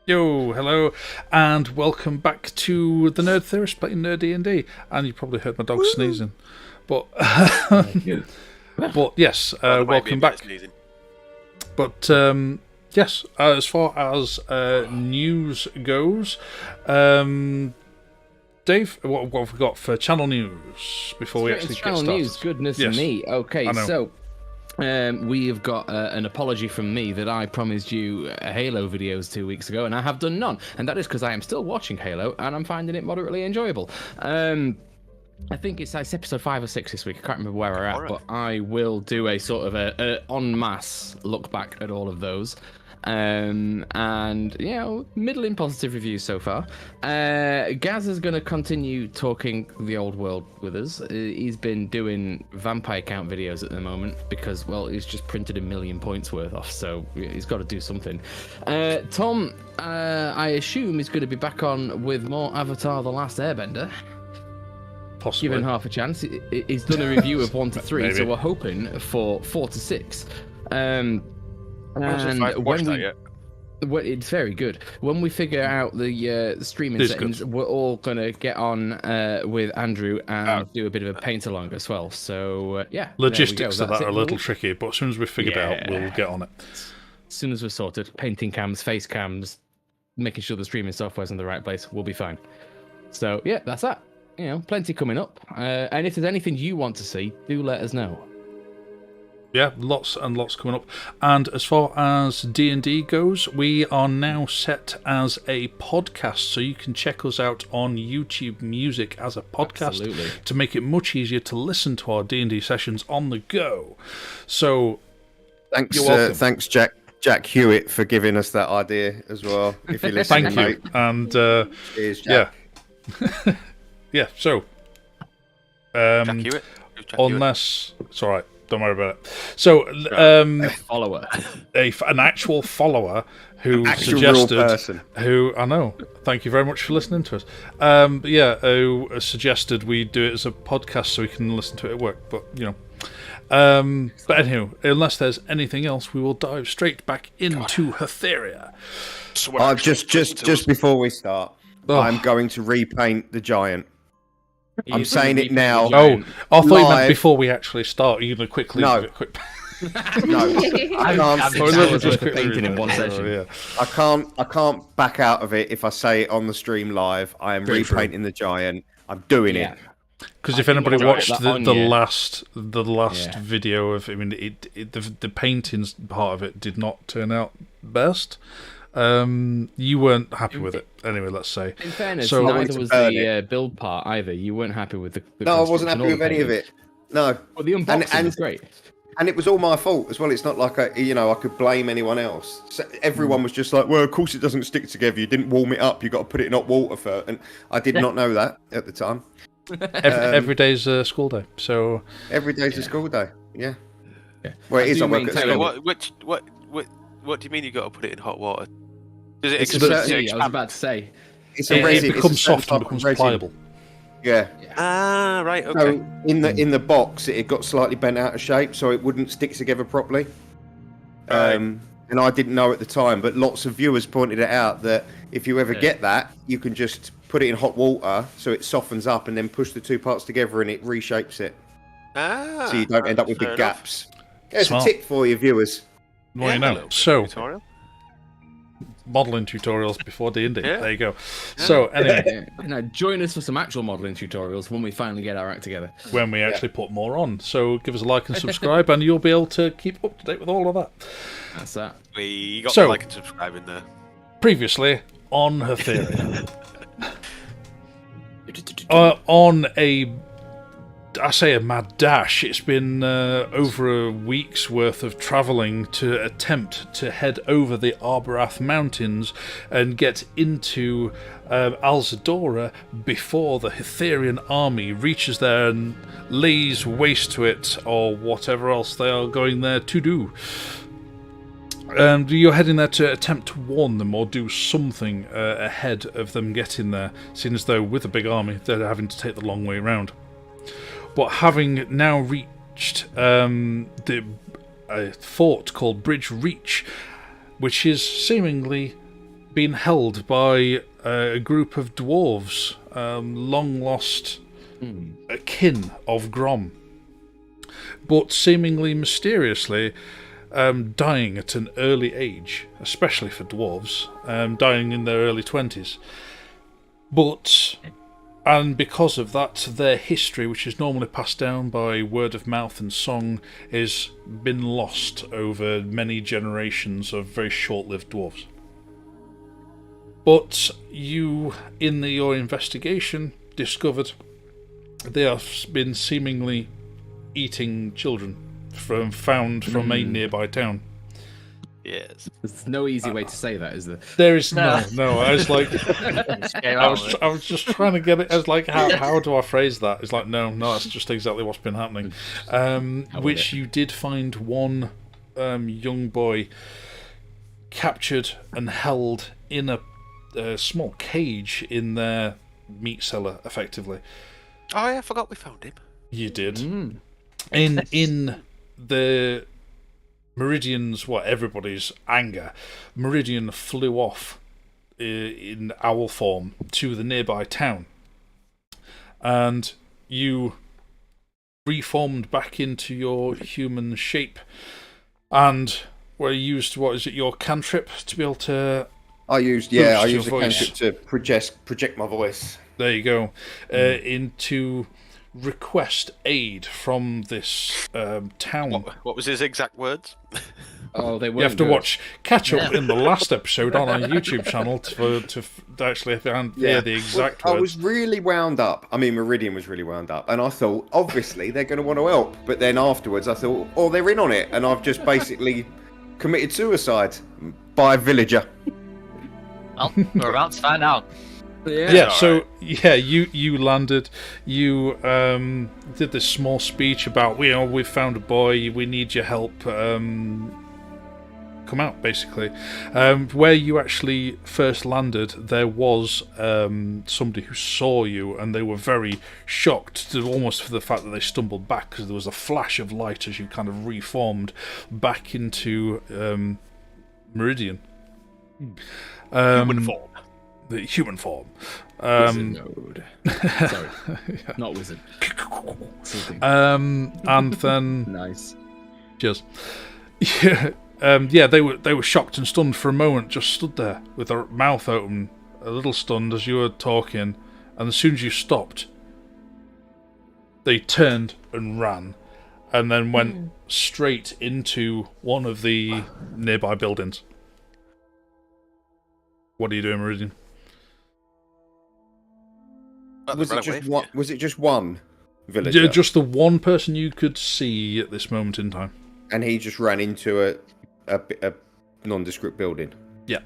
Yo, hello, and welcome back to the Nerd Theorist playing NerD&D. And you probably heard my dog sneezing, but but yes, welcome back. But yes, as far as news goes, Dave, what have we got for channel news before we actually get started? Channel news, goodness me. Okay, so. We have got an apology from me that I promised you Halo videos 2 weeks ago, and I have done none. And that is because I am still watching Halo, and I'm finding it moderately enjoyable. I think it's episode 5 or 6 this week. I can't remember where we're at, but I will do a sort of a en masse look back at all of those. And middling positive reviews so far. Gaz is going to continue talking the old world with us. He's been doing vampire count videos at the moment because, well, he's just printed 1 million points worth off, so he's got to do something. Tom, I assume, is going to be back on with more Avatar: The Last Airbender. Possibly. Given half a chance. He's done a review of 1 to 3, Maybe. so we're hoping for 4 to 6. It's very good. When we figure out the streaming settings, we're all going to get on with Andrew and do a bit of a paint along as well. So, logistics of that are a little tricky, but as soon as we figure it out, we'll get on it. As soon as we're sorted, painting cams, face cams, making sure the streaming software's in the right place, we'll be fine. So, yeah, that's that. Plenty coming up. And if there's anything you want to see, do let us know. Yeah, lots and lots coming up. And as far as D&D goes, we are now set as a podcast, so you can check us out on YouTube Music as a podcast to make it much easier to listen to our D&D sessions on the go. So, thanks, Jack Hewitt, for giving us that idea as well. If you're listening, thank you. And cheers, Jack. Yeah. So, Jack Hewitt. unless it's all right. Don't worry about it. So, a follower, an actual follower who suggested, who I know. Thank you very much for listening to us. Who suggested we do it as a podcast so we can listen to it at work. But but anyway, unless there's anything else, we will dive straight back into Hatheria. Just before we start, I'm going to repaint the giant. I'm saying it now. Oh, I thought you meant before we actually start. You're going to quickly... No. No. I can't. Just painting in one session. Yeah. I can't back out of it if I say it on the stream live. I am repainting the giant. I'm doing it. Because if anybody watched the last video of, the paintings part of it did not turn out best. You weren't happy with it, anyway. Let's say. In fairness, neither was the build part either. You weren't happy with the No, I wasn't happy with any of it. No. Well, the unboxing was great, and it was all my fault as well. It's not like I could blame anyone else. So everyone was just like, "Well, of course it doesn't stick together. You didn't warm it up. You got to put it in hot water first." And I did not know that at the time. Every day's a school day, so every day's a school day. Yeah. Well, it is. I work at school. What do you mean you got to put it in hot water? I was about to say. It becomes soft and becomes pliable. Yeah. Ah, right. Okay. So in the box, it got slightly bent out of shape, so it wouldn't stick together properly. Right. And I didn't know at the time, but lots of viewers pointed it out that if you ever get that, you can just put it in hot water so it softens up, and then push the two parts together, and it reshapes it. Ah. So you don't end up with big gaps. There's Smart. a tip for your viewers. Well, you know. So, tutorial. modelling tutorials before D&D. Yeah. There you go. So, anyway. Now, join us for some actual modelling tutorials when we finally get our act together. When we actually put more on. So, give us a like and subscribe, and you'll be able to keep up to date with all of that. That's that. We got to like and subscribe in there. Previously, on Hatheria. On a mad dash. It's been over a week's worth of travelling to attempt to head over the Arbarath Mountains and get into Alzadora before the Hatherian army reaches there and lays waste to it, or whatever else they are going there to do. And you're heading there to attempt to warn them or do something ahead of them getting there, seeing as though with a big army they're having to take the long way round. But having now reached a fort called Bridge Reach, which is seemingly been held by a group of dwarves, long lost kin of Grom, but seemingly mysteriously dying at an early age, especially for dwarves, dying in their early 20s. And because of that, their history, which is normally passed down by word of mouth and song, has been lost over many generations of very short-lived dwarves. But you, in your investigation, discovered they have been seemingly eating children found from a nearby town. Yes. There's no easy way to say that, is there? There is no. I was like, I was just trying to get it. I was like, how do I phrase that? It's like, no, that's just exactly what's been happening. Which you did find one young boy captured and held in a small cage in their meat cellar, effectively. Oh yeah, I forgot we found him. You did. In the Meridian's, everybody's anger, Meridian flew off in owl form to the nearby town, and you reformed back into your human shape, and you used, your cantrip to be able to... I used a voice. cantrip to project my voice. There you go. Into request aid from this town. What was his exact words? Oh, they were. You have to catch up in the last episode on our YouTube channel to actually hear the exact words. I was really wound up. I mean, Meridian was really wound up, and I thought, obviously, they're going to want to help. But then afterwards, I thought, oh, they're in on it, and I've just basically committed suicide by a villager. Well, we're about to find out. You landed. You did this small speech about we've found a boy. We need your help. Come out, basically. Where you actually first landed, there was somebody who saw you, and they were very shocked, almost for the fact that they stumbled back, because there was a flash of light as you kind of reformed back into Meridian. Human form. The human form. Wizard node. Sorry, not wizard. And then nice. Cheers. They were shocked and stunned for a moment, just stood there with their mouth open, a little stunned as you were talking, and as soon as you stopped, they turned and ran, and then went straight into one of the nearby buildings. What are you doing, Meridian? Was it just one villager? Yeah, just the one person you could see at this moment in time. And he just ran into a nondescript building. Yeah.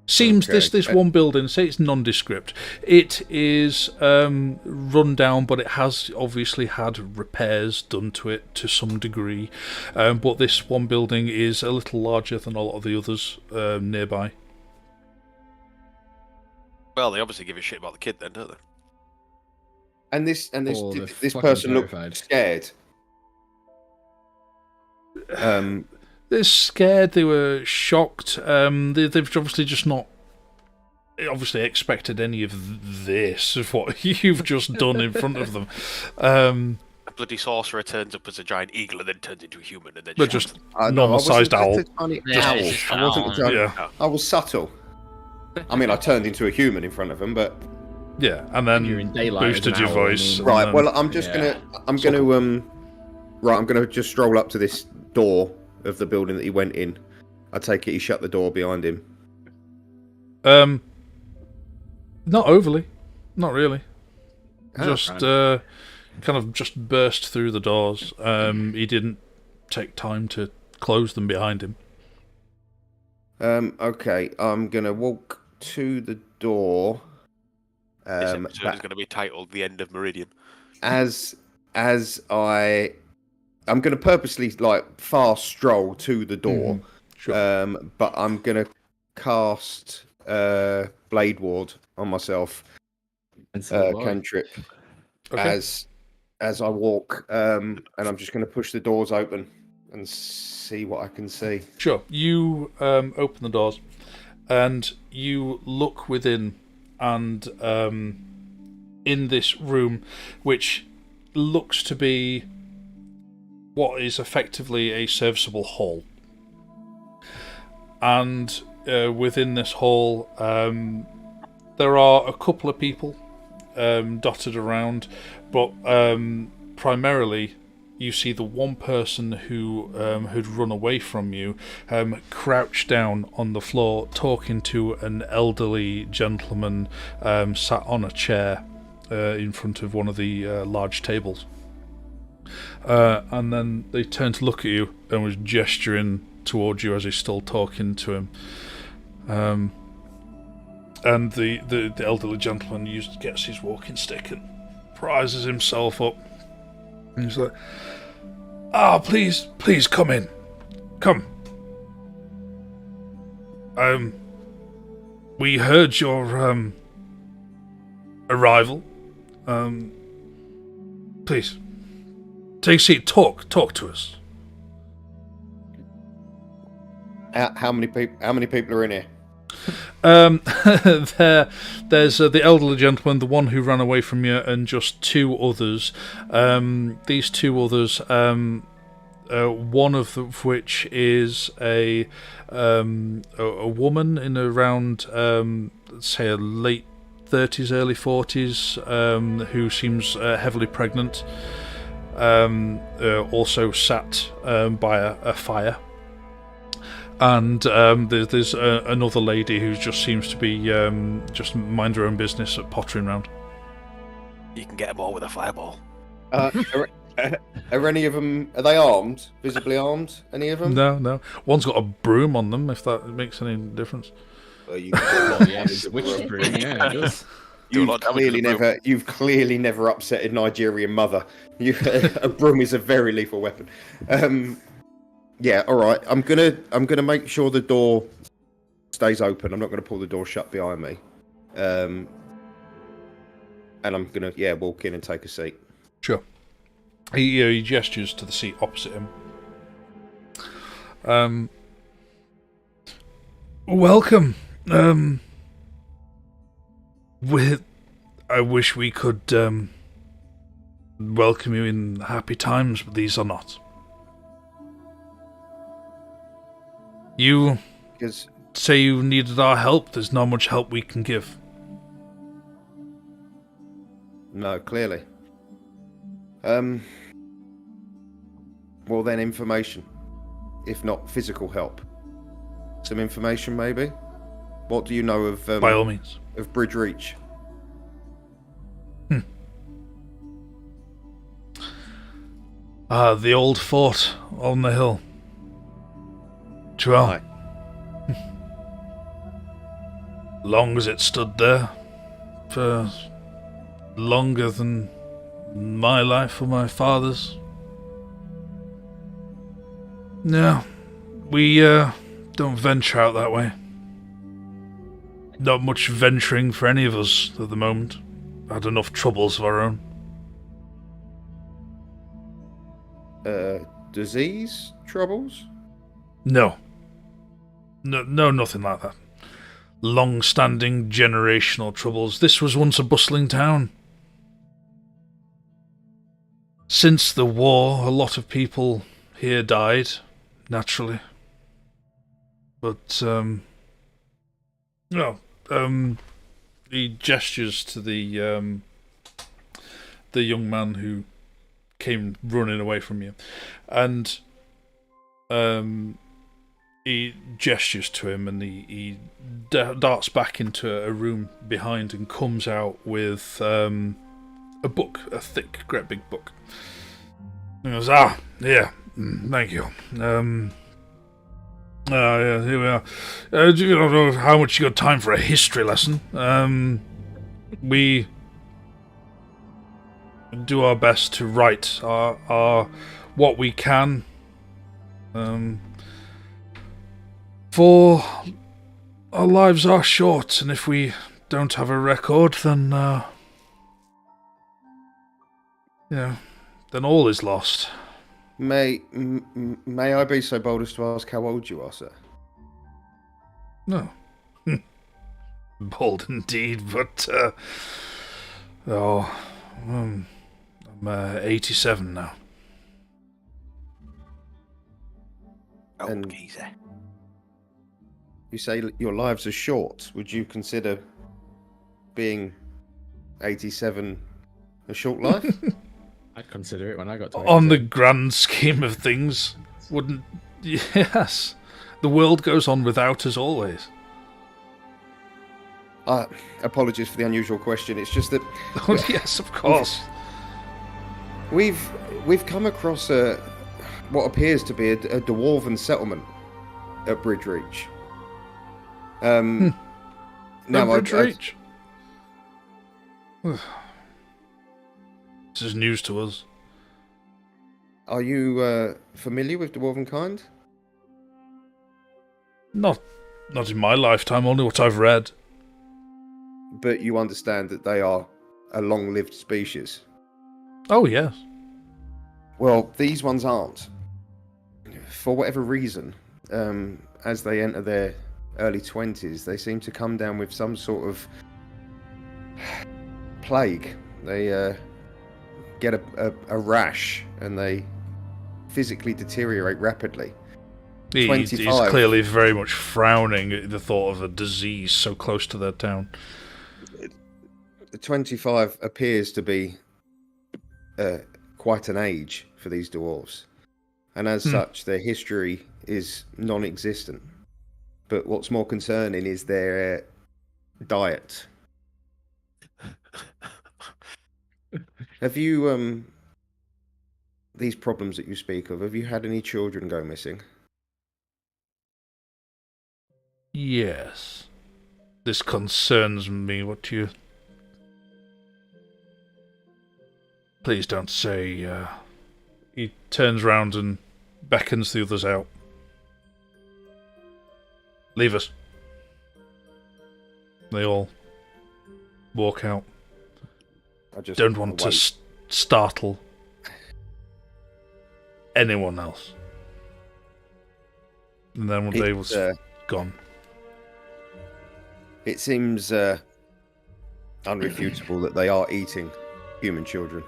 Seems Okay. this one building, say it's nondescript. It is run down, but it has obviously had repairs done to it to some degree. But this one building is a little larger than a lot of the others nearby. Well, they obviously give a shit about the kid then, don't they? And this fucking person terrified. looked scared. They're scared. They were shocked. They've obviously just not expected any of this, of what you've just done in front of them. A bloody sorcerer turns up as a giant eagle and then turns into a human and then But just normal-sized owl. I was subtle. I mean, I turned into a human in front of him, but yeah, and then you're in daylight boosted as your an owl, voice. right. Then, Well, I'm gonna just stroll up to this door of the building that he went in. I take it he shut the door behind him. Not overly, not really. Oh, Just kind of just burst through the doors. He didn't take time to close them behind him. Okay, I'm gonna walk to the door. This episode is going to be titled "The End of Meridian." As I'm gonna purposely fast stroll to the door. Sure. But I'm gonna cast Blade Ward on myself. Cantrip. Okay. As I walk, and I'm just gonna push the doors open and see what I can see. Sure. You open the doors. and you look within, and in this room, which looks to be what is effectively a serviceable hall. And within this hall, there are a couple of people dotted around, but primarily you see the one person who had run away from you crouched down on the floor talking to an elderly gentleman sat on a chair in front of one of the large tables. And then they turned to look at you and was gesturing towards you as he's still talking to him. And the elderly gentleman gets his walking stick and prizes himself up. And he's like, please come in. Come. We heard your arrival. Please take a seat. Talk to us. How many people are in here? There's the elderly gentleman, the one who ran away from you, and just two others. These two others, one of which is a woman in around, say, a late 30s, early 40s, who seems heavily pregnant. Also sat by a fire. And there's another lady who just seems to be just mind her own business at pottering round. You can get them all with a fireball. Are any of them? Are they armed? Visibly armed? Any of them? No. One's got a broom on them. If that makes any difference. Well, you Which broom? Yeah, it does. You've clearly never upset a Nigerian mother. A broom is a very lethal weapon. Yeah, all right. I'm gonna make sure the door stays open. I'm not gonna pull the door shut behind me. And I'm gonna walk in and take a seat. Sure. He gestures to the seat opposite him. Welcome. I wish we could welcome you in happy times, but these are not. You say you needed our help. There's not much help we can give. No, clearly. Well then, information. If not physical help. Some information, maybe? What do you know of... By all means. Of Bridge Reach? The old fort on the hill. Well, long as it stood there, for longer than my life or my father's. No, we don't venture out that way. Not much venturing for any of us at the moment. Had enough troubles of our own. Disease troubles? No, nothing like that. Long-standing generational troubles. This was once a bustling town. Since the war, a lot of people here died, naturally. But, he gestures to the young man who came running away from you, and he gestures to him, and he darts back into a room behind and comes out with a book, a thick, great big book. He goes, yeah, thank you. Yeah, here we are. You don't know how much you got time for a history lesson. We do our best to write our what we can. For our lives are short, and if we don't have a record, then then all is lost. May I be so bold as to ask how old you are, sir? No. Bold indeed, but I'm 87 now. And geezer. you say your lives are short. Would you consider being 87 a short life? I'd consider it when I got to On the 87. grand scheme of things, wouldn't... Yes. The world goes on without us always. Apologies for the unusual question. It's just that Oh, yes, of course. we've come across what appears to be a dwarven settlement at Bridge Reach. Now, Bridge Reach? This is news to us. Are you familiar with dwarven kind? Not in my lifetime, only what I've read. But you understand that they are a long-lived species. Oh, yes. Well, these ones aren't. For whatever reason, as they enter their early 20s, they seem to come down with some sort of plague. They get a rash and they physically deteriorate rapidly. He's 25. clearly very much frowning at the thought of a disease so close to their town. 25 appears to be quite an age for these dwarves, and as such their history is non-existent. But what's more concerning is their diet. Have you these problems that you speak of, have you had any children go missing? Yes. This concerns me. What you... Please don't say, He turns round and beckons the others out. Leave us. They all walk out. I just Don't want to startle anyone else. And then one day was gone. It seems unrefutable that they are eating human children.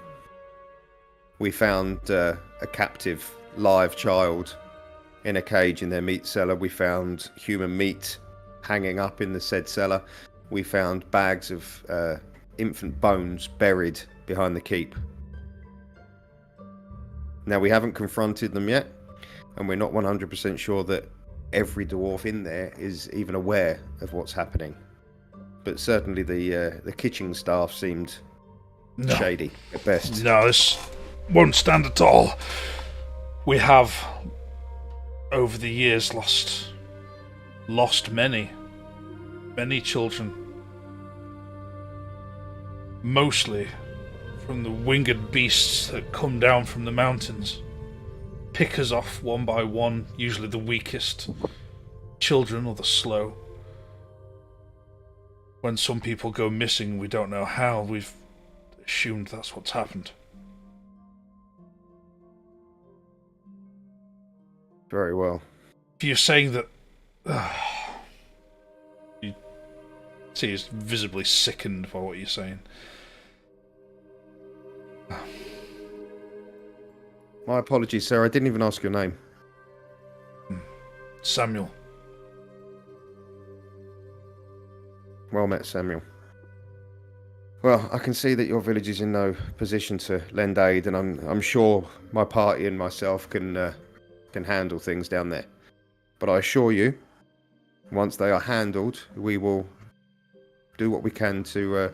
We found a captive live child in a cage in their meat cellar. We found human meat hanging up in the said cellar. We found bags of infant bones buried behind the keep. Now, we haven't confronted them yet, and we're not 100% sure that every dwarf in there is even aware of what's happening. But certainly the kitchen staff seemed shady at best. No, this won't stand at all. We have, over the years, lost many children. Mostly from the winged beasts that come down from the mountains. Pick us off one by one, usually the weakest children or the slow. When some people go missing, we don't know how. We've assumed that's what's happened. Very well. If you're saying that... you see he's visibly sickened by what you're saying. My apologies, sir. I didn't even ask your name. Samuel. Well met, Samuel. Well, I can see that your village is in no position to lend aid, and I'm sure my party and myself can handle things down there. But I assure you, once they are handled, we will do what we can to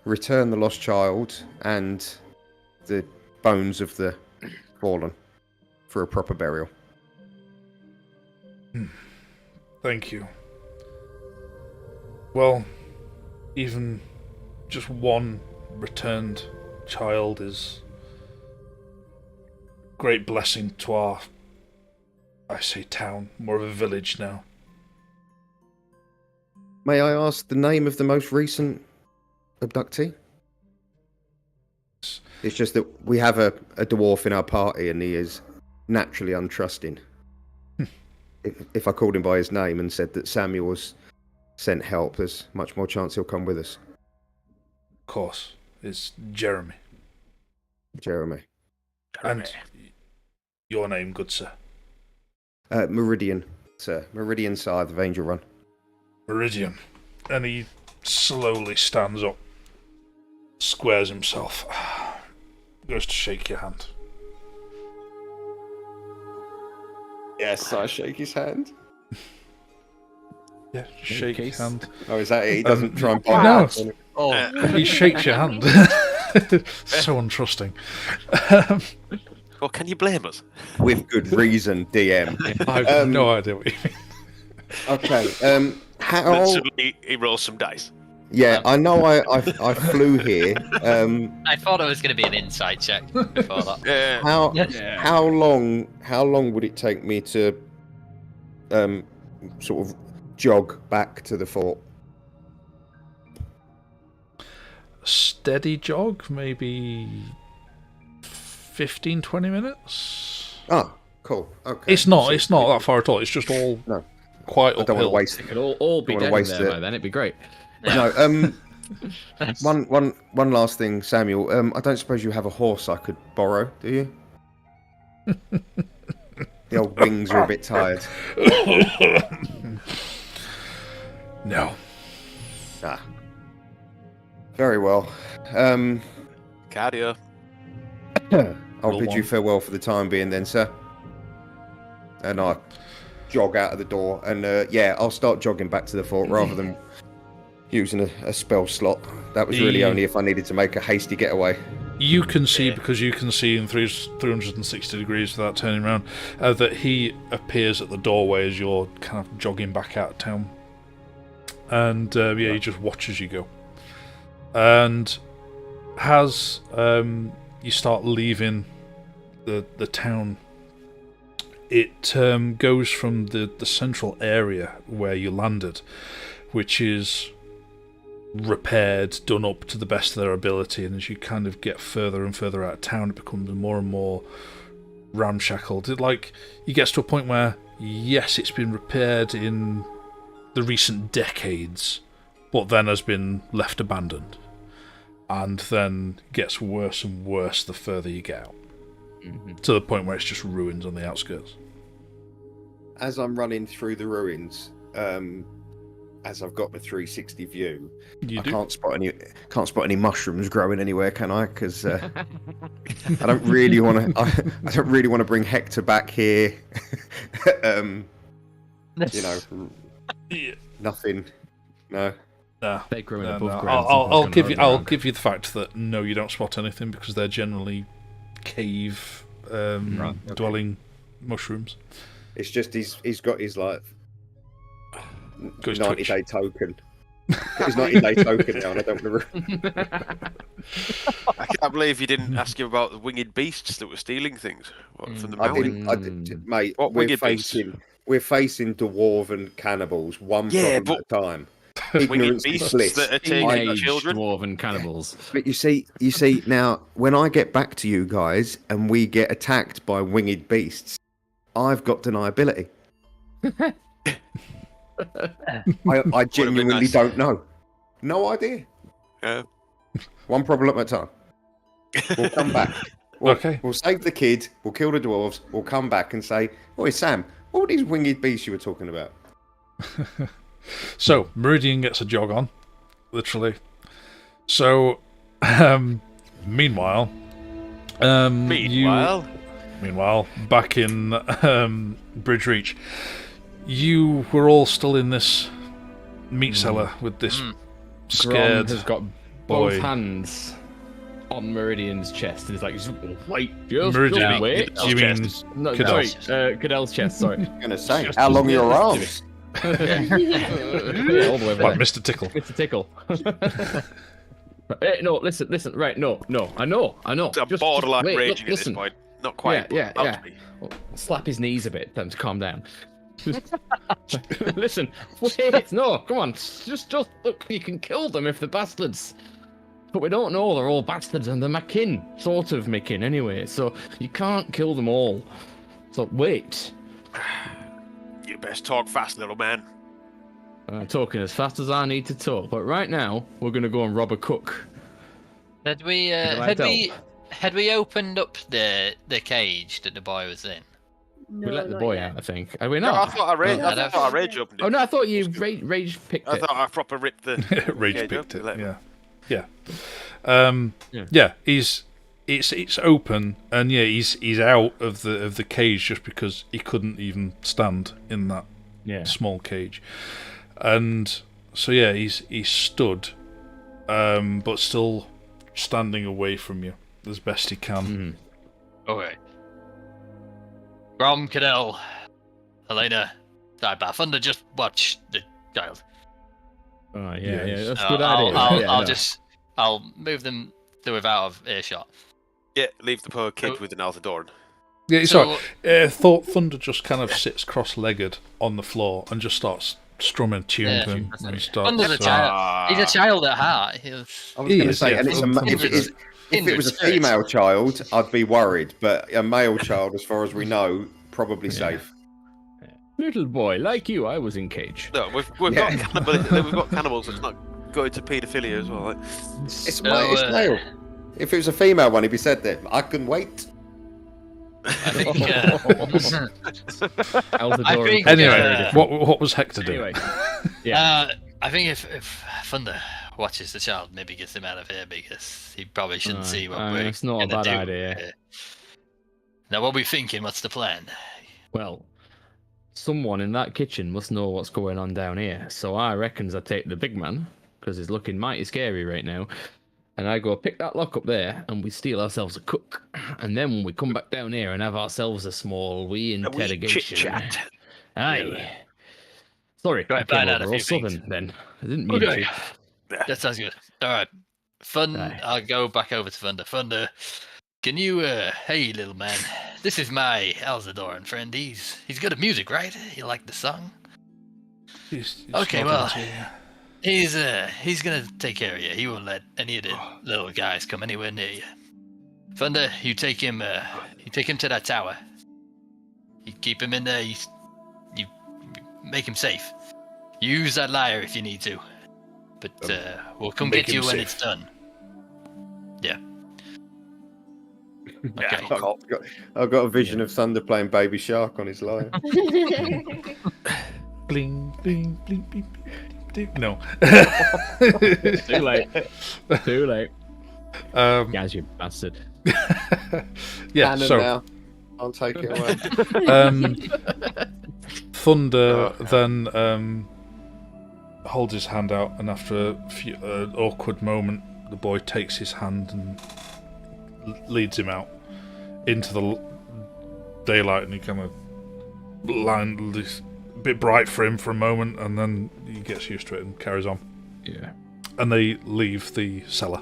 return the lost child and the bones of the fallen for a proper burial. Thank you. Well, even just one returned child is a great blessing to our, I say town, more of a village now. May I ask the name of the most recent abductee? It's just that we have a dwarf in our party and he is naturally untrusting. If I called him by his name and said that Samuel was sent help, there's much more chance he'll come with us. Of course. It's Jeremy. Jeremy. And your name, good sir? Meridian, sir. Meridian side of Angel Run. Meridian. And he slowly stands up, squares himself, goes to shake your hand. Yes, I shake his hand. Yeah, shake his hand. Oh, is that it? He doesn't try and bite No. it. Oh, He shakes your hand. So untrusting. Well, can you blame us? With good reason, DM. I have no idea what you mean. Okay. Then How? suddenly he rolls some dice. Yeah, I know. I flew here. I thought it was going to be an insight check before that. How long would it take me to sort of jog back to the fort? Steady jog, maybe 15-20 minutes. Oh, cool. Okay. It's not that far at all. It's just all No. quite I don't want to uphill. waste It could all be Don't wanna dead in waste there it. by then. It'd be great. No. One last thing, Samuel. I don't suppose you have a horse I could borrow, do you? The old wings are a bit tired. No. Ah. Very well. Cardia. I'll Roll bid you one. farewell for the time being then, sir. And I jog out of the door, and I'll start jogging back to the fort rather than using a spell slot. That was really only if I needed to make a hasty getaway. You can see, because you can see in 360 degrees without turning around, that he appears at the doorway as you're kind of jogging back out of town. And he just watches you go. And as you start leaving the town, it goes from the central area where you landed, which is repaired, done up to the best of their ability, and as you kind of get further and further out of town, it becomes more and more ramshackled. It gets to a point where, yes, it's been repaired in the recent decades, but then has been left abandoned, and then gets worse and worse the further you get out, to the point where it's just ruins on the outskirts. As I'm running through the ruins, as I've got the 360 view, I can't spot any mushrooms growing anywhere, can I? Because I don't really want to. I don't really want to bring Hector back here. Nothing. No. Nah. They're growing No, above no. ground. I'll give you the fact that no, you don't spot anything, because they're generally cave dwelling mushrooms. It's just he's got his like Got his 90-day token. Got his 90-day token now, and I don't want to. I can't believe you didn't ask him about the winged beasts that were stealing things from the mountain. I didn't, mate. What We're winged beasts? facing dwarven cannibals, one problem at a time. Winged Ignorance is beasts bliss. that are taking Teenage children. dwarven cannibals. But you see, now when I get back to you guys and we get attacked by winged beasts, I've got deniability. I genuinely nice. don't know. No idea. Yeah. One problem at a time. We'll come back. Okay. We'll save the kid. We'll kill the dwarves. We'll come back and say, "Oi, Sam, what were these winged beasts you were talking about?" So Meridian gets a jog on, literally. So, meanwhile, Meanwhile, back in Bridge Reach, you were all still in this meat cellar with this scared Grom has got boy. both hands on Meridian's chest and he's like, wait, just Meridian, wait. you mean No, Cadell's. Cadell's chest, sorry. I'm gonna say, how long are your arms? All the way over Like there. Mr. Tickle. Mr. Tickle. No, listen, right, no, I know. I'm Just borderline wait, raging look, at this point. Not quite. Yeah. about to be. Slap his knees a bit, tell him to calm down. Listen, wait, no, come on. Just look, you can kill them if they're bastards. But we don't know they're all bastards and they're my kin. Sort of my kin anyway, so you can't kill them all. So wait. You best talk fast, little man. I'm talking as fast as I need to talk, but right now we're gonna go and rob a cook. Had we opened up the cage that the boy was in? No, We let the not boy yet. out, I think. Are we No, not? I thought I rage opened it. Oh no, I thought you rage picked I it. thought I proper ripped the Rage cage picked it. open. Yeah. Yeah. It's open, and he's out of the cage just because he couldn't even stand in that small cage, and so he's stood, but still standing away from you as best he can. Okay. Grom, Cadell, Helena, Thunder, just watch the child. Oh yeah, that's a So good idea. I'll move them to without of earshot. Yeah, leave the poor kid with an Althadoran. Yeah, So- sorry. Thunder just kind of sits cross-legged on the floor and just starts strumming a tune to him. And he starts, Thunder's a child. He's a child at heart. I was going to say, and if it was a female child, I'd be worried, but a male child, as far as we know, probably safe. Little boy, like you, I was in cage. No, we've got cannibals. It's not going to paedophilia as well. Like. It's male. If it was a female one, he'd be said that. I can wait. I think, anyway, what was Hector doing? Anyway, I think if Thunder watches the child, maybe gets him out of here because he probably shouldn't see what we're It's not a gonna bad do. idea. Now, what are we thinking? What's the plan? Well, someone in that kitchen must know what's going on down here. So I reckons I take the big man, because he's looking mighty scary right now. And I go pick that lock up there, and we steal ourselves a cook. And then when we come back down here and have ourselves a small interrogation. chit-chat. Aye. Sorry, Right, I came find out a over all few things. southern then. I didn't mean Okay. to. That sounds good. All right. Aye. I'll go back over to Thunder. Thunder, can you, hey, little man. This is my Alzadoran friend. He's good at music, right? You like the song? He's Okay, nodding well, to you. he's gonna take care of you. He won't let any of the little guys come anywhere near you. Thunder, you take him to that tower. You keep him in there. You make him safe. Use that lyre if you need to, but we'll come Make get you him when safe. it's done. Yeah. Yeah, Okay. I've got a vision of Thunder playing Baby Shark on his lyre. Bling, bling, bling, bling, bling, bling. No. Too late. Too late. Guys, you bastard. Yeah, Cannon so now. I'll take it away. Thunder then holds his hand out, and after a few awkward moment, the boy takes his hand and leads him out into the daylight, and he kind of a bit bright for him for a moment, and then he gets used to it and carries on. Yeah. And they leave the cellar.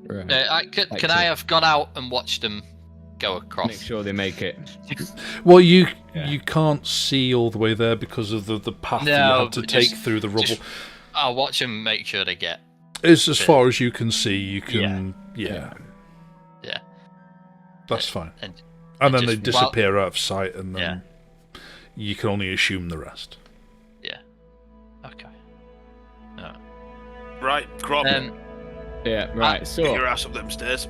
Right. Can I have gone out and watched them go across? Make sure they make it. Well, you can't see all the way there because of the path that you No, had to but take just- through the rubble. I'll watch them make sure they get. It's as far as you can see. You can, Yeah. That's fine. And And then they just- disappear out of sight, and then Yeah. you can only assume the rest. Okay. Right, Grom, Yeah, right. get So, your ass up them stairs.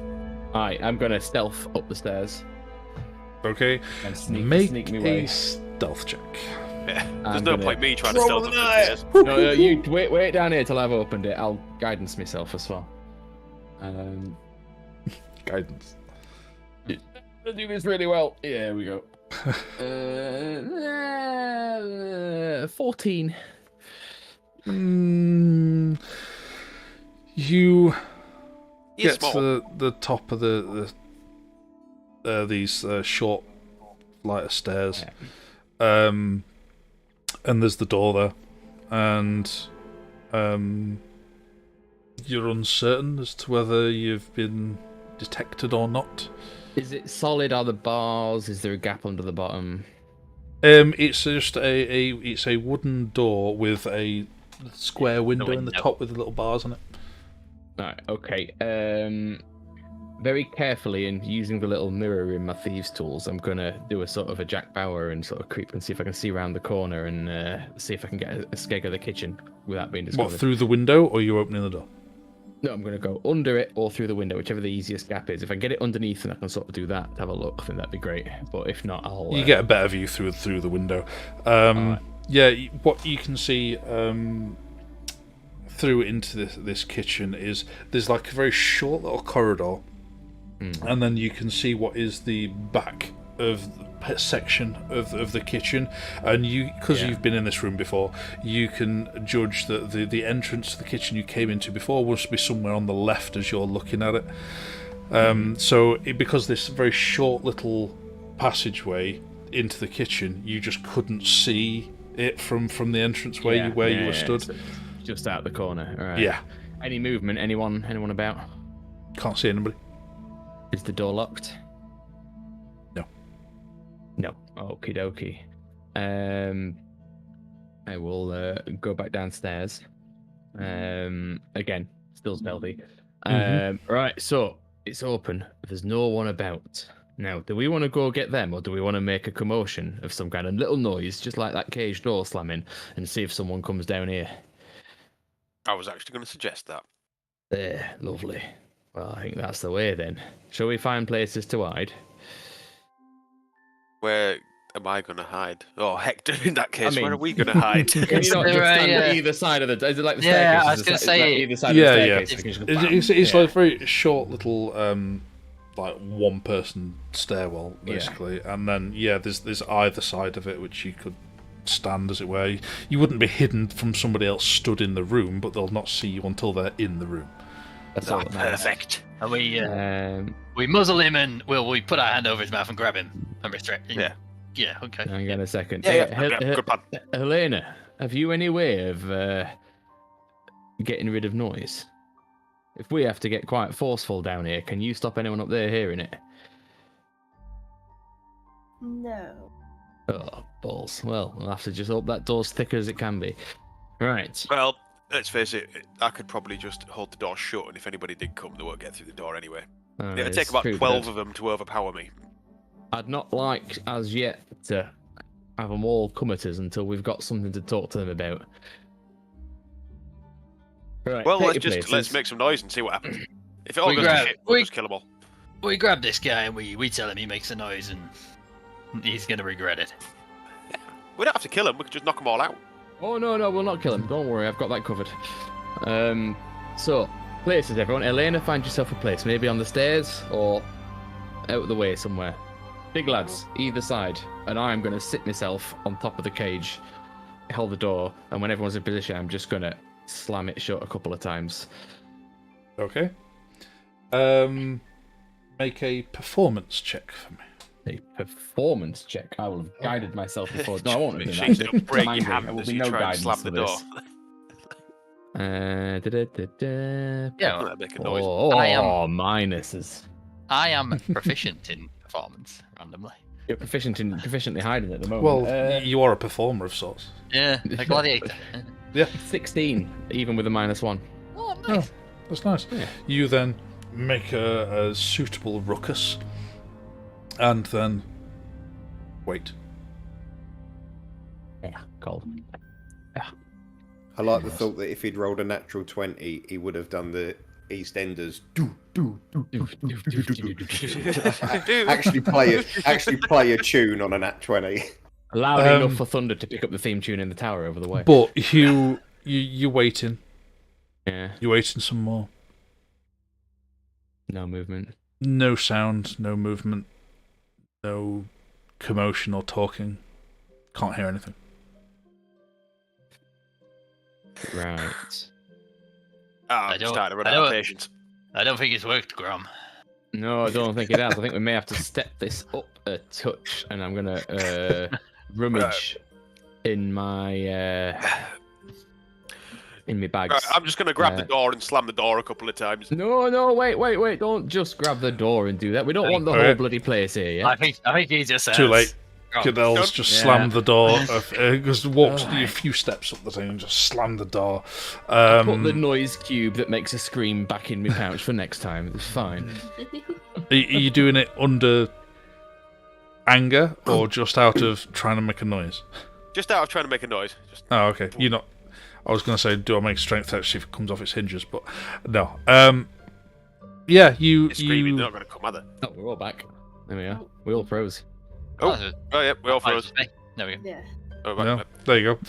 I'm gonna stealth up the stairs Okay, and make sneak me a way. stealth check. Yeah, there's I'm no gonna point me trying to stealth up them stairs. No, you wait down here till I've opened it. I'll guidance myself as well. Guidance. I do this really well. Yeah, we go. 14. You He's get small. to the top of these short flight of stairs, and there's the door there, and you're uncertain as to whether you've been detected or not. Is it solid? Are the bars? Is there a gap under the bottom? It's just it's a wooden door with a square window in the window. top with the little bars on it. Right. Okay. very carefully, and using the little mirror in my thieves' tools, I'm gonna do a sort of a Jack Bauer and sort of creep and see if I can see around the corner and see if I can get a skeg of the kitchen without being discovered. What, through the window, or are you opening the door? No, I'm gonna go under it or through the window, whichever the easiest gap is. If I get it underneath and I can sort of do that, have a look, then that'd be great. But if not, I'll. You get a better view through the window. Yeah, what you can see through into this kitchen is there's like a very short little corridor, and then you can see what is the back of the section of the kitchen, and because you've been in this room before, you can judge that the entrance to the kitchen you came into before must be somewhere on the left as you're looking at it. Because this very short little passageway into the kitchen, you just couldn't see it from the entrance where you were stood. So just out the corner. All right. Yeah. Any movement? Anyone about? Can't see anybody. Is the door locked? No. Okie dokie. I will go back downstairs. Again, still stealthy. Right, so it's open. There's no one about. Now, do we want to go get them, or do we want to make a commotion of some kind of little noise, just like that cage door slamming, and see if someone comes down here? I was actually going to suggest that. There, lovely. Well, I think that's the way then. Shall we find places to hide? Where am I going to hide? Oh, Hector, in that case, where are we going to hide? Can you not just stand at either side of the... Is it like the staircase? Yeah, I was going to say... Either side of the staircase? It's like a very short little, like one-person stairwell, basically. Yeah. And then, there's either side of it which you could stand, as it were. You wouldn't be hidden from somebody else stood in the room, but they'll not see you until they're in the room. That's all that matters. Perfect. And we muzzle him and we put our hand over his mouth and grab him and restrain him. Yeah, okay. Hang on a second. Good plan. Helena, have you any way of getting rid of noise? If we have to get quite forceful down here, can you stop anyone up there hearing it? No. Oh, balls. Well, we'll have to just hope that door's thick as it can be. Right. Well, let's face it, I could probably just hold the door shut, and if anybody did come, they won't get through the door anyway. It'd take about 12 of them to overpower me. I'd not like, as yet, to have them all come at us until we've got something to talk to them about. Right, well, let's make some noise and see what happens. If it all goes to shit, we'll just kill them all. We grab this guy and we tell him he makes a noise and he's going to regret it. Yeah. We don't have to kill him, we could just knock them all out. Oh, no, we'll not kill him. Don't worry, I've got that covered. So, places, everyone. Elena, find yourself a place. Maybe on the stairs or out of the way somewhere. Big lads, either side. And I'm going to sit myself on top of the cage, hold the door, and when everyone's in position, I'm just going to slam it shut a couple of times. Okay. Make a performance check for me. A performance check? I will have guided myself before. No, I won't have done that. Don't break your hand there will as be you no try and guidance slam for the door. this. Yeah, make a noise. Minuses. I am proficient in performance, randomly. You're proficiently hiding at the moment. Well, you are a performer of sorts. Yeah, a gladiator. Yeah. 16, even with a -1. Oh, nice. Oh, that's nice. Yeah. You then make a suitable ruckus, and then wait. Yeah, cold. Yeah. I like the thought that if he'd rolled a natural 20, he would have done the EastEnders. Actually play a tune on a nat 20. Loud enough for thunder to pick up the theme tune in the tower over the way. But you're waiting. Yeah. You're waiting some more. No movement. No sound, no movement, no commotion or talking. Can't hear anything. Right. I'm starting to run out of patience. I don't think it's worked, Grom. No, I don't think it has. I think we may have to step this up a touch, and I'm gonna rummage in my bags. Right, I'm just gonna grab the door and slam the door a couple of times. No, wait! Don't just grab the door and do that. We don't want the whole bloody place here. Yeah. I think he just says. Too late. Cadell's just slammed the door. Just walks a few steps up the thing and just slammed the door. Put the noise cube that makes a scream back in my pouch for next time. It's fine. Are you doing it under anger or just out of trying to make a noise? Just out of trying to make a noise. Oh, okay. You're not. I was going to say, do I make strength check to see if it comes off its hinges? But no. Yeah, You're screaming, they're not going to come, are they? Oh, we're all back. There we are. We all froze. Oh, yeah, we all froze. There we go. Yeah. Oh, No, there you go.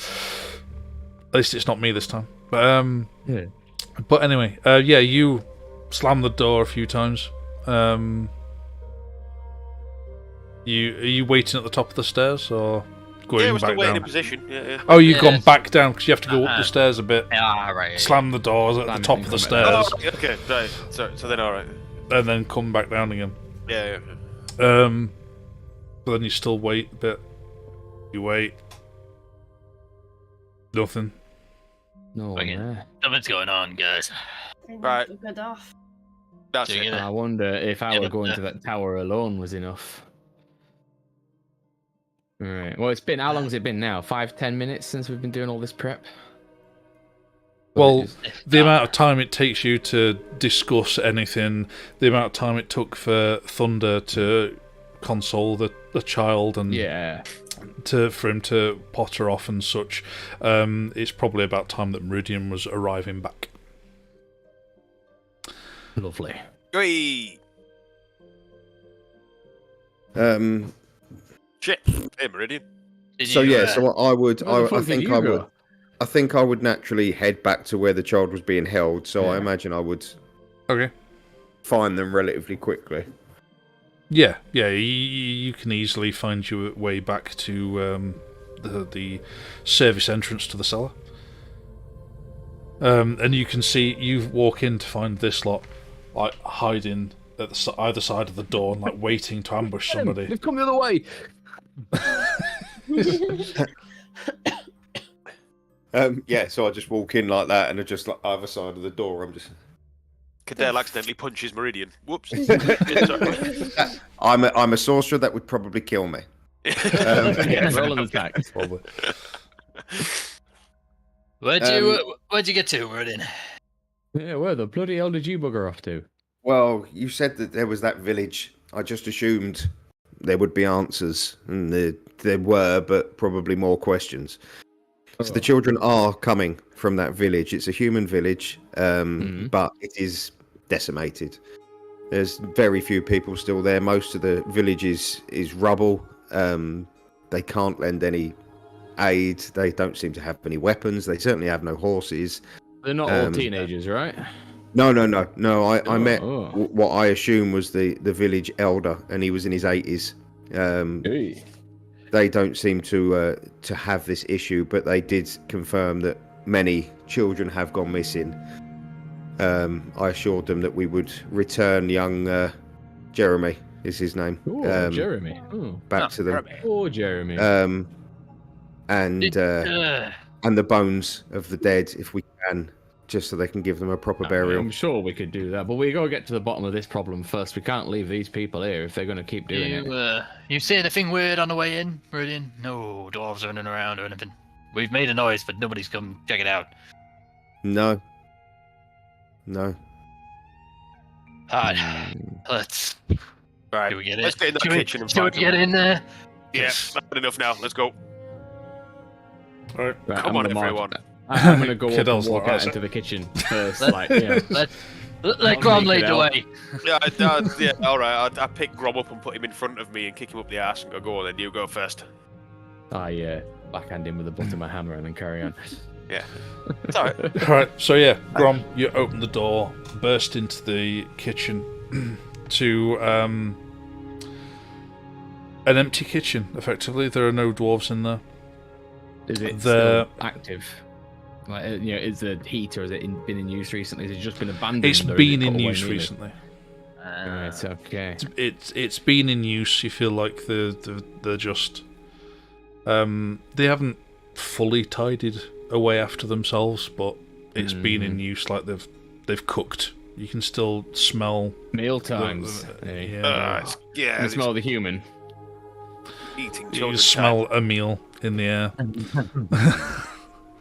At least it's not me this time. But Yeah. But anyway, yeah, you slam the door a few times. Are you waiting at the top of the stairs or going Yeah, we're back still waiting down? in position. Yeah. Oh, you've gone Yes. back down because you have to go up the stairs a bit. Right. Slam the doors at the top of the stairs, Oh, okay, right. So then, all right. and then come back down again. Yeah. But then you still wait a bit. You wait. Nothing. No, Okay. man. Something's going on, guys. Right. Good off. That's So it. you're I wonder if our going to that tower alone was enough. Alright. Well, how long has it been now? 5-10 minutes since we've been doing all this prep? Well, the amount of time it takes you to discuss anything, the amount of time it took for Thunder to console the child and for him to potter off and such, it's probably about time that Meridian was arriving back. Lovely. Hey. Shit. Hey, Meridian. So I think I would naturally head back to where the child was being held. So I imagine I would find them relatively quickly. Yeah, you can easily find your way back to the service entrance to the cellar. And you can see, you walk in to find this lot like hiding at either side of the door and like waiting to ambush somebody. They've come the other way. So I just walk in like that, and I just like either side of the door. I'm just. Cadell accidentally punches Meridian. Whoops. I'm a sorcerer that would probably kill me. Roll an attack. Where'd you get to, Meridian? Yeah, where the bloody hell did you bugger off to? Well, you said that there was that village. I just assumed there would be answers, and there were, but probably more questions. So the children are coming from that village. It's a human village, but it is decimated. There's very few people still there. Most of the village is rubble. They can't lend any aid. They don't seem to have any weapons. They certainly have no horses. They're not all teenagers, right? No. I met what I assume was the village elder, and he was in his 80s. They don't seem to have this issue, but they did confirm that many children have gone missing. I assured them that we would return young Jeremy, is his name. Jeremy. Back to them. Oh, Jeremy. And the bones of the dead, if we can, just so they can give them a proper burial. I'm sure we could do that, but we gotta get to the bottom of this problem first. We can't leave these people here if they're gonna keep doing it. You see anything weird on the way in, Meridian? No dwarves running around or anything. We've made a noise, but nobody's come check it out. No. Alright, let's. Right. Should we get in? Let's get in that kitchen and Should we find get them. in there? Yeah, that's enough now. Let's go. Alright. Right, Come on, everyone. I'm gonna go up and Kiddo's walk like, out into the kitchen first. Let Grom lead the way. Yeah, all right. I pick Grom up and put him in front of me and kick him up the ass and go on, then you go first. I backhand him with the butt of my hammer and then carry on. Yeah. It's all right. Alright, so yeah, Grom, you open the door, burst into the kitchen to an empty kitchen, effectively. There are no dwarves in there. Is it still active? Like, is the heat, or has it been in use recently? Has it just been abandoned? It's been in use needed? recently. Right, okay. It's been in use. You feel like they're just they haven't fully tidied away after themselves, but it's been in use. Like they've cooked. You can still smell meal times. Yeah. You smell the human. Eating You children. smell a meal in the air.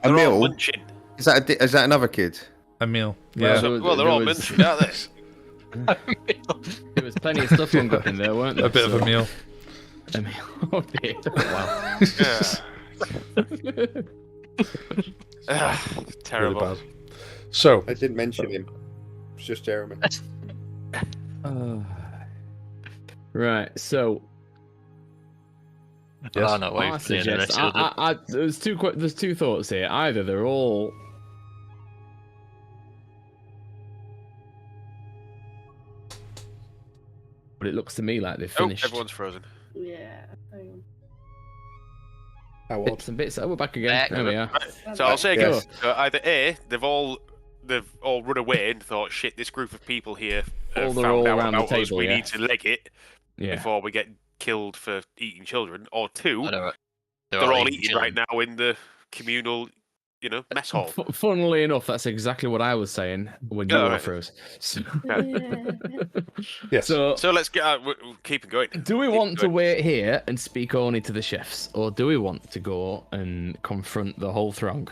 A meal? Munching. Is that another kid? A meal. Yeah. Well, they're all munching, aren't they? There was plenty of stuff hung up in there, weren't there? A bit of a meal. A meal. Oh dear. Wow. Terrible. Really bad. So I didn't mention him. It's just Jeremy. Right, so yes. Oh, no, wait I for the suggest, rest there's two thoughts here. Either they're all but it looks to me like they've finished. Everyone's frozen. Yeah. Hang on. How Bits and bits. Oh, we're back again. There we are. So I'll say again. Yes. Either A, they've all run away and thought, shit, this group of people here have they're found all out around the about us. table, We yeah. need to leg it Yeah. before we get killed for eating children. Or two, They're they're all eating right now in the communal, mess hall. Funnily enough, that's exactly what I was saying when you Oh, were right. froze. So, Yes. so So let's get we'll keep it going. do we Keep want to going. wait here and speak only to the chefs, or do we want to go and confront the whole throng?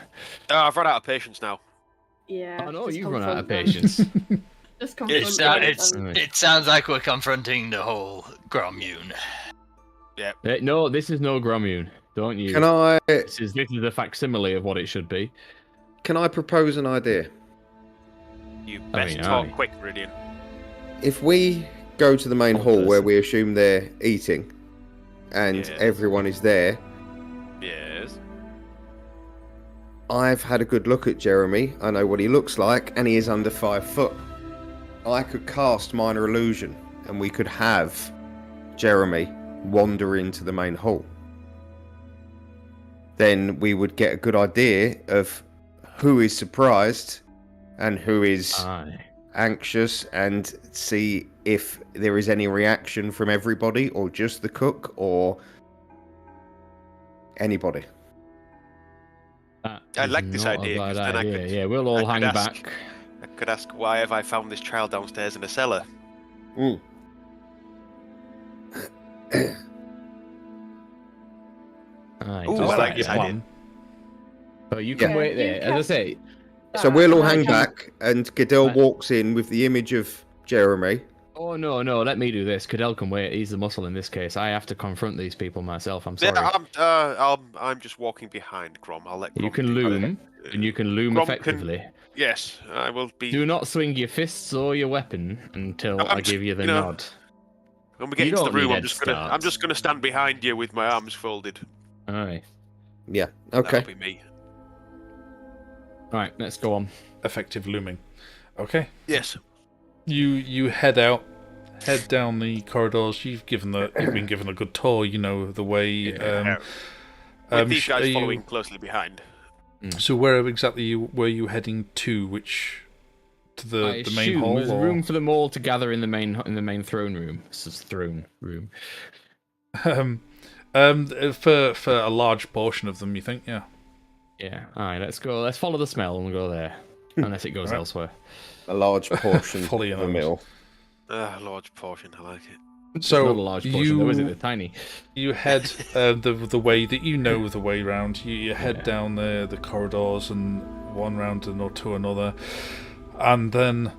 I've run out of patience now. Yeah. I know just you've run out of confront them. patience. Just confront them and- It sounds like we're confronting the whole Grommune. No, this is no Grommune. Don't you? Can I This is a facsimile of what it should be. propose an idea? You best talk quick, Meridian. If we go to the main hall where we assume they're eating, and Yeah. everyone is there, Yes. I've had a good look at Jeremy. I know what he looks like, and he is under 5 foot. I could cast Minor Illusion, and we could have Jeremy wander into the main hall. Then we would get a good idea of who is surprised and who is Aye. anxious, and see if there is any reaction from everybody, or just the cook, or anybody. I like this idea, 'cause then I could- Yeah, we'll all I hang could ask- back. I could ask, why have I found this child downstairs in a cellar? Mm. Aye, Ooh, just I like this that. idea. So you can Yeah. wait there. As I say, So we'll all hang Okay. back, and Goodell Right. walks in with the image of Jeremy. oh no, let me do this. Cadell can wait. He's the muscle in this case. I have to confront these people myself. I'm sorry. Yeah, I'm just walking behind Grom. I'll let Grom You can do that. loom, and you can loom Grom can- effectively. Yes, I will be. Do not swing your fists or your weapon until I give you the nod. When we get you into the don't room, need I'm head just gonna stand behind you with my arms folded. Aye. Yeah. Okay. That'll be me. Right, let's go on. Effective looming. Okay. Yes. You head down the corridors. You've been given a good tour. You know the way. With these are guys you- following closely behind. So where exactly were you heading to? Which to I the main assume hall? there's or- room for them all to gather in the main throne room. This is throne room. For a large portion of them, you think? Yeah. Yeah. Alright, let's go. Let's follow the smell and go there. Unless it goes Right. elsewhere. A large portion Fully of the announced. meal. Large portion, I like it. So Not a large portion, though, is it? They're tiny. You head the way that you know the way round. You head down the corridors and one round and to another, and then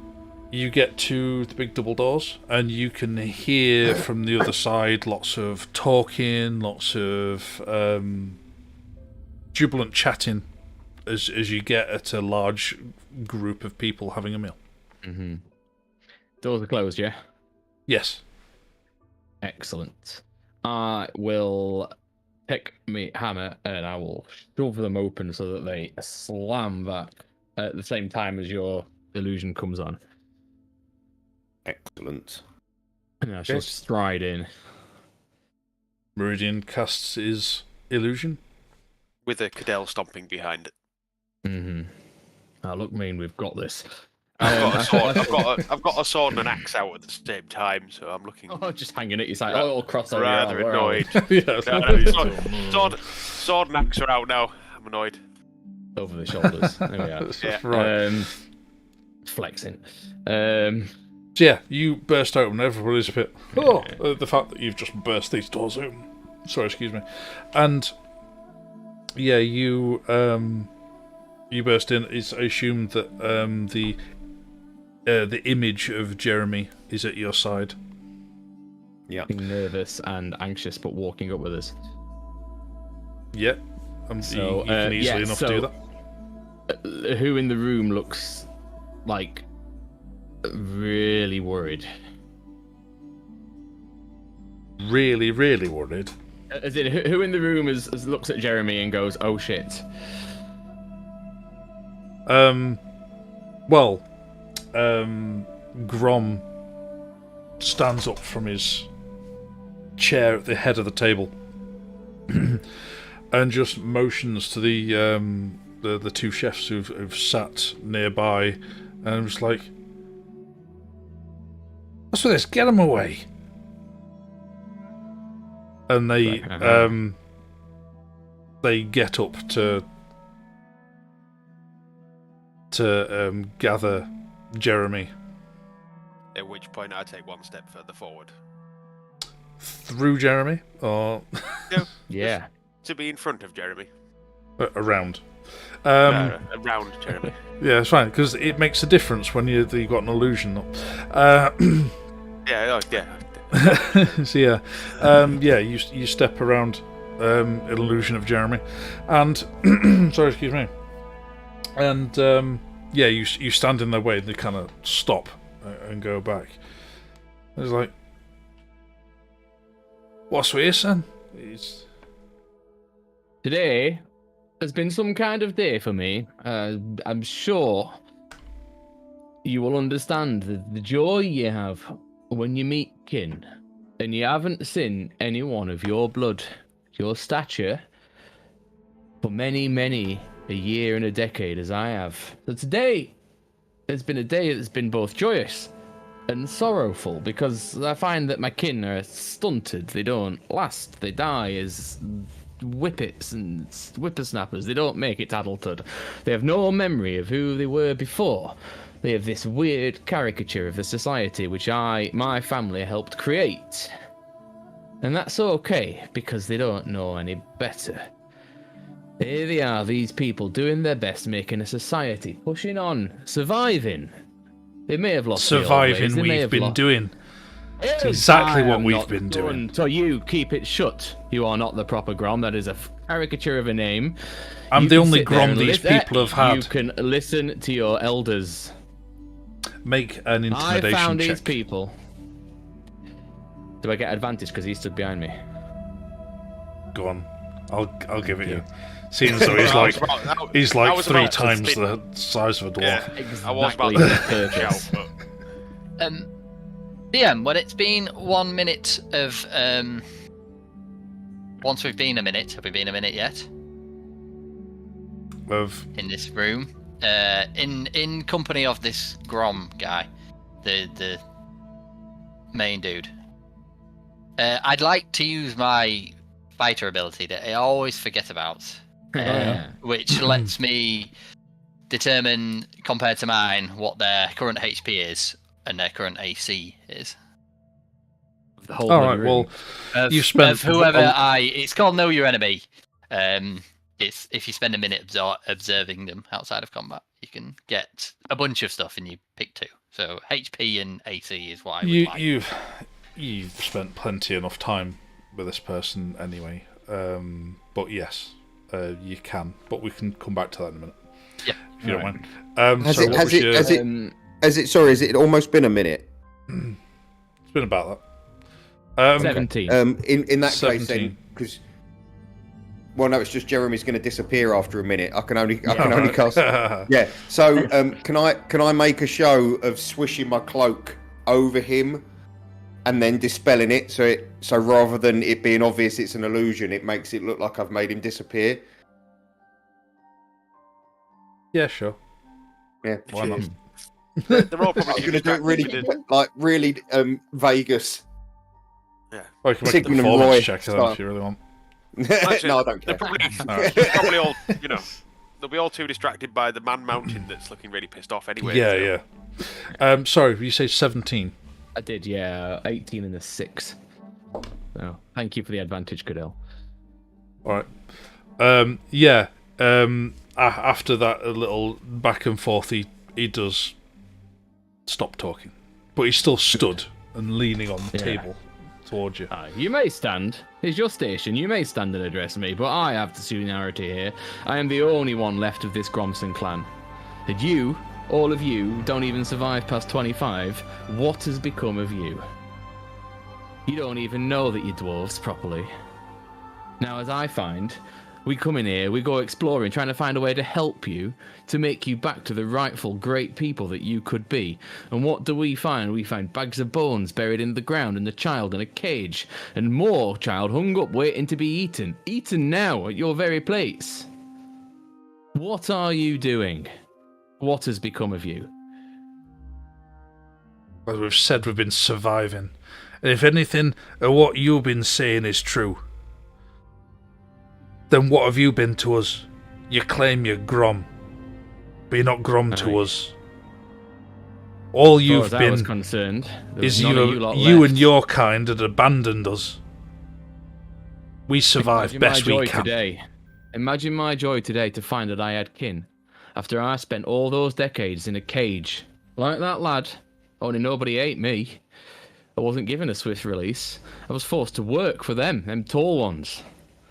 you get to the big double doors, and you can hear from the other side lots of talking, lots of jubilant chatting as you get at a large group of people having a meal. Mm-hmm. Doors are closed, yeah? Yes. Excellent. I will pick my hammer and I will shove them open so that they slam back at the same time as your illusion comes on. Excellent. And I shall Yes. stride in. Meridian casts his illusion. With a Cadell stomping behind it. Mm-hmm. Now look, mean, we've got this. I've got a sword. I've got a sword and an axe out at the same time, so I'm looking Oh, just hanging at your side. Oh, cross over. rather Where are we? annoyed. Yes. Sword and axe are out now. I'm annoyed. Over the shoulders. There we are. Yeah. Right. Flexing. So yeah, you burst open. Everybody's a bit. Oh, the fact that you've just burst these doors open. Sorry, excuse me. And yeah, you burst in. It's assumed that the image of Jeremy is at your side. Yeah. Nervous and anxious, but walking up with us. Yep. So, you can easily enough do that. Who in the room looks like really worried? Really, really worried. As in, who in the room looks at Jeremy and goes, "Oh shit"? Grom stands up from his chair at the head of the table and just motions to the two chefs who've sat nearby, and I'm just like, "What's with this? Get them away!" And they get up to gather Jeremy. At which point I take one step further forward. Through Jeremy, or No, Yeah. to be in front of Jeremy. Around. Around Jeremy. Yeah, it's fine, because it makes a difference when you've got an illusion up. Yeah. So you step around an illusion of Jeremy, and sorry, excuse me, and you stand in their way, and they kind of stop and go back. It's like, "What's with you, son?" Today has been some kind of day for me. I'm sure you will understand the joy you have when you meet kin, and you haven't seen anyone of your blood, your stature, for many, many a year and a decade as I have. So today has been a day that's been both joyous and sorrowful, because I find that my kin are stunted. They don't last. They die as whippets and whippersnappers. They don't make it to adulthood. They have no memory of who they were before. They have this weird caricature of the society which my family helped create. And that's okay, because they don't know any better. Here they are, these people doing their best, making a society, pushing on, surviving. They may have lost surviving. We've been doing. It's exactly what we've been doing. So you keep it shut. You are not the proper Grom. That is a caricature of a name. I'm the only Grom these people have had. You can listen to your elders. Make an intimidation check. I found these people. Do I get advantage because he stood behind me? Go on. I'll give it you. Seeing as though he's like 3 times the size of a dwarf. Yeah, exactly. I was about to shout, but... DM, when it's been 1 minute of once we've been a minute, have we been a minute yet? In this room, in company of this Grom guy, the main dude. I'd like to use my fighter ability that I always forget about, which lets me determine, compared to mine, what their current HP is and their current AC is. All right. Well, you spent whoever it's called Know Your Enemy. It's if you spend a minute observing them outside of combat, you can get a bunch of stuff, and you pick 2. So HP and AC is what I would like. You've spent plenty enough time with this person anyway. But yes, you can. But we can come back to that in a minute. Yeah, if you don't mind. Has it almost been a minute? It's been about that. 17. In that 17. case, then, because no, it's just Jeremy's going to disappear after a minute. I can only cast. Yeah. So, can I make a show of swishing my cloak over him, and then dispelling it? So rather than it being obvious it's an illusion, it makes it look like I've made him disappear. Yeah, sure. Yeah. Why not? They're all probably I'm going to do it really Vegas. Yeah. Or you can make a Sigmund and performance Roy check style. if you really want. Actually, no, I don't care. They're probably all, they'll be all too distracted by the man mountain that's looking really pissed off anyway. Yeah. Sorry, you say 17? I did, yeah. 18 and a 6. Oh, thank you for the advantage, Goodell. All right. After that, a little back and forth, he does stop talking, but he's still stood and leaning on the table towards you. You may stand. It's your station. You may stand and address me, but I have the seniority here. I am the only one left of this Gromson clan. And you, all of you, don't even survive past 25. What has become of you? You don't even know that you're dwarves properly. Now, as I find, we come in here, we go exploring, trying to find a way to help you, to make you back to the rightful great people that you could be. And what do we find? We find bags of bones buried in the ground, and a child in a cage, and more child hung up waiting to be eaten. Eaten now at your very place. What are you doing? What has become of you? As we've said, we've been surviving. And if anything of what you've been saying is true, then what have you been to us? You claim you're Grom, but you're not Grom to us. All you've been is you and your kind had abandoned us. We survived best we can. Imagine my joy today to find that I had kin, after I spent all those decades in a cage. Like that lad, only nobody ate me. I wasn't given a swift release. I was forced to work for them tall ones.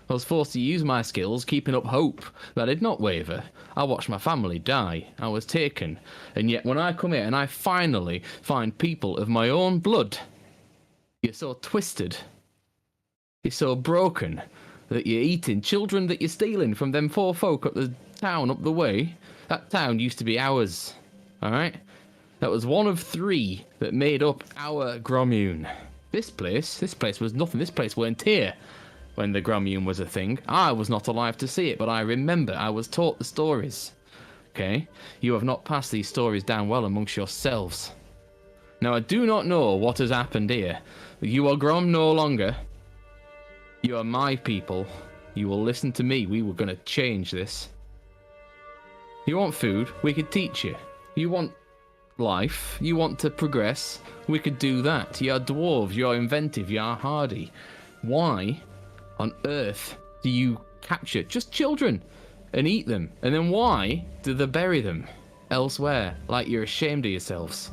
I was forced to use my skills, keeping up hope, but I did not waver. I watched my family die. I was taken. And yet when I come here and I finally find people of my own blood, you're so twisted, you're so broken, that you're eating children that you're stealing from them poor folk at the town up the way. That town used to be ours, alright? That was one of 3 that made up our Grommune. This place was nothing. This place weren't here when the Grommune was a thing. I was not alive to see it, but I remember I was taught the stories. Okay? You have not passed these stories down well amongst yourselves. Now, I do not know what has happened here. You are Grom no longer. You are my people. You will listen to me. We were going to change this. You want food? We could teach you. You want life? You want to progress? We could do that. You're dwarves. You're inventive. You're hardy. Why on earth do you capture just children and eat them? And then why do they bury them elsewhere like you're ashamed of yourselves?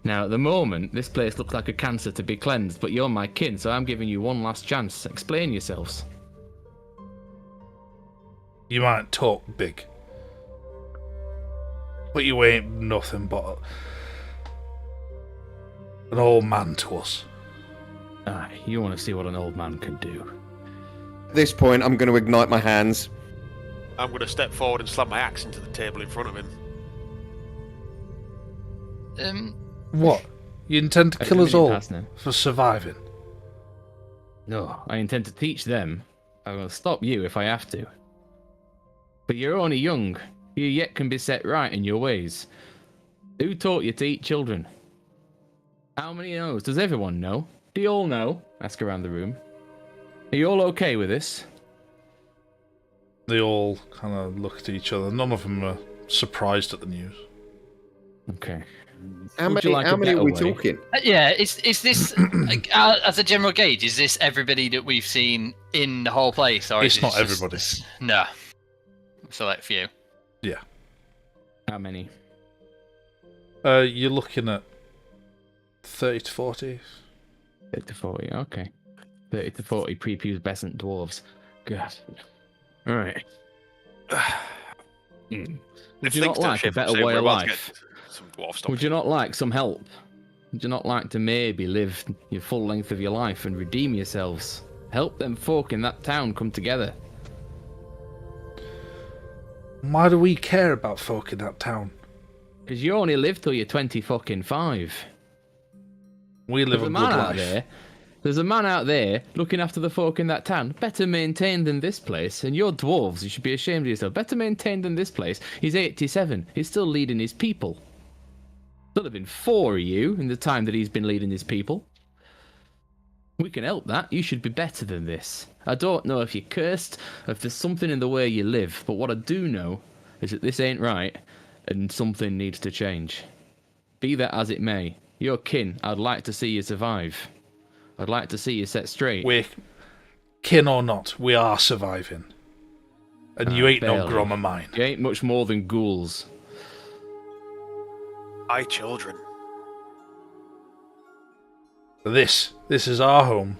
Now, at the moment, this place looks like a cancer to be cleansed, but you're my kin, so I'm giving you one last chance. Explain yourselves. You might talk big, but you ain't nothing but an old man to us. You want to see what an old man can do. At this point, I'm going to ignite my hands. I'm going to step forward and slam my axe into the table in front of him. What? You intend to kill us all for surviving? No, I intend to teach them. I will stop you if I have to. But you're only young. You yet can be set right in your ways. Who taught you to eat children? How many knows? Does everyone know? Do you all know? Ask around the room. Are you all okay with this? They all kind of look at each other. None of them are surprised at the news. Okay. How many are we talking? Yeah, is this as a general gauge? Is this everybody that we've seen in the whole place, or it's not everybody? No, select few. Yeah. How many? You're looking at 30 to 40. 30 to 40. Okay. 30 to 40 prepubescent dwarves. Good. All right. Would you not like a better way of life? Would you not like some help? Would you not like to maybe live your full length of your life and redeem yourselves? Help them folk in that town come together. Why do we care about folk in that town? Because you only live till you're 25. We live a good life. There's a man out there looking after the folk in that town. Better maintained than this place. And you're dwarves, you should be ashamed of yourself. Better maintained than this place. He's 87. He's still leading his people. There'll have been 4 of you in the time that he's been leading his people. We can help that. You should be better than this. I don't know if you're cursed, or if there's something in the way you live, but what I do know is that this ain't right, and something needs to change. Be that as it may, your kin. I'd like to see you survive. I'd like to see you set straight. We're kin or not, we are surviving. And you ain't no Grom of mine. You ain't much more than ghouls. My children. This is our home.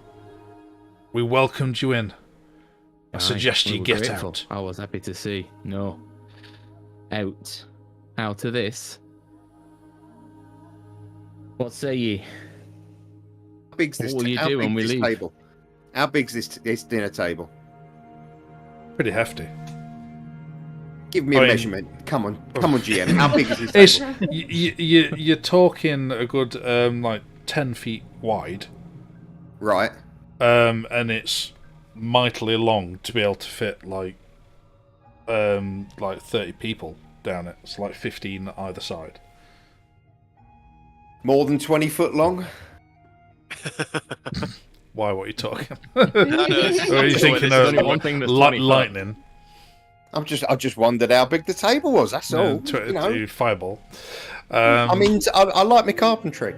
We welcomed you in. I suggest you get grateful. out. I was happy to see. No. Out. Out of this. What say ye? How big's this? What will you do when we leave? Table? How big's this dinner table? Pretty hefty. Give me a measurement. Come on, GM. How big is this table? You're talking a good like 10 feet wide, right? And it's mightily long to be able to fit like 30 people down it. It's like 15 either side. More than 20 foot long? Why? What are you talking? Or are you thinking of lightning? I just wondered how big the table was. That's all. Fireball. I mean, I like my carpentry.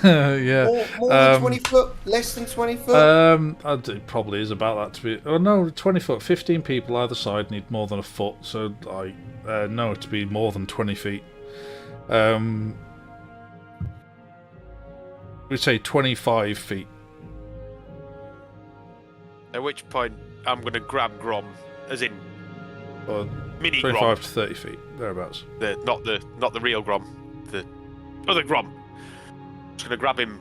Yeah. More than 20 foot? Less than 20 foot? It probably is about that to be. Oh no, 20 foot. 15 people either side need more than a foot. So no, to be more than 20 feet. We'd say 25 feet. At which point, I'm going to grab Grom, as in mini 25 Grom. to 30 feet, thereabouts. Not the real Grom, the other Grom. Just going to grab him.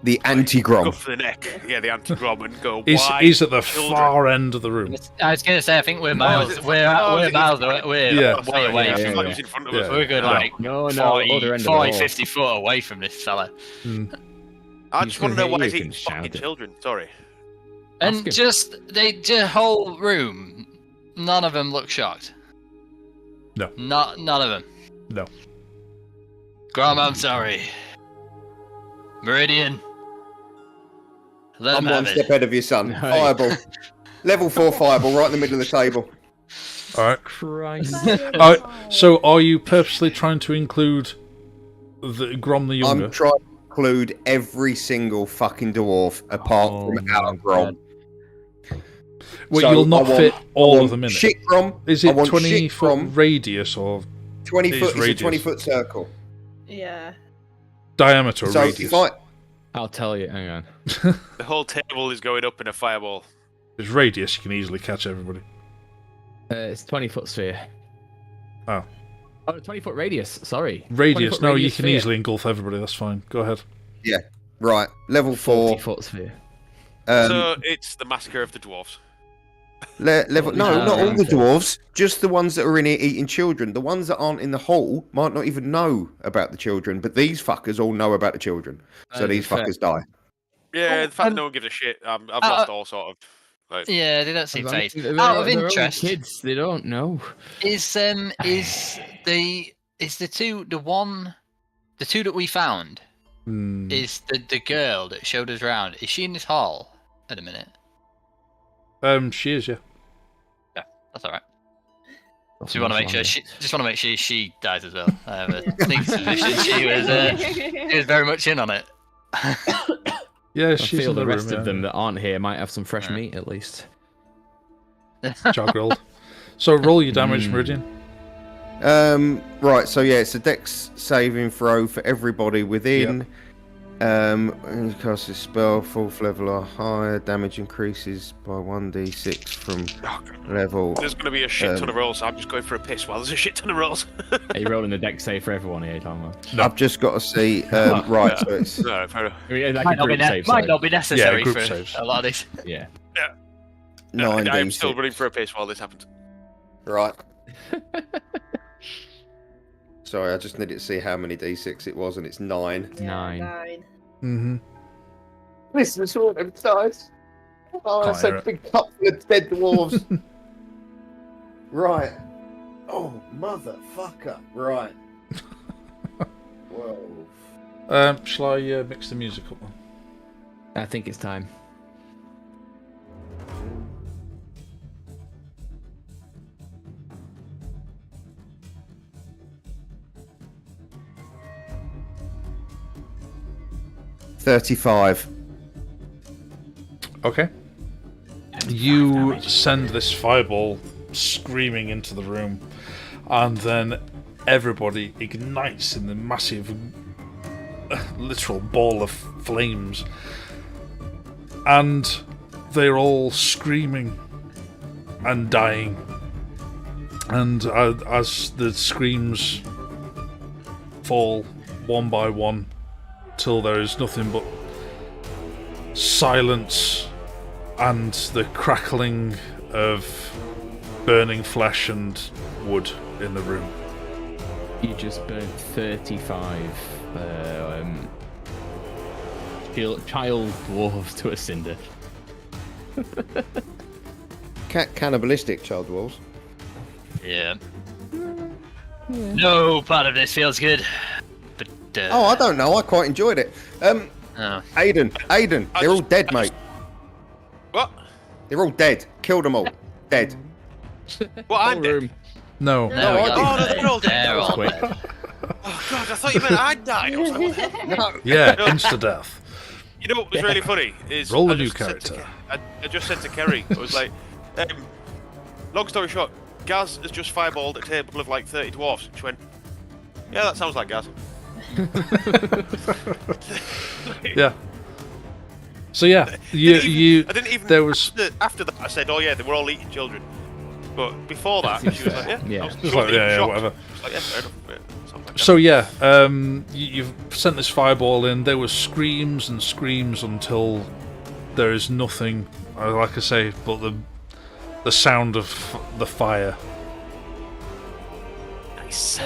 The anti-Grom. Go for the neck. Yeah, the anti-Grom, and go. He's at the far end of the room. I was going to say, I think we're miles. We're miles away. We're way away. He's in front of us. We're good, like 40, 50 foot away from this fella. I just want to know why he's eating fucking children. Sorry. And the whole room, none of them look shocked. No. None of them. No. Grom, I'm sorry. Meridian. I'm one step ahead of your son. Fireball. Level 4 fireball right in the middle of the table. Alright. Christ. So are you purposely trying to include the Grom the Younger? I'm trying to include every single fucking dwarf apart from our Grom. Well, so you'll not fit all of them in it. Shit Grom. Is it 20 foot radius or 20 foot? It's a 20 foot circle. Yeah. Diameter or radius? I'll tell you. Hang on. The whole table is going up in a fireball. It's radius. You can easily catch everybody. It's 20 foot sphere. Oh. Oh, 20 foot radius. Sorry. Radius. No, you can easily engulf everybody. That's fine. Go ahead. Yeah. Right. Level 4. 40 foot sphere. So it's the massacre of the dwarves. No, not all the dwarves. Just the ones that are in here eating children. The ones that aren't in the hole might not even know about the children, but these fuckers all know about the children. So these fuckers die. Yeah, the fact that no one gives a shit. I've lost all sort of. Like... Yeah, they don't seem phased. Out of interest, kids, they don't know. Is the two that we found? Is the girl that showed us around? Is she in this hall at a minute? She is, yeah. Yeah, that's all right. Just want to make sure she dies as well. I have a sneaky suspicion she was very much in on it. Yeah, I feel the rest of them that aren't here might have some fresh meat at least. Char grilled. So roll your damage, Meridian. Right. So yeah, it's a Dex saving throw for everybody within. Yep. When you cast a spell, 4th level or higher, damage increases by 1d6 from level. There's going to be a shit ton of rolls, so I'm just going for a piss while there's a shit ton of rolls. Are you rolling the Dex save for everyone here, Tom? No. I've just got to see. Right, so it's. No, might not be necessary for saves. A lot of these. Yeah. No, I'm still running for a piss while this happens. Right. Sorry, I just needed to see how many d6 it was, and it's 9. 9. Mm-hmm. Listen to all them dice. Oh, that's a big cup full of dead dwarves. Right. Oh, motherfucker. Right. 12. Shall I mix the music up then? I think it's time. 35. Okay. You send this fireball screaming into the room, and then everybody ignites in the massive, literal ball of flames, and they're all screaming and dying. And as the screams fall one by one, till there is nothing but silence and the crackling of burning flesh and wood in the room. You just burnt 35 child dwarves to a cinder. Cannibalistic child dwarves. Yeah. No part of this feels good. But oh, I don't know. I quite enjoyed it. Aiden, they're all dead, mate. What? They're all dead. Killed them all. Dead. What? I'm dead. No. They're all dead. They're all dead. Oh god, I thought you meant I'd died. I was like, what the hell? No. Yeah, insta-death. You know what was really funny is Roll a I new just said character. I just said to Kerry, I was like, long story short, Gaz has just fireballed a table of like 30 dwarfs. She went, yeah, that sounds like Gaz. Yeah. So yeah, you. I didn't even. There was. After that, I said, oh yeah, they were all eating children. But before that, she was like, yeah, I was Just like, yeah, shocked. whatever. I was like, yeah, fair enough. Yeah, sounds like So yeah, you've sent this fireball in. There were screams and screams until there is nothing, like I say, but the sound of the fire. Nice.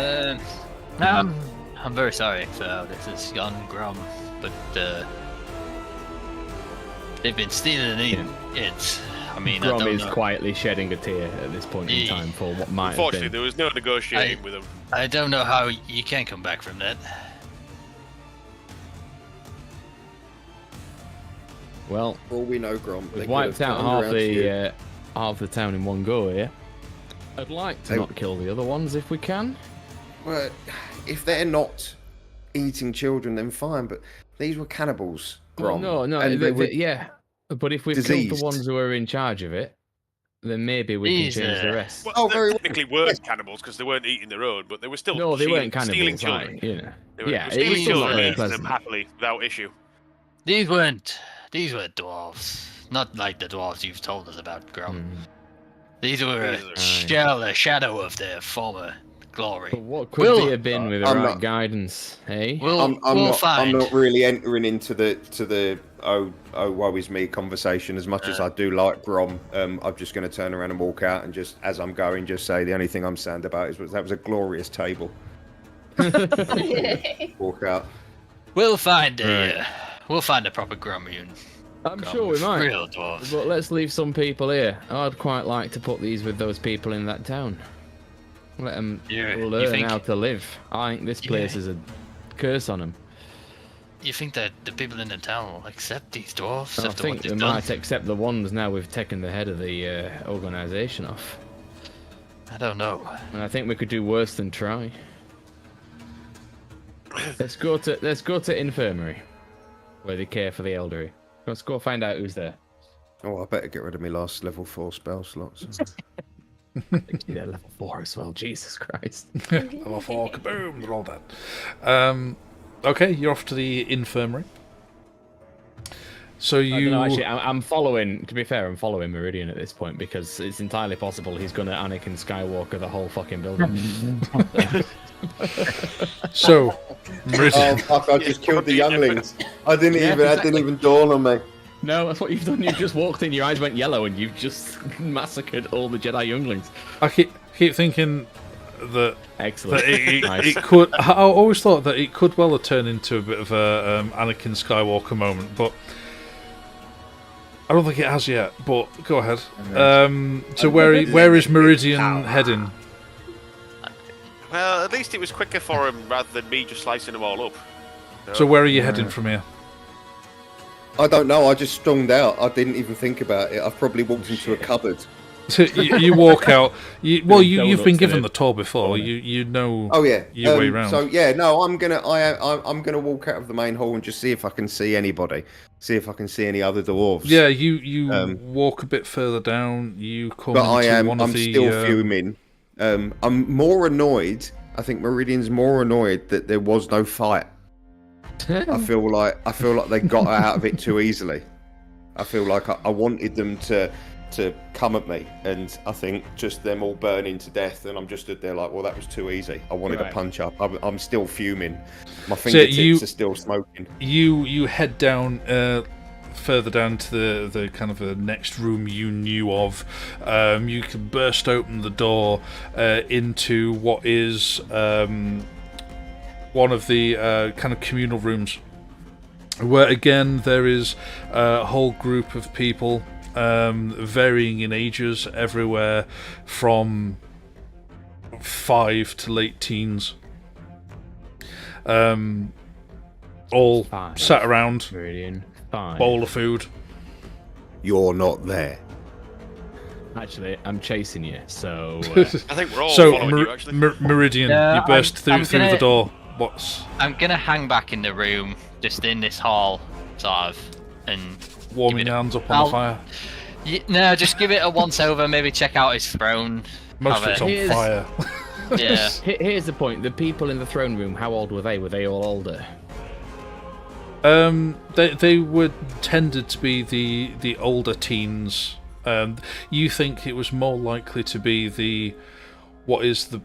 I'm very sorry for how this has gone, Grom, but they've been stealing and eating kids. I mean, Grom I don't is know. quietly shedding a tear at this point in time for what might have Unfortunately, been. there was no negotiating with them. I don't know how you can come back from that. Well, For all we know, Grom. we've wiped out half the town in one go here. I'd like to not kill the other ones if we can. Well, if they're not eating children, then fine. But these were cannibals, Grom. No, And they were yeah. But if we've killed diseased. the ones who are in charge of it, then maybe we can change the rest. Well, very they well. technically weren't cannibals because they weren't eating their own, but they were still No, they weren't stealing cannibals, children. you know. They were Yeah, it stealing was still not children very and eating them pleasant. happily without issue. These were dwarves. Not like the dwarves you've told us about, Grom. These were a shadow of their former glory. But what could they have been with the I'm right not- guidance, hey? We'll I'm find. not really entering into the oh woe is me conversation as much as I do like Grom. I'm just going to turn around and walk out and just as I'm going, just say the only thing I'm sad about is that was a glorious table. Walk out. We'll find a proper Gromian. I'm sure we might. Real dwarves. But let's leave some people here. I'd quite like to put these with those people in that town. Let them You learn think- how to live. I think this place is a curse on them. You think that the people in the town will accept these dwarves I after think what they they've done? might accept the ones now we've taken the head of the organisation off. I don't know. And I think we could do worse than try. Let's go to infirmary, where they care for the elderly. Let's go find out who's there. Oh, I better get rid of my last level 4 spell slots. Yeah, level 4 as well. Jesus Christ. Level 4, kaboom, they're all dead. Okay, you're off to the infirmary. So you... No, actually, I'm following, to be fair, I'm following Meridian at this point because it's entirely possible he's going to Anakin Skywalker the whole fucking building. So, Meridian... Oh fuck! I just killed the younglings. I didn't even dawn on me. No, that's what you've done. You've just walked in, your eyes went yellow, and you've just massacred all the Jedi younglings. I keep thinking that... Excellent. That Nice. it could... I always thought that it could well have turned into a bit of a Anakin Skywalker moment, but... I don't think it has yet, but go ahead. So where is Meridian heading? Well, at least it was quicker for him rather than me just slicing them all up. So where are you heading from here? I don't know. I just stormed out. I didn't even think about it. I've probably walked into a cupboard So you walk out. You've been Donuts given in the it. tour before. You know. Oh yeah. Your way round. So yeah, no, I'm gonna walk out of the main hall and just see if I can see anybody. See if I can see any other dwarves. Yeah, you walk a bit further down. You come But into one of I'm the. still fuming. I'm more annoyed. I think Meridian's more annoyed that there was no fight. I feel like they got out of it too easily. I feel like I wanted them to come at me, and I think just them all burning to death, and I'm just stood there like, well, that was too easy. I wanted to punch up. I'm still fuming. My fingertips are still smoking. You head down further down to the kind of the next room you knew of. You can burst open the door into what is one of the kind of communal rooms, where again there is a whole group of people, varying in ages, everywhere from 5 to late teens, all sat around, bowl of food. You're not there. Actually, I'm chasing you, so... I think we're all following you, actually. Meridian, you burst through the door. I'm gonna hang back in the room, just in this hall, sort of, and... Warming your hands up on the fire? No, just give it a once-over, maybe check out his throne. Most of it's on fire. Yeah. Here's the point. The people in the throne room, how old were they? Were they all older? They were tended to be the older teens. You think it was more likely to be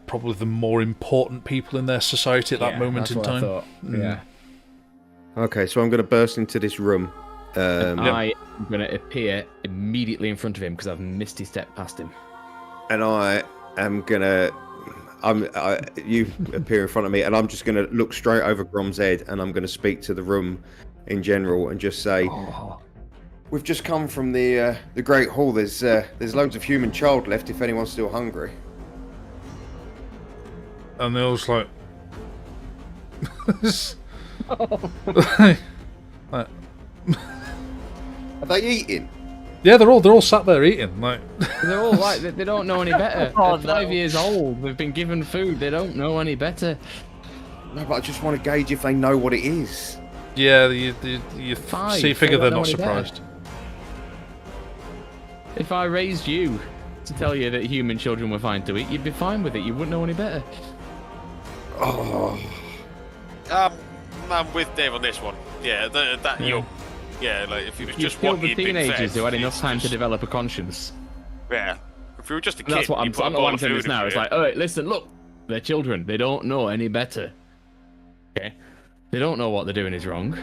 probably the more important people in their society at that moment in time. I thought. Yeah. Okay, so I'm going to burst into this room. I am going to appear immediately in front of him because I've misty stepped past him. And I am going to... you appear in front of me, and I'm just going to look straight over Grom's head, and I'm going to speak to the room in general and just say, we've just come from the Great Hall. There's loads of human child left if anyone's still hungry. And they're all just like... Are they eating? Yeah, they're all sat there eating. Like they're all like they don't know any better. They're 5 years old. They've been given food. They don't know any better. No, but I just want to gauge if they know what it is. Yeah, you figure they're not surprised. Better. If I raised you to tell you that human children were fine to eat, you'd be fine with it. You wouldn't know any better. Oh. I'm with Dave on this one. Yeah, Yeah, like if he was just killed what the he'd been teenagers fed, who had enough time to develop a conscience. Yeah, if we were just a kid, That's what I'm saying this now. It's like, oh, listen, look, they're children. They don't know any better. Okay, they don't know what they're doing is wrong.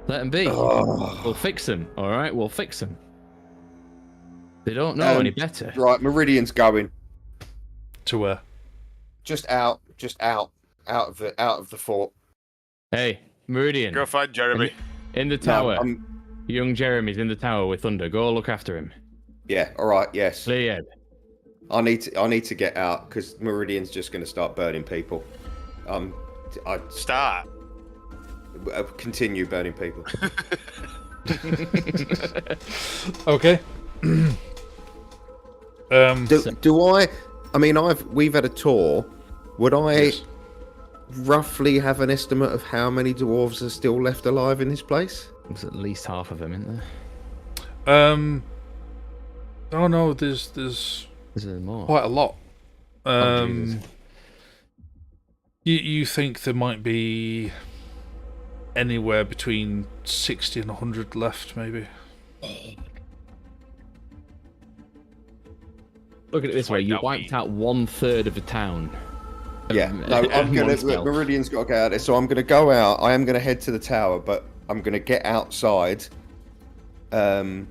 Let them be. We'll fix them. All right, we'll fix them. They don't know any better. Right, Meridian's going. To where? Just out of the fort. Hey, Meridian. Go find Jeremy. In the tower. No, young Jeremy's in the tower with Thunder. Go look after him. Yeah, alright, yes. Clear. I need to get out because Meridian's just going to start burning people. Start. Continue burning people. Okay. We've had a tour. Would I roughly have an estimate of how many dwarves are still left alive in this place? There's at least half of them, isn't there? Oh no, there's more? Quite a lot. You think there might be anywhere between 60 and 100 left, maybe? Look at it this way: you wiped out 1/3 of the town. Yeah, no, Meridian's got to get out of there, so I'm going to go out. I am going to head to the tower, but I'm going to get outside. I'm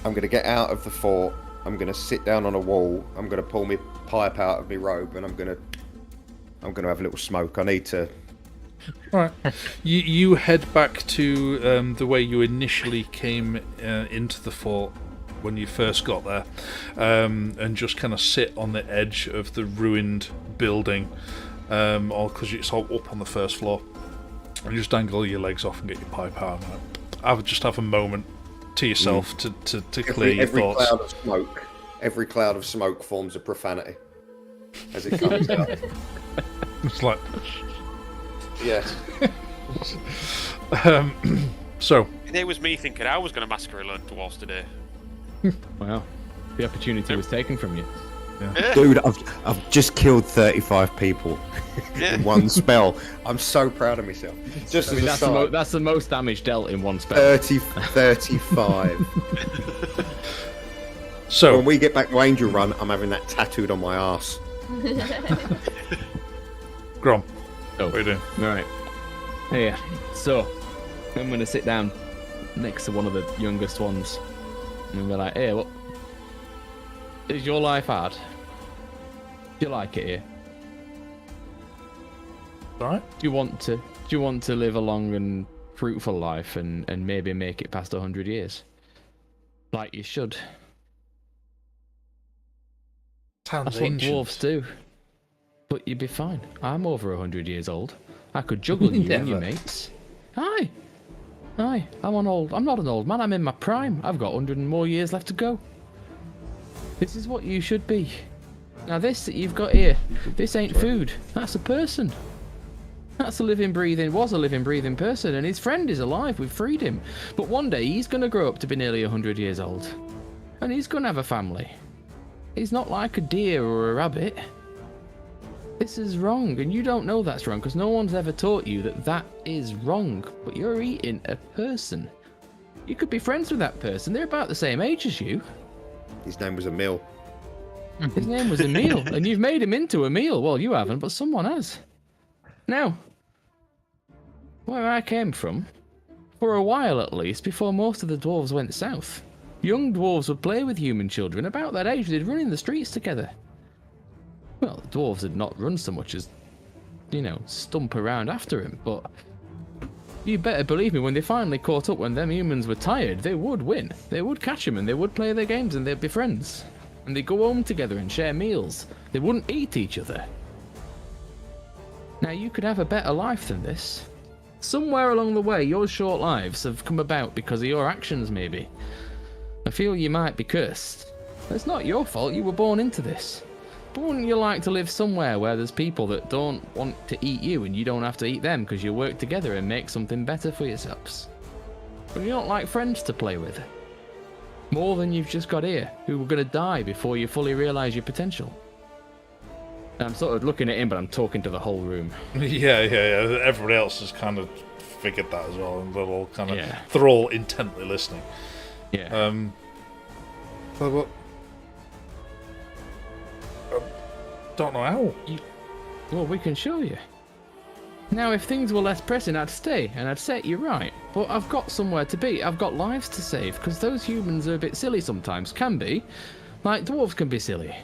going to get out of the fort. I'm going to sit down on a wall. I'm going to pull my pipe out of my robe, and I'm going to have a little smoke. I need to. All right. You head back to the way you initially came into the fort when you first got there, and just kind of sit on the edge of the ruined building, or because it's all up on the first floor, and just dangle your legs off and get your pipe out. I would just have a moment. to yourself to clear your thoughts. Every cloud of smoke forms a profanity as it comes out. It's like, yes. So it was me thinking I was going to massacre a load of dwarves today. Well, the opportunity was taken from you. Yeah. Dude, I've just killed 35 people in one spell. I'm so proud of myself. Just that's the most damage dealt in one spell. 35. So when we get back to Angel Run, I'm having that tattooed on my ass. Grom, oh. what are you doing? All right. Hey, so I'm going to sit down next to one of the youngest ones and be like, hey, what is your life hard? Do you like it here? Right. Do you want to live a long and fruitful life and maybe make it past 100 years? Like you should. Sounds That's ancient. what dwarves do. But you'd be fine. I'm over 100 years old. I could juggle you and your mates. Aye. I'm not an old man. I'm in my prime. I've got 100 and more years left to go. This is what you should be. Now this that you've got here, this ain't food. That's a person. Was a living, breathing person, and his friend is alive. We've freed him. But one day he's going to grow up to be nearly 100 years old. And he's going to have a family. He's not like a deer or a rabbit. This is wrong, and you don't know that's wrong because no one's ever taught you that that is wrong. But you're eating a person. You could be friends with that person. They're about the same age as you. His name was Emil. His name was Emil, and you've made him into Emil. Well, you haven't, but someone has. Now, where I came from, for a while at least, before most of the dwarves went south, young dwarves would play with human children. About that age, they'd run in the streets together. Well, the dwarves had not run so much as, stump around after him, but you better believe me, when they finally caught up, when them humans were tired, they would win. They would catch him, and they would play their games, and they'd be friends. And they'd go home together and share meals. They wouldn't eat each other. Now, you could have a better life than this. Somewhere along the way, your short lives have come about because of your actions, maybe. I feel you might be cursed. It's not your fault, you were born into this. But wouldn't you like to live somewhere where there's people that don't want to eat you and you don't have to eat them because you work together and make something better for yourselves? But you don't like friends to play with? More than you've just got here, who are going to die before you fully realise your potential. I'm sort of looking at him, but I'm talking to the whole room. Yeah. Everybody else has kind of figured that as well, and they're all intently listening. Yeah. But don't know how. Well, we can show you. Now, if things were less pressing, I'd stay, and I'd set you right. But I've got somewhere to be. I've got lives to save, because those humans are a bit silly sometimes. Can be. Like, dwarves can be silly.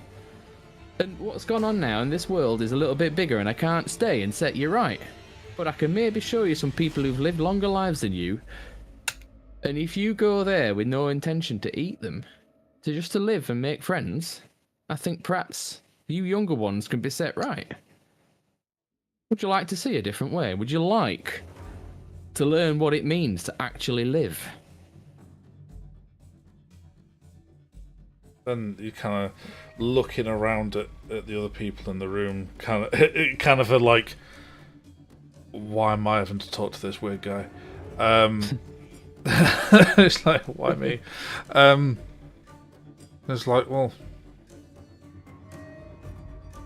And what's gone on now in this world is a little bit bigger, and I can't stay and set you right. But I can maybe show you some people who've lived longer lives than you. And if you go there with no intention to eat them, just to live and make friends, I think perhaps you younger ones can be set right. Would you like to see a different way? Would you like to learn what it means to actually live? And you kind of looking around at the other people in the room, kind of are like, why am I having to talk to this weird guy? It's like, why me? It's like, well,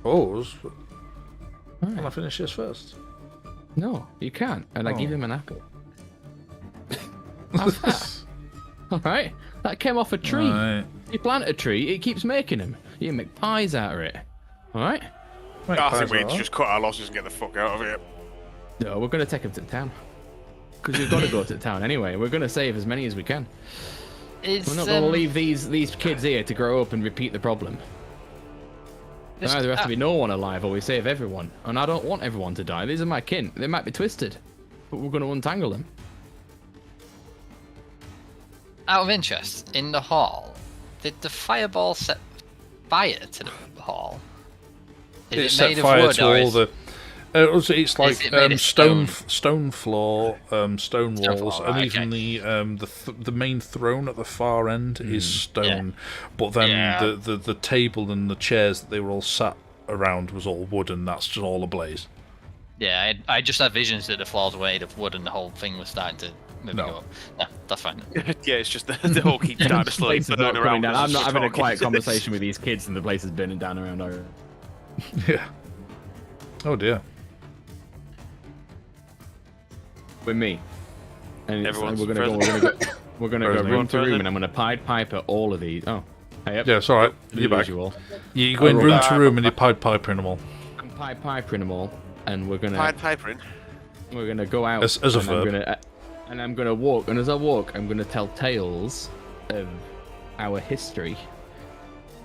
pause. Right. Can I finish this first? No, you can't. And I give him an apple. Have that. Alright? That came off a tree. Right. You plant a tree, it keeps making them. You can make pies out of it. Alright? I think we need to just cut our losses and get the fuck out of here. No, we're going to take him to the town. Because we've got to go to the town anyway. We're going to save as many as we can. We're not going to leave these kids here to grow up and repeat the problem. There either has to be no one alive or we save everyone. And I don't want everyone to die. These are my kin. They might be twisted. But we're going to untangle them. Out of interest, in the hall, did the fireball set fire to the hall? Is it made of wood or It's like Is it made of stone? stone floor, stone walls, floor, and right, even the main throne at the far end is stone. But then the table and the chairs that they were all sat around was all wood, and that's just all ablaze. Yeah, I just had visions that the floors were made of wood and the whole thing was starting to go up. No, that's fine. Yeah, it's just the whole keeps down to slowly Place is burn not around. coming down. us I'm not as having a we're quiet talking. conversation with these kids, and the place is burning down around our. Yeah. Oh dear. With me. And it's like Everyone's we're gonna go Frozen. room to room, Frozen. and I'm gonna Pied Piper all of these. Oh, hey, yep. Yeah, it's all right. You're back. Usual. You go in room to room and you Pied Piper in them all. I'm Pied Piper in them all, and we're gonna Pied Pipering. go out As a and verb. I'm gonna walk, and as I walk, I'm gonna tell tales of our history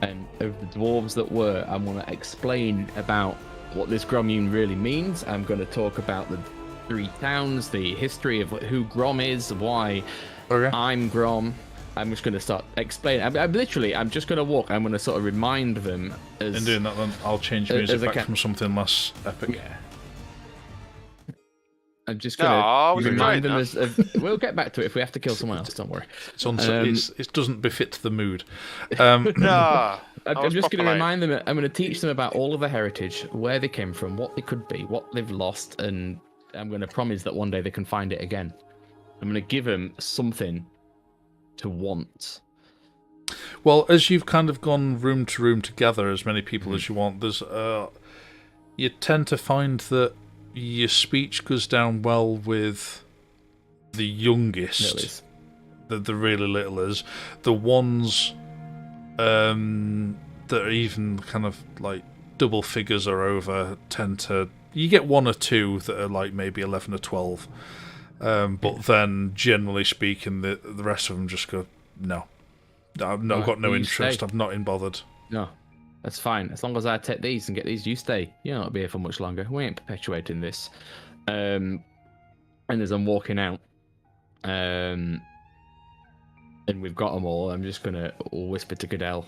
and of the dwarves that were. I'm gonna explain about what this Grommune really means. I'm gonna talk about the 3 towns, the history of who Grom is, why Okay. I'm Grom. I'm just gonna start explaining. I'm just gonna walk. I'm gonna sort of remind them as. In doing that, then I'll change as music I back can. from something less epic. Yeah. I'm just No, gonna we remind them enjoyed of. We'll get back to it if we have to kill someone else. Don't worry. It doesn't befit the mood. Nah. I'm just going to remind them. I'm going to teach them about all of their heritage, where they came from, what they could be, what they've lost, and I'm going to promise that one day they can find it again. I'm going to give them something to want. Well, as you've kind of gone room to room together, as many people as you want, there's you tend to find that your speech goes down well with the youngest, the really littlers, the ones that are even kind of like double figures are over. Tend to you get 1 or 2 that are like maybe 11 or 12, but then generally speaking, the rest of them just go no. I've got no interest. I'm not bothered. No, that's fine. As long as I take these and get these, you stay. You're not be here for much longer. We ain't perpetuating this. And as I'm walking out, and we've got them all, I'm just gonna whisper to Goodell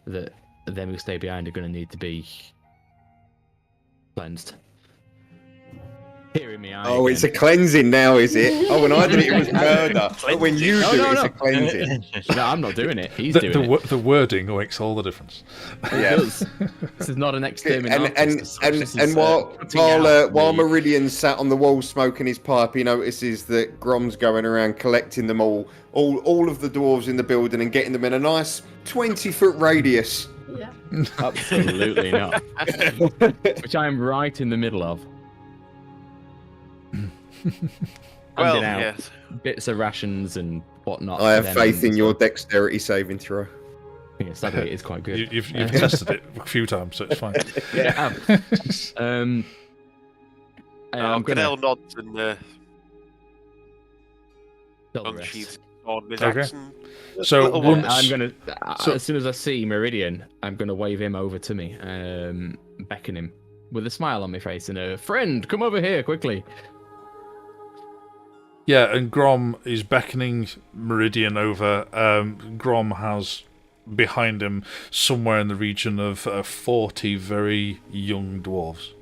that them who stay behind are gonna need to be cleansed. Hearing me out. Oh, it's a cleansing now, is it? Oh, when I did it was murder. But when you do it, it's a cleansing. No, I'm not doing it. He's doing it. The wording makes all the difference. Yeah. This is not an exterminatus. And while Meridian sat on the wall smoking his pipe, he notices that Grom's going around collecting them all of the dwarves in the building and getting them in a nice 20-foot radius. Yeah. Absolutely not. Which I am right in the middle of. Well, Handing out yes. bits of rations and whatnot. I have to them faith in and your dexterity saving throw. Yeah, sadly, it is quite good. You've tested it a few times, so it's fine. Yeah. I'm gonna Goodell nods and tell the rest. unsheathes on his Okay. axe and So little once- I'm gonna So- as soon as I see Meridian, I'm gonna wave him over to me, beckon him with a smile on my face and a friend, come over here quickly. Yeah, and Grom is beckoning Meridian over. Grom has behind him somewhere in the region of 40 very young dwarves.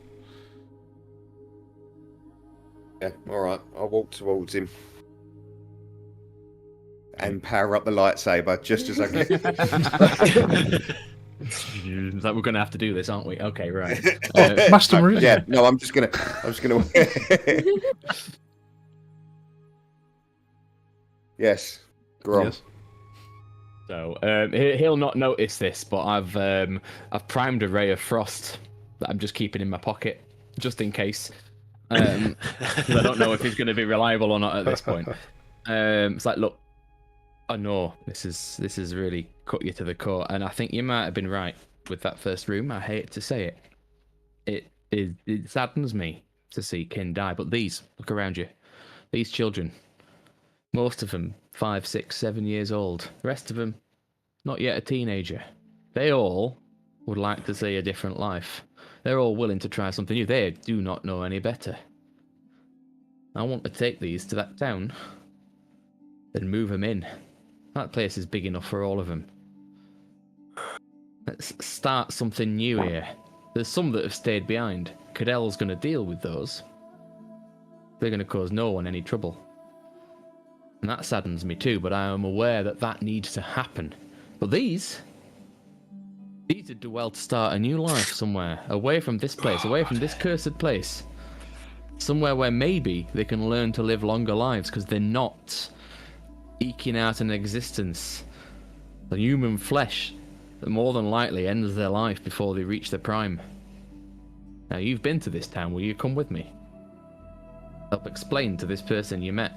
Yeah, all right. I'll walk towards him and power up the lightsaber just as I get. Like we're gonna have to do this, aren't we? Okay, right. Master Meridian. Yeah, no, I'm just gonna. Yes, Grom. Yes. So he'll not notice this, but I've primed a ray of frost that I'm just keeping in my pocket just in case. 'Cause I don't know if he's going to be reliable or not at this point. It's like, look, I know this is really cut you to the core, and I think you might have been right with that first room. I hate to say it. It saddens me to see kin die, but look around you, these children. Most of them 5, 6, 7 years old. The rest of them, not yet a teenager. They all would like to see a different life. They're all willing to try something new. They do not know any better. I want to take these to that town and move them in. That place is big enough for all of them. Let's start something new here. There's some that have stayed behind. Cadell's going to deal with those, they're going to cause no one any trouble. And that saddens me too, but I am aware that that needs to happen. But these would do well to start a new life somewhere, away from this place, away from this cursed place. Somewhere where maybe they can learn to live longer lives, because they're not eking out an existence. The human flesh that more than likely ends their life before they reach their prime. Now, you've been to this town. Will you come with me? Help explain to this person you met.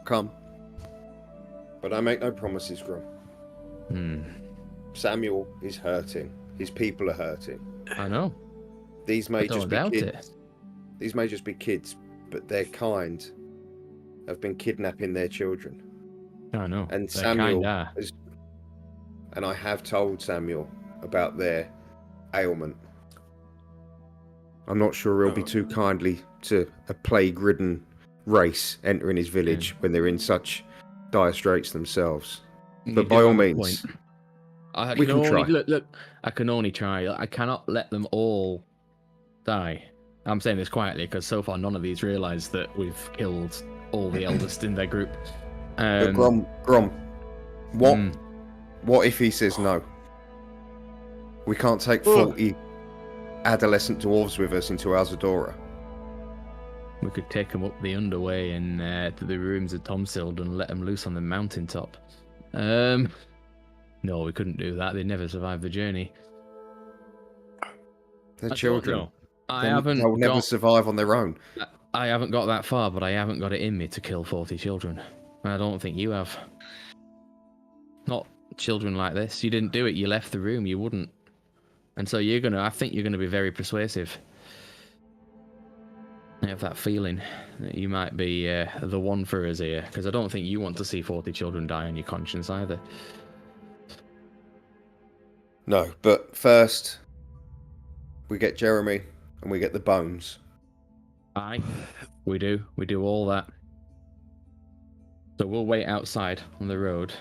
Come. But I make no promises, Grom. Samuel is hurting. His people are hurting. I know. These may just be kids. It. These may just be kids, but their kind have been kidnapping their children. I know. And Their Samuel kind has, and I have told Samuel about their ailment. I'm not sure he'll be too kindly to a plague-ridden race entering his village when they're in such dire straits themselves. But by all means, we can try. Look, I can only try. I cannot let them all die. I'm saying this quietly because so far none of these realise that we've killed all the eldest in their group. But Grom, what if he says no? We can't take 40 adolescent dwarves with us into Azadora. We could take them up the underway and to the rooms of Tomsild and let them loose on the mountaintop. No, we couldn't do that. They'd never survive the journey. They're children. They'll never survive on their own. I haven't got that far, but I haven't got it in me to kill 40 children. I don't think you have. Not children like this. You didn't do it. You left the room. You wouldn't. And so I think you're gonna be very persuasive. I have that feeling that you might be the one for us here, because I don't think you want to see 40 children die on your conscience either. No, but first, we get Jeremy and we get the bones. Aye, we do. We do all that. So we'll wait outside on the road,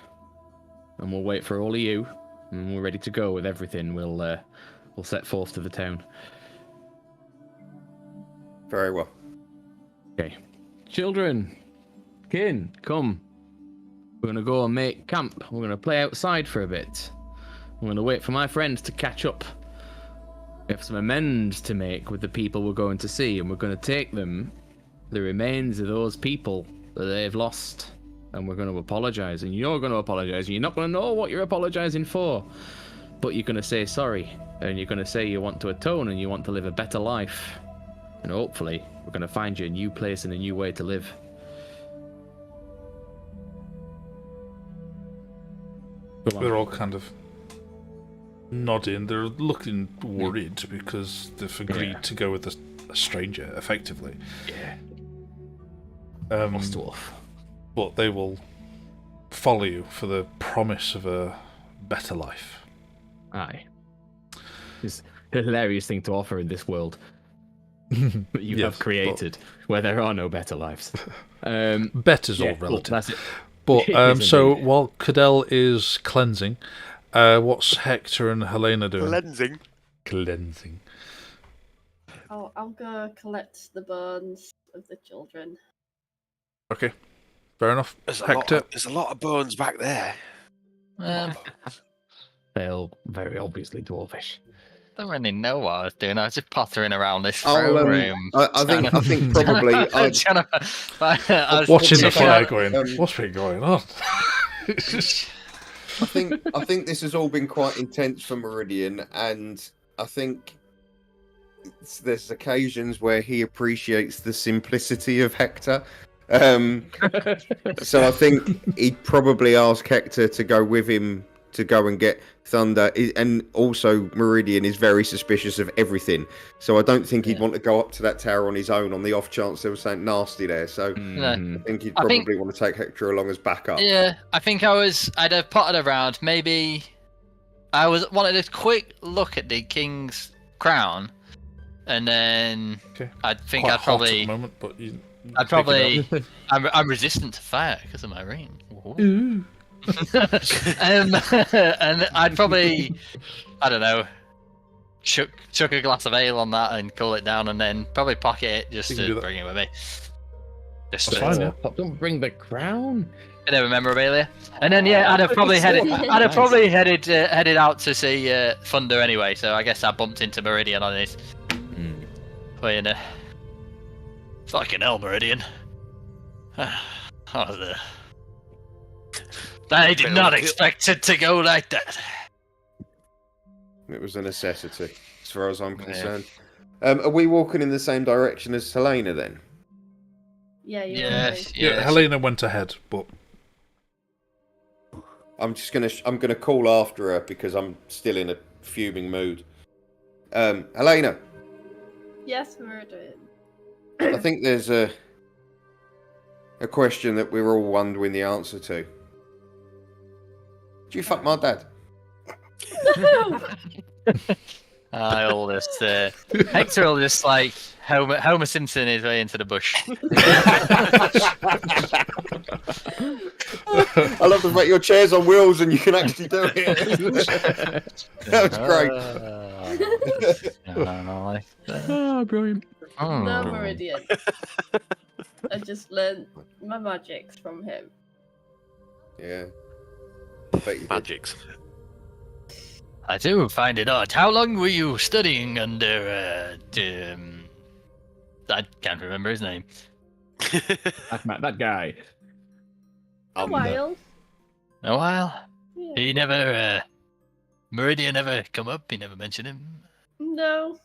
and we'll wait for all of you, and when we're ready to go with everything, we'll set forth to the town. Very well. Okay. Children, kin, come. We're going to go and make camp. We're going to play outside for a bit. I'm going to wait for my friends to catch up. We have some amends to make with the people we're going to see, and we're going to take them, the remains of those people that they've lost, and we're going to apologise, and you're going to apologise, and you're not going to know what you're apologising for, but you're going to say sorry, and you're going to say you want to atone and you want to live a better life, and hopefully we're going to find you a new place and a new way to live. They're all kind of nodding. They're looking worried because they've agreed to go with a stranger, effectively. Yeah. Lost dwarf. But they will follow you for the promise of a better life. Aye. It's a hilarious thing to offer in this world that you have created, where there are no better lives. Better's all relative. Cool, that's it. But so while Cadell is cleansing, what's Hector and Helena doing? Cleansing. I'll go collect the bones of the children. Okay, fair enough. Hector, there's a lot of bones back there. They're all very obviously dwarfish. I don't really know what I was doing. I was just pottering around this room. I think probably. Watching the fire going. What's been going on? I think this has all been quite intense for Meridian, and I think there's occasions where he appreciates the simplicity of Hector. So I think he'd probably ask Hector to go with him to go and get Thunder, and also Meridian is very suspicious of everything, so I don't think he'd want to go up to that tower on his own on the off chance there was something nasty there. So I think he'd probably want to take Hector along as backup. Yeah, I think I'd have potted around. Maybe I wanted a quick look at the king's crown, and then I think I'd probably. At the moment, but I'd probably. I'm resistant to fire because of my ring. Ooh. And I'd probably, I don't know, chuck a glass of ale on that and cool it down, and then probably pocket it just to bring it with me. Just Don't bring the crown. bit of a memorabilia, and then I'd have probably headed out to see Thunder anyway. So I guess I bumped into Meridian on his playing a fucking hell, Meridian. I did not expect it to go like that. It was a necessity, as far as I'm concerned. Are we walking in the same direction as Helena then? Yeah, Yes. Helena went ahead, but I'm gonna call after her because I'm still in a fuming mood. Helena. Yes, Meridian. I think there's a question that we're all wondering the answer to. Do you fuck my dad? I'll just Hector will just like Homer Simpson his way into the bush. I love the fact your chair's on wheels and you can actually do it. That was great. Brilliant. No, Meridian. I just learned my magics from him. Yeah. I bet you did. Magics. I do find it odd. How long were you studying under I can't remember his name. That guy. A while. A while? Yeah. He never Meridian never come up, he never mentioned him. No.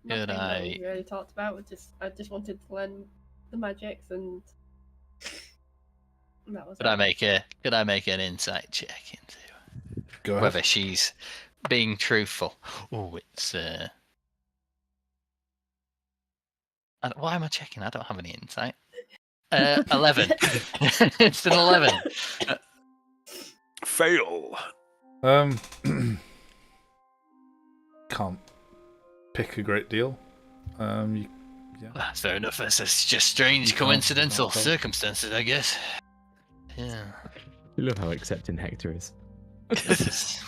Good Nothing that eye. we really talked about. I just wanted to learn the magics, and that was Could I make an insight check into go ahead. whether she's being truthful? Oh, it's why am I checking? I don't have any insight. 11. It's an 11. Fail. Can't pick a great deal. Yeah. That's fair enough. It's just strange coincidental circumstances, I guess. Yeah. You love how accepting Hector is. It's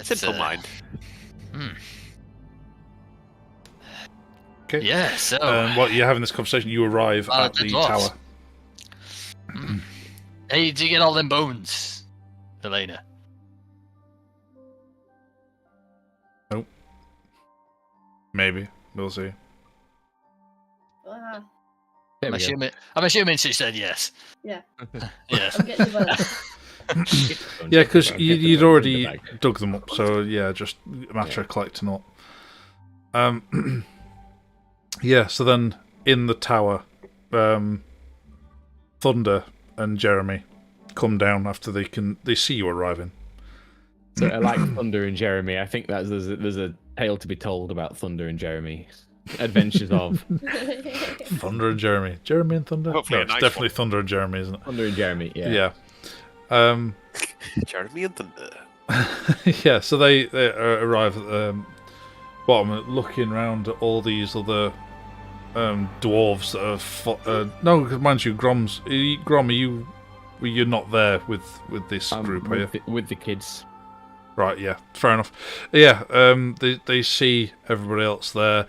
Simple mind. Okay. Yeah, so While you're having this conversation, you arrive at the Dwarfs. tower. Hey, did you get all them bones, Helena? Nope. Maybe. We'll see. Ah, I'm assuming she said yes. yeah. Yes. I'm getting well. Yeah, because you'd already dug them up, so yeah, just a matter of collecting up. Yeah, so then in the tower, Thunder and Jeremy come down after they see you arriving. So I like Thunder and Jeremy. I think that there's a tale to be told about Thunder and Jeremy. Adventures of Thunder and Jeremy. Jeremy and Thunder? Hopefully No, a it's nice definitely one. Thunder and Jeremy, isn't it? Thunder and Jeremy. Yeah. Jeremy and Thunder. Yeah, so they arrive at the bottom, looking around at all these other dwarves that are no, because mind you, Grom, were you not there with this group? Are you? With the kids. Right, yeah, fair enough. Yeah, they see everybody else there.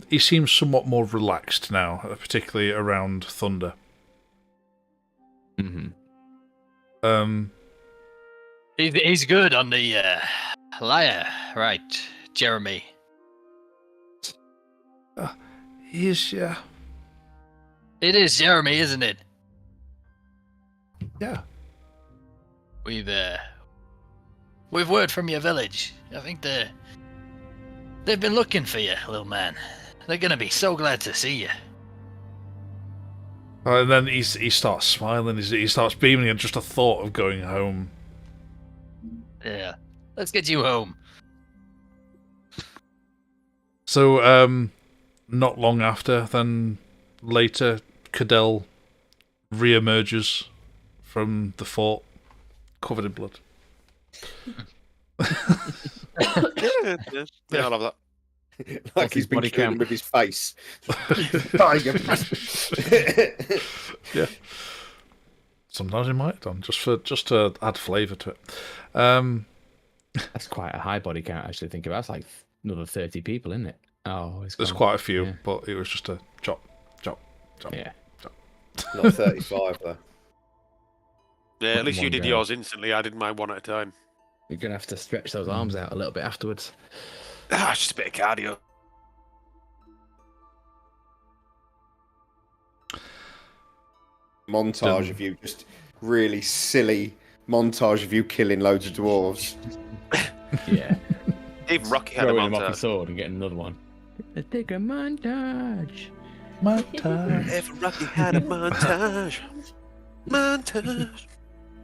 He seems somewhat more relaxed now, particularly around Thunder. Mm-hmm. He's good on the liar, right, Jeremy? He's, yeah. It is Jeremy, isn't it? Yeah. We've word from your village. I think they've been looking for you, little man. They're gonna be so glad to see you. And then he starts smiling, he starts beaming at just a thought of going home. Yeah. Let's get you home. So, not long after, then later, Cadell re-emerges from the fort, covered in blood. Yeah, I love that. Like he's been body killing count? with his face. Yeah. Sometimes he might have done, just to add flavour to it. That's quite a high body count, actually, think about it. That's like another 30 people, isn't it? Oh, There's quite a few, but it was just a chop. Yeah. Not 35 though. Yeah, at least you One did go. yours instantly. I did mine one at a time. You're going to have to stretch those arms out a little bit afterwards. It's just a bit of cardio. Montage of you, just really silly montage of you killing loads of dwarves. Yeah. Even Rocky had a Throwing him off montage. his sword and getting another one. Let's take a montage. If Rocky had a montage. Montage.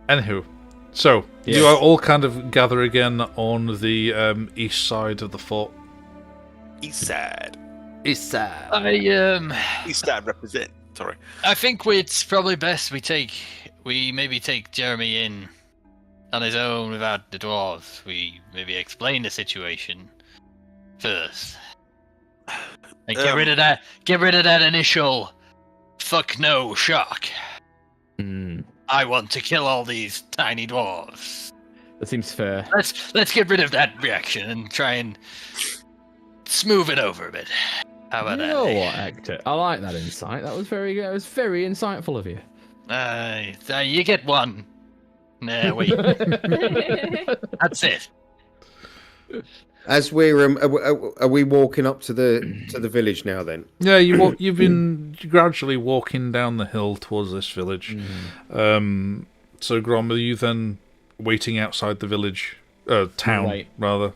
Anywho, so you are all kind of gather again on the east side of the fort. East side. East side. East side represent. Sorry. I think it's probably best we maybe take Jeremy in on his own without the dwarves. We maybe explain the situation first. And get rid of that initial fuck no shock. I want to kill all these tiny dwarves. That seems fair. Let's get rid of that reaction and try and smooth it over a bit. How about You know what, Hector? I like that insight. That was very insightful of you. You get one. Nah, wait. That's it. As we're are we walking up to the village now? Then Yeah, you've been gradually walking down the hill towards this village. So Grom, are you then waiting outside the village, town Wait. rather,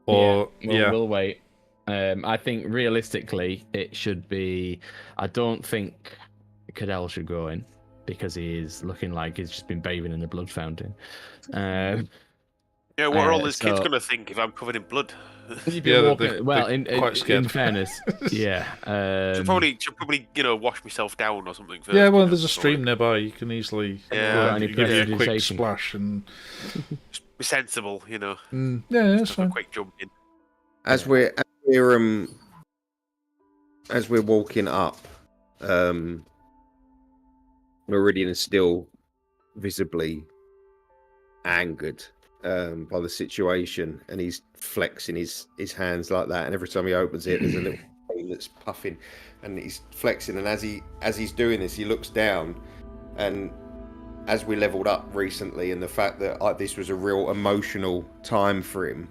or We'll wait. I think realistically it should be. I don't think Cadell should go in because he is looking like he's just been bathing in the blood fountain. Yeah, what are all these kids going to think if I'm covered in blood? Well, quite scared. in fairness, yeah. Should probably wash myself down or something first. Yeah, well, there's a stream nearby. You can easily give you a quick prestidigitation. splash and Just be sensible, yeah, that's Just a fine. quick jump in. as we're walking up, Meridian is still visibly angered by the situation, and he's flexing his hands like that, and every time he opens it there's a little flame that's puffing, and he's flexing, and as he's doing this he looks down, and as we leveled up recently and the fact that this was a real emotional time for him,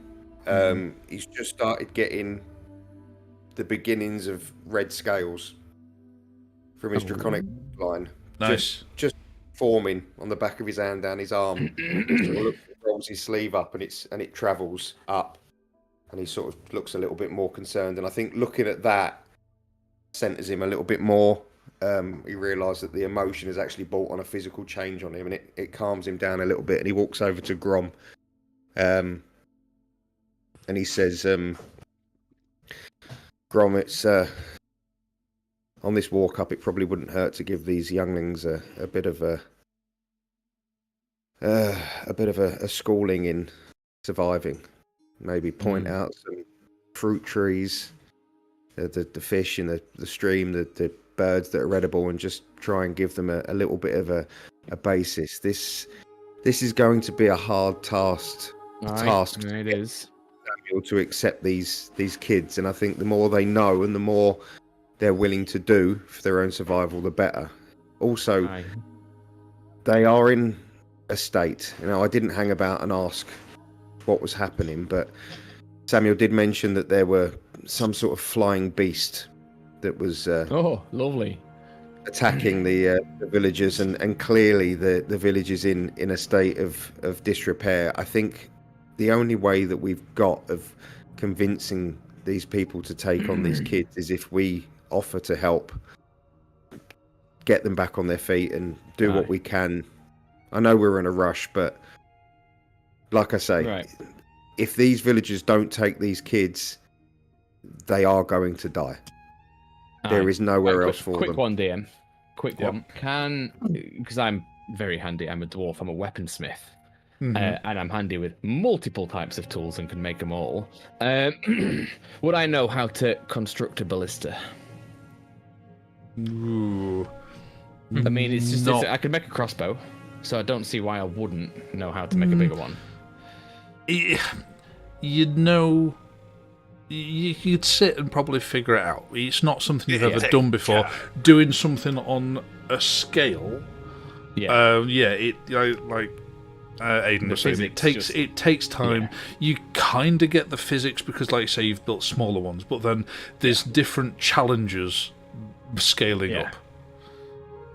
he's just started getting the beginnings of red scales from his draconic line. Nice. Just forming on the back of his hand down his arm. Rolls his sleeve up and it travels up, and he sort of looks a little bit more concerned, and I think looking at that centers him a little bit more. He realised that the emotion has actually brought on a physical change on him, and it calms him down a little bit, and he walks over to Grom, and he says, Grom, it's on this walk up, it probably wouldn't hurt to give these younglings a bit of a schooling in surviving. Maybe point out some fruit trees, the fish in the stream, the birds that are edible, and just try and give them a little bit of a basis. This is going to be a hard task. It is. To accept these kids, and I think the more they know and the more they're willing to do for their own survival, the better. Also, they are in a state. I didn't hang about and ask what was happening, but Samuel did mention that there were some sort of flying beast that was lovely, attacking the villagers, and clearly the village is in a state of disrepair. I think the only way that we've got of convincing these people to take on these kids is if we offer to help get them back on their feet and do what we can. I know we're in a rush, but like I say, if these villagers don't take these kids, they are going to die. There is nowhere else for them. Quick one, DM. Quick one. Because I'm very handy. I'm a dwarf. I'm a weaponsmith. And I'm handy with multiple types of tools and can make them all. Would I know how to construct a ballista? Ooh. I mean, it's just I could make a crossbow, so I don't see why I wouldn't know how to make a bigger one. you'd know. You'd sit and probably figure it out. It's not something you've ever done before. Doing something on a scale. Aiden was saying, it takes time. Yeah. You kind of get the physics because, like you say, you've built smaller ones, but then there's different challenges scaling up.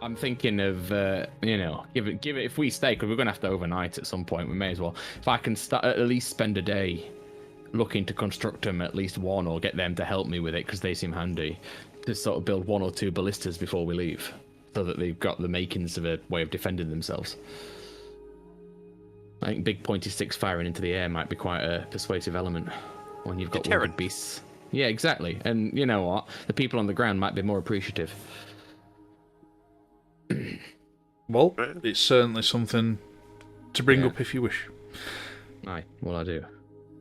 I'm thinking of, give it. If we stay, because we're going to have to overnight at some point, we may as well. If I can at least spend a day looking to construct them, at least one, or get them to help me with it, because they seem handy, to sort of build 1 or 2 ballistas before we leave, so that they've got the makings of a way of defending themselves. I think big pointy sticks firing into the air might be quite a persuasive element when you've got wounded beasts. Yeah, exactly. And you know what? The people on the ground might be more appreciative. Well, it's certainly something to bring up if you wish. Aye, well, I do.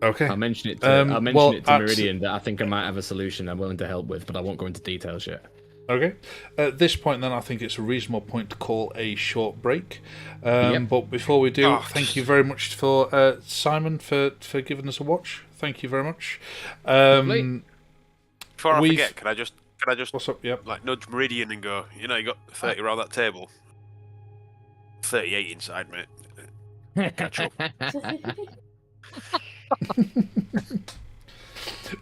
Okay. I'll mention it to, Meridian that I think I might have a solution I'm willing to help with, but I won't go into details yet. Okay. At this point, then, I think it's a reasonable point to call a short break. But before we do, thank you very much for Simon for giving us a watch. Thank you very much. Before I forget, can I just what's up? Yep. Like nudge Meridian and go, you got 30 around that table. 38 inside, mate. Catch up.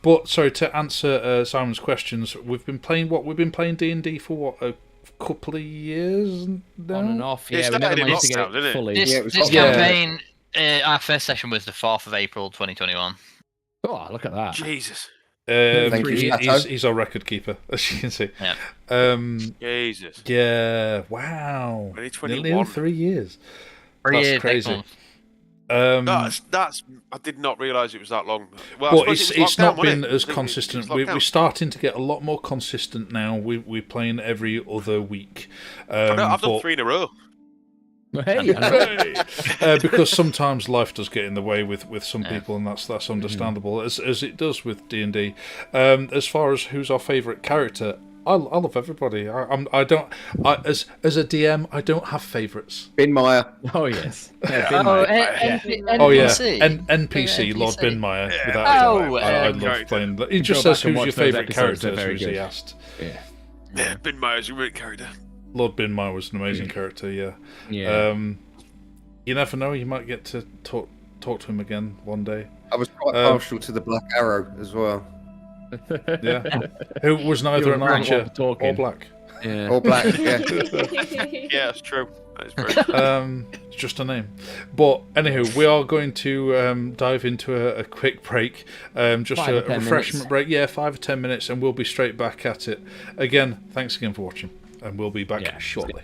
But sorry, to answer Simon's questions, we've been playing D&D for what, a couple of years now? On and off. Yeah, we never managed to get it fully. This campaign, our first session was the 4th of April 2021. Oh, look at that. Jesus. He's our record keeper, as you can see. Yeah. Jesus. Yeah. Wow. Nearly 3 years. 3 years. That's crazy. That's. I did not realise it was that long. Well, but it's not been as consistent. We're starting to get a lot more consistent now. We're playing every other week. I've done 3 in a row. Hey, because sometimes life does get in the way with some people, and that's understandable, as it does with D&D. As far as who's our favourite character, I love everybody. As a DM, I don't have favourites. Binmeyer. Oh yes. NPC. NPC. Lord Binmeyer. I love playing. He just says who's your favourite character. As soon as he asked. Yeah, Binmeyer's your great character. Lord Binmeyer was an amazing character. Yeah. You never know. You might get to talk to him again one day. I was quite partial to the Black Arrow as well. Yeah, who was neither an archer or black. Yeah. Or black, yeah. Yeah, it's true. That is very it's just a name. But anywho, we are going to dive into a quick break, just a refreshment break. Yeah, 5 or 10 minutes, and we'll be straight back at it. Again, thanks again for watching, and we'll be back shortly.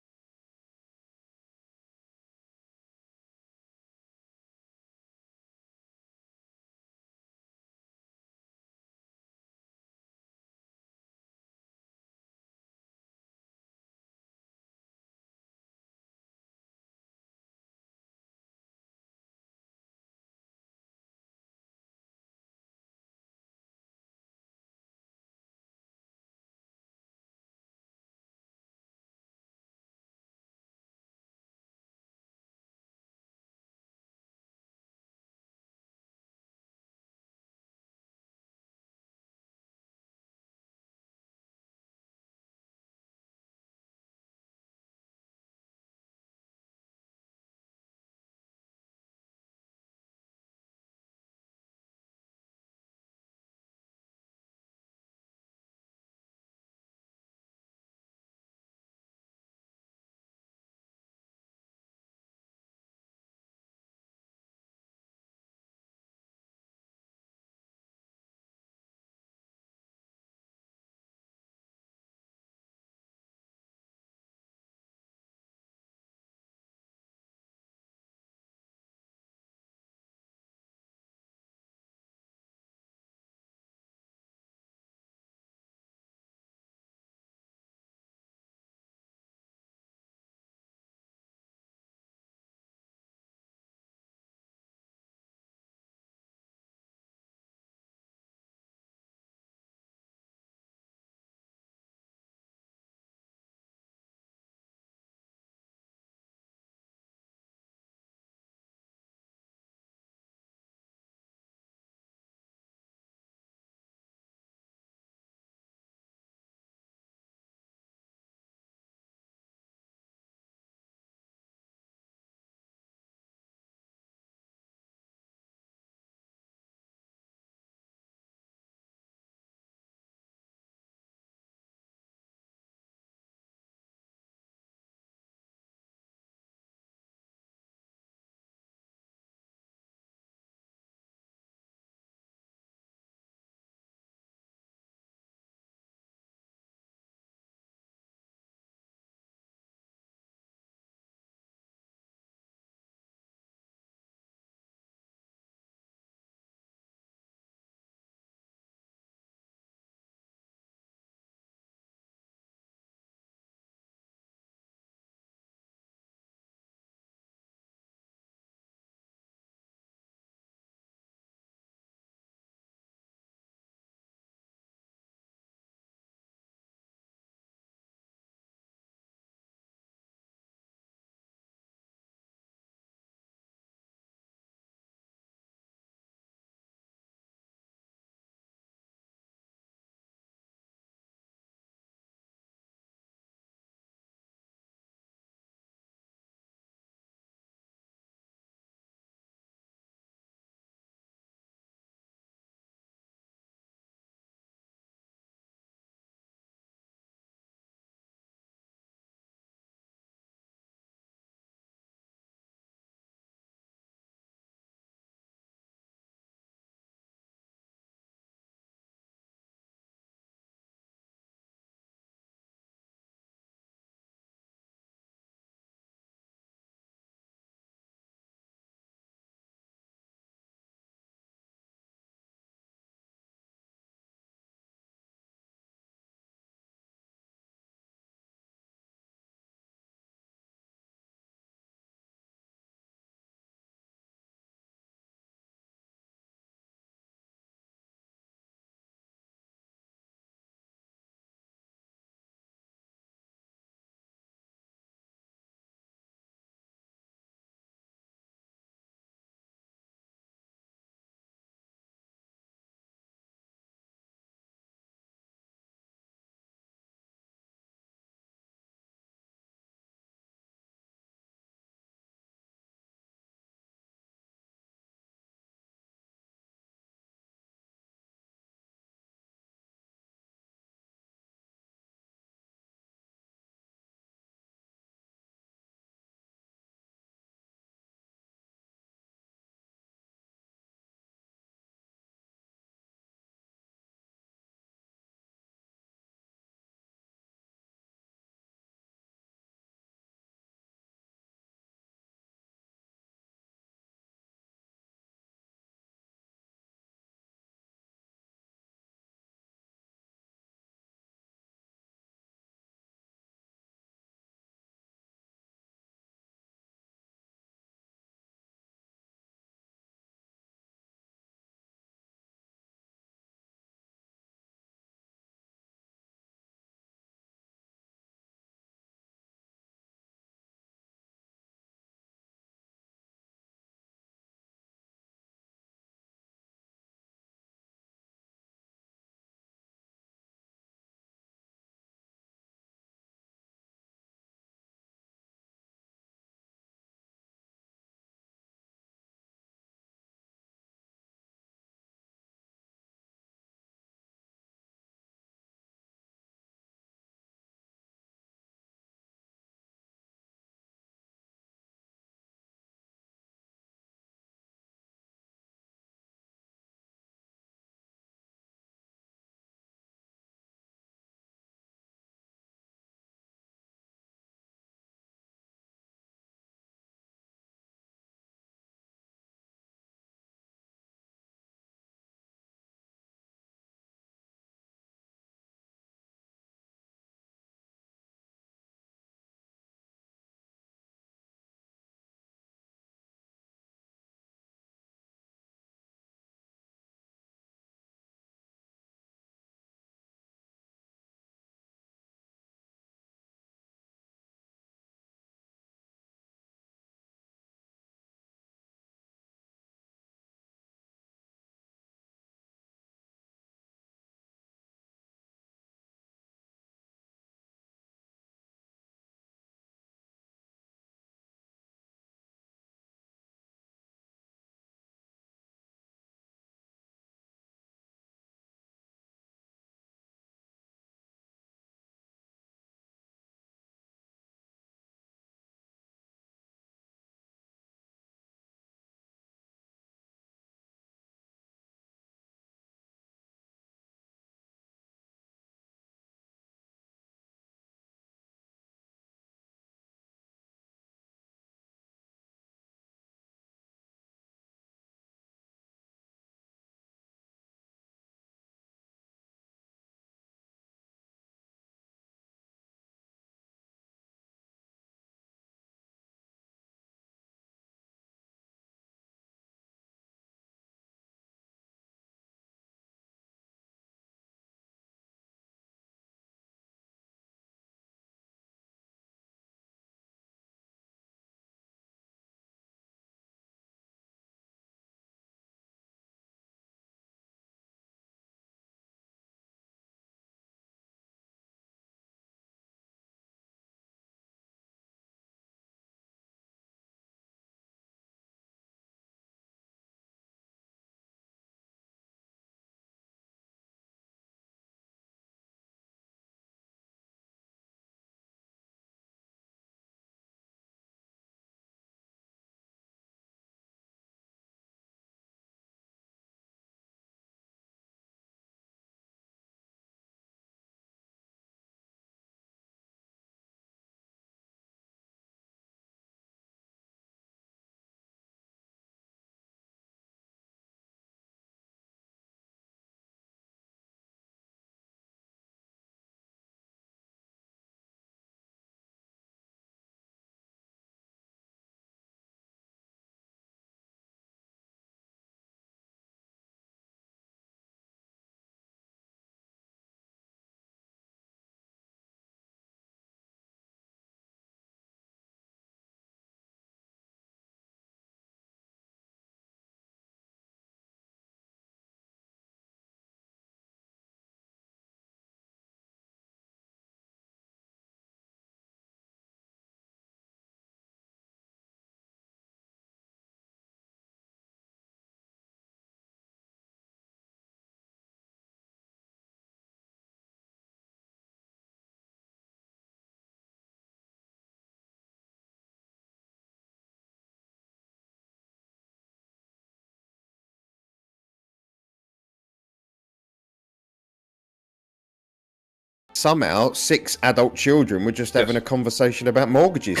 somehow 6 adult children were just having a conversation about mortgages.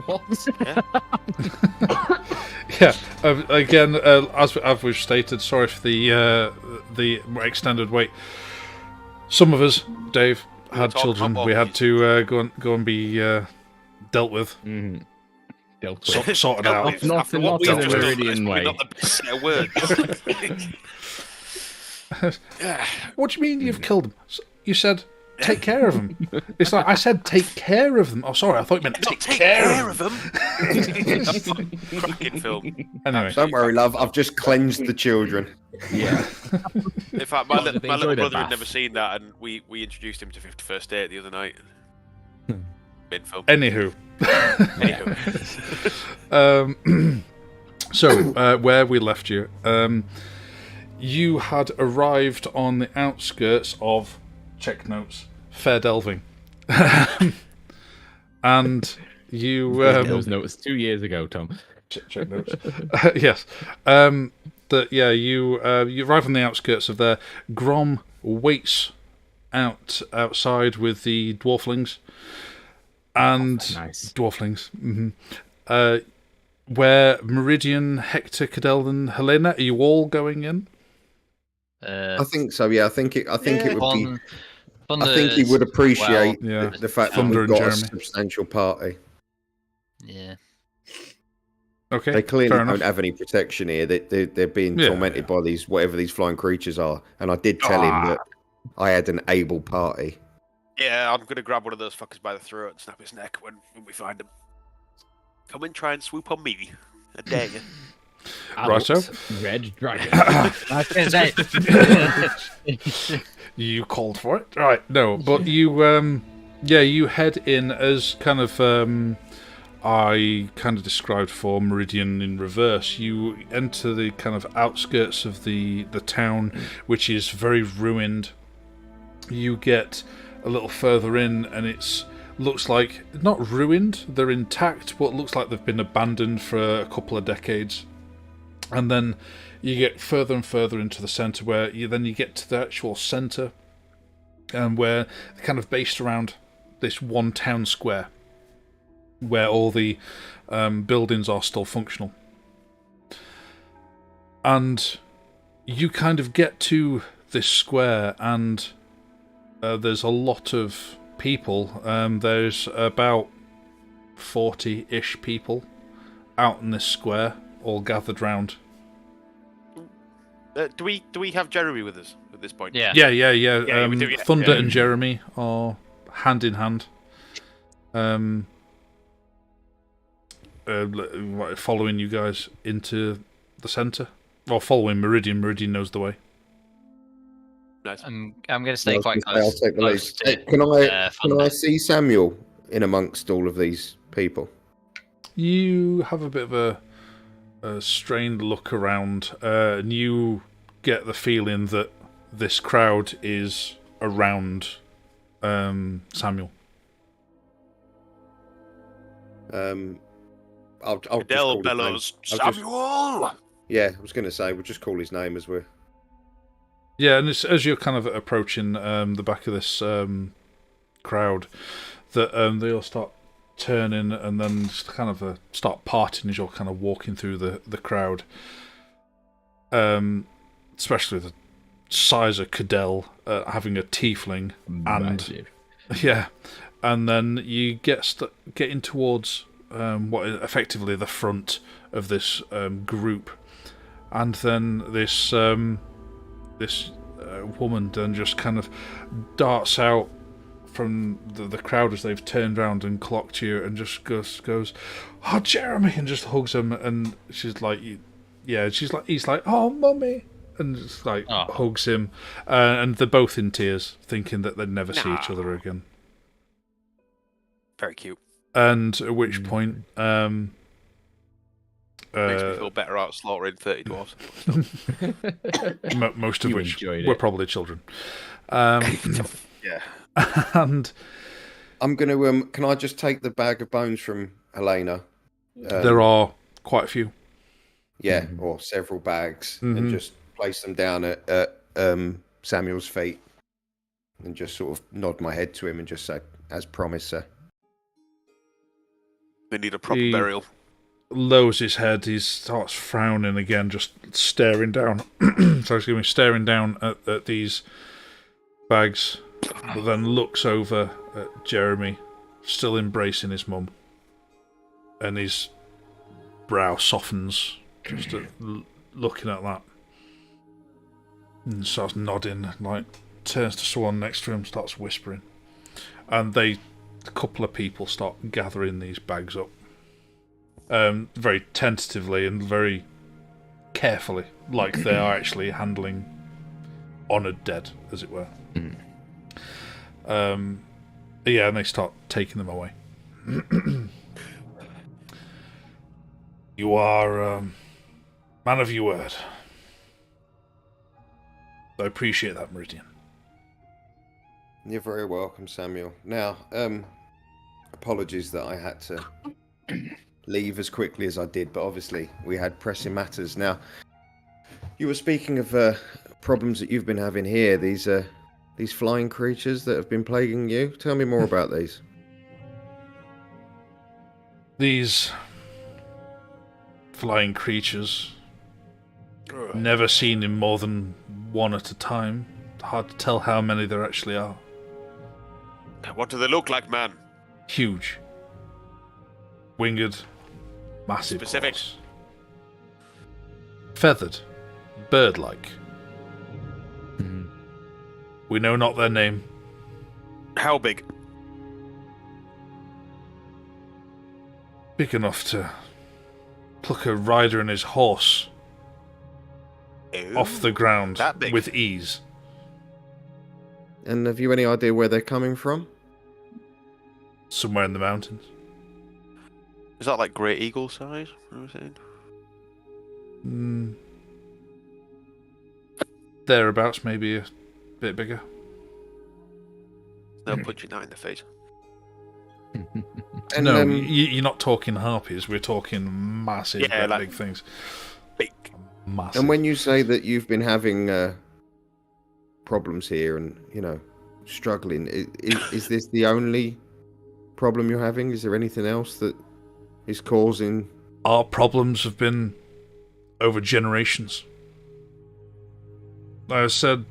What? Yeah. Again, as we've stated, sorry for the extended wait. Some of us, Dave, had children. We had to go and be dealt with. Mm-hmm. Dealt with. Sorted out. Not in the Meridian way. Not the best set of words. What do you mean you've killed them? You said take care of them. It's like I said take care of them. Oh, sorry, I thought you meant take care of them. Cracking film. Anyway, Don't worry, love. I've just cleansed the children. Yeah. In fact, my little enjoyed a brother had bath. never seen that, and we introduced him to 51st Date the other night. Mid film. anywho. Anywho. So, where we left you, you had arrived on the outskirts of, check notes, Fair Delving. And you... Those notes 2 years ago, Tom. check notes. Yes. You arrive on the outskirts of there. Grom waits outside with the dwarflings. And... Nice. Dwarflings. Mm-hmm. Where Meridian, Hector, Cadell, and Helena, are you all going in? I think so. Yeah, I think it would be. Thunder I think he would appreciate yeah. the fact Thunder that we've and got a Jeremy. substantial party. Yeah. Okay. They clearly fair don't enough. have any protection here. They're being Yeah, tormented by these whatever these flying creatures are. And I did tell him that I had an able party. Yeah, I'm gonna grab one of those fuckers by the throat and snap his neck when we find him. Come and try and swoop on me. I dare you. Righto. Red Dragon. I was gonna say. You called for it, right? No, but you, you head in as kind of I kind of described for Meridian in reverse. You enter the kind of outskirts of the town, which is very ruined. You get a little further in, and it's looks like not ruined. They're intact, but looks like they've been abandoned for a couple of decades. And then you get further and further into the centre, where you get to the actual centre, and where they're kind of based around this one town square, where all the buildings are still functional. And you kind of get to this square, and there's a lot of people. There's about 40-ish people out in this square, all gathered round. Do we have Jeremy with us at this point? Yeah. Yeah. We do, yeah. Thunder and Jeremy are hand in hand. Following you guys into the centre. Or following Meridian. Meridian knows the way. Nice. I'm gonna stay quite I'll close. take the close lead. to, Can I Thunder. see Samuel in amongst all of these people? You have a bit of a strained look around, and you get the feeling that this crowd is around Samuel. I'll just call Cadell his name. bellows, I'll just- Samuel! Yeah, I was going to say we'll just call his name as we're. Yeah, and it's, as you're kind of approaching the back of this crowd, that they all start turning and then just kind of start parting as you're kind of walking through the crowd. Especially the size of Cadell having a tiefling, and Massive. yeah, and then you get getting towards what is effectively the front of this group, and then this woman then just kind of darts out from the crowd as they've turned around and clocked you, and just goes, "Oh, Jeremy!" and just hugs him, and she's like, he's like, "Oh, mummy!" and just like hugs him, and they're both in tears, thinking that they'd never see each other again. Very cute. And at which point, Makes me feel better out slaughtering 30 dwarves. most of You which enjoyed were it. probably children. Yeah. And I'm going to. Can I just take the bag of bones from Helena? there are quite a few. Yeah, or several bags, Mhm. and just place them down at Samuel's feet. and just sort of nod my head to him and just say, as promised, sir. They need a proper burial. Lowers his head, he starts frowning again, just staring down. Staring down at these bags, but then looks over at Jeremy, still embracing his mum, and his brow softens just at looking at that, and starts nodding, like turns to someone next to him, starts whispering, and a couple of people start gathering these bags up. Very tentatively and very carefully, like they are actually handling honoured dead, as it were. Yeah, and they start taking them away. You are a man of your word. I appreciate that, Meridian. You're very welcome, Samuel. Now, apologies that I had to leave as quickly as I did, but obviously we had pressing matters. Now, you were speaking of problems that you've been having here, these flying creatures that have been plaguing you. Tell me more about these. These flying creatures, never seen in more than one at a time. Hard to tell how many there actually are. What do they look like, man? Huge. Winged. Massive. Specific. Claws. Feathered. Bird-like. We know not their name. How big? Big enough to pluck a rider and his horse off the ground with ease. And have you any idea where they're coming from? Somewhere in the mountains. Is that like great eagle size? What was it? Thereabouts, maybe a bit bigger. They'll punch you that in the face. And, no, you're not talking harpies. We're talking massive, big things. Big. Massive. And when you say that you've been having problems here and, struggling, is this the only problem you're having? Is there anything else that is causing... Our problems have been over generations. Like I said,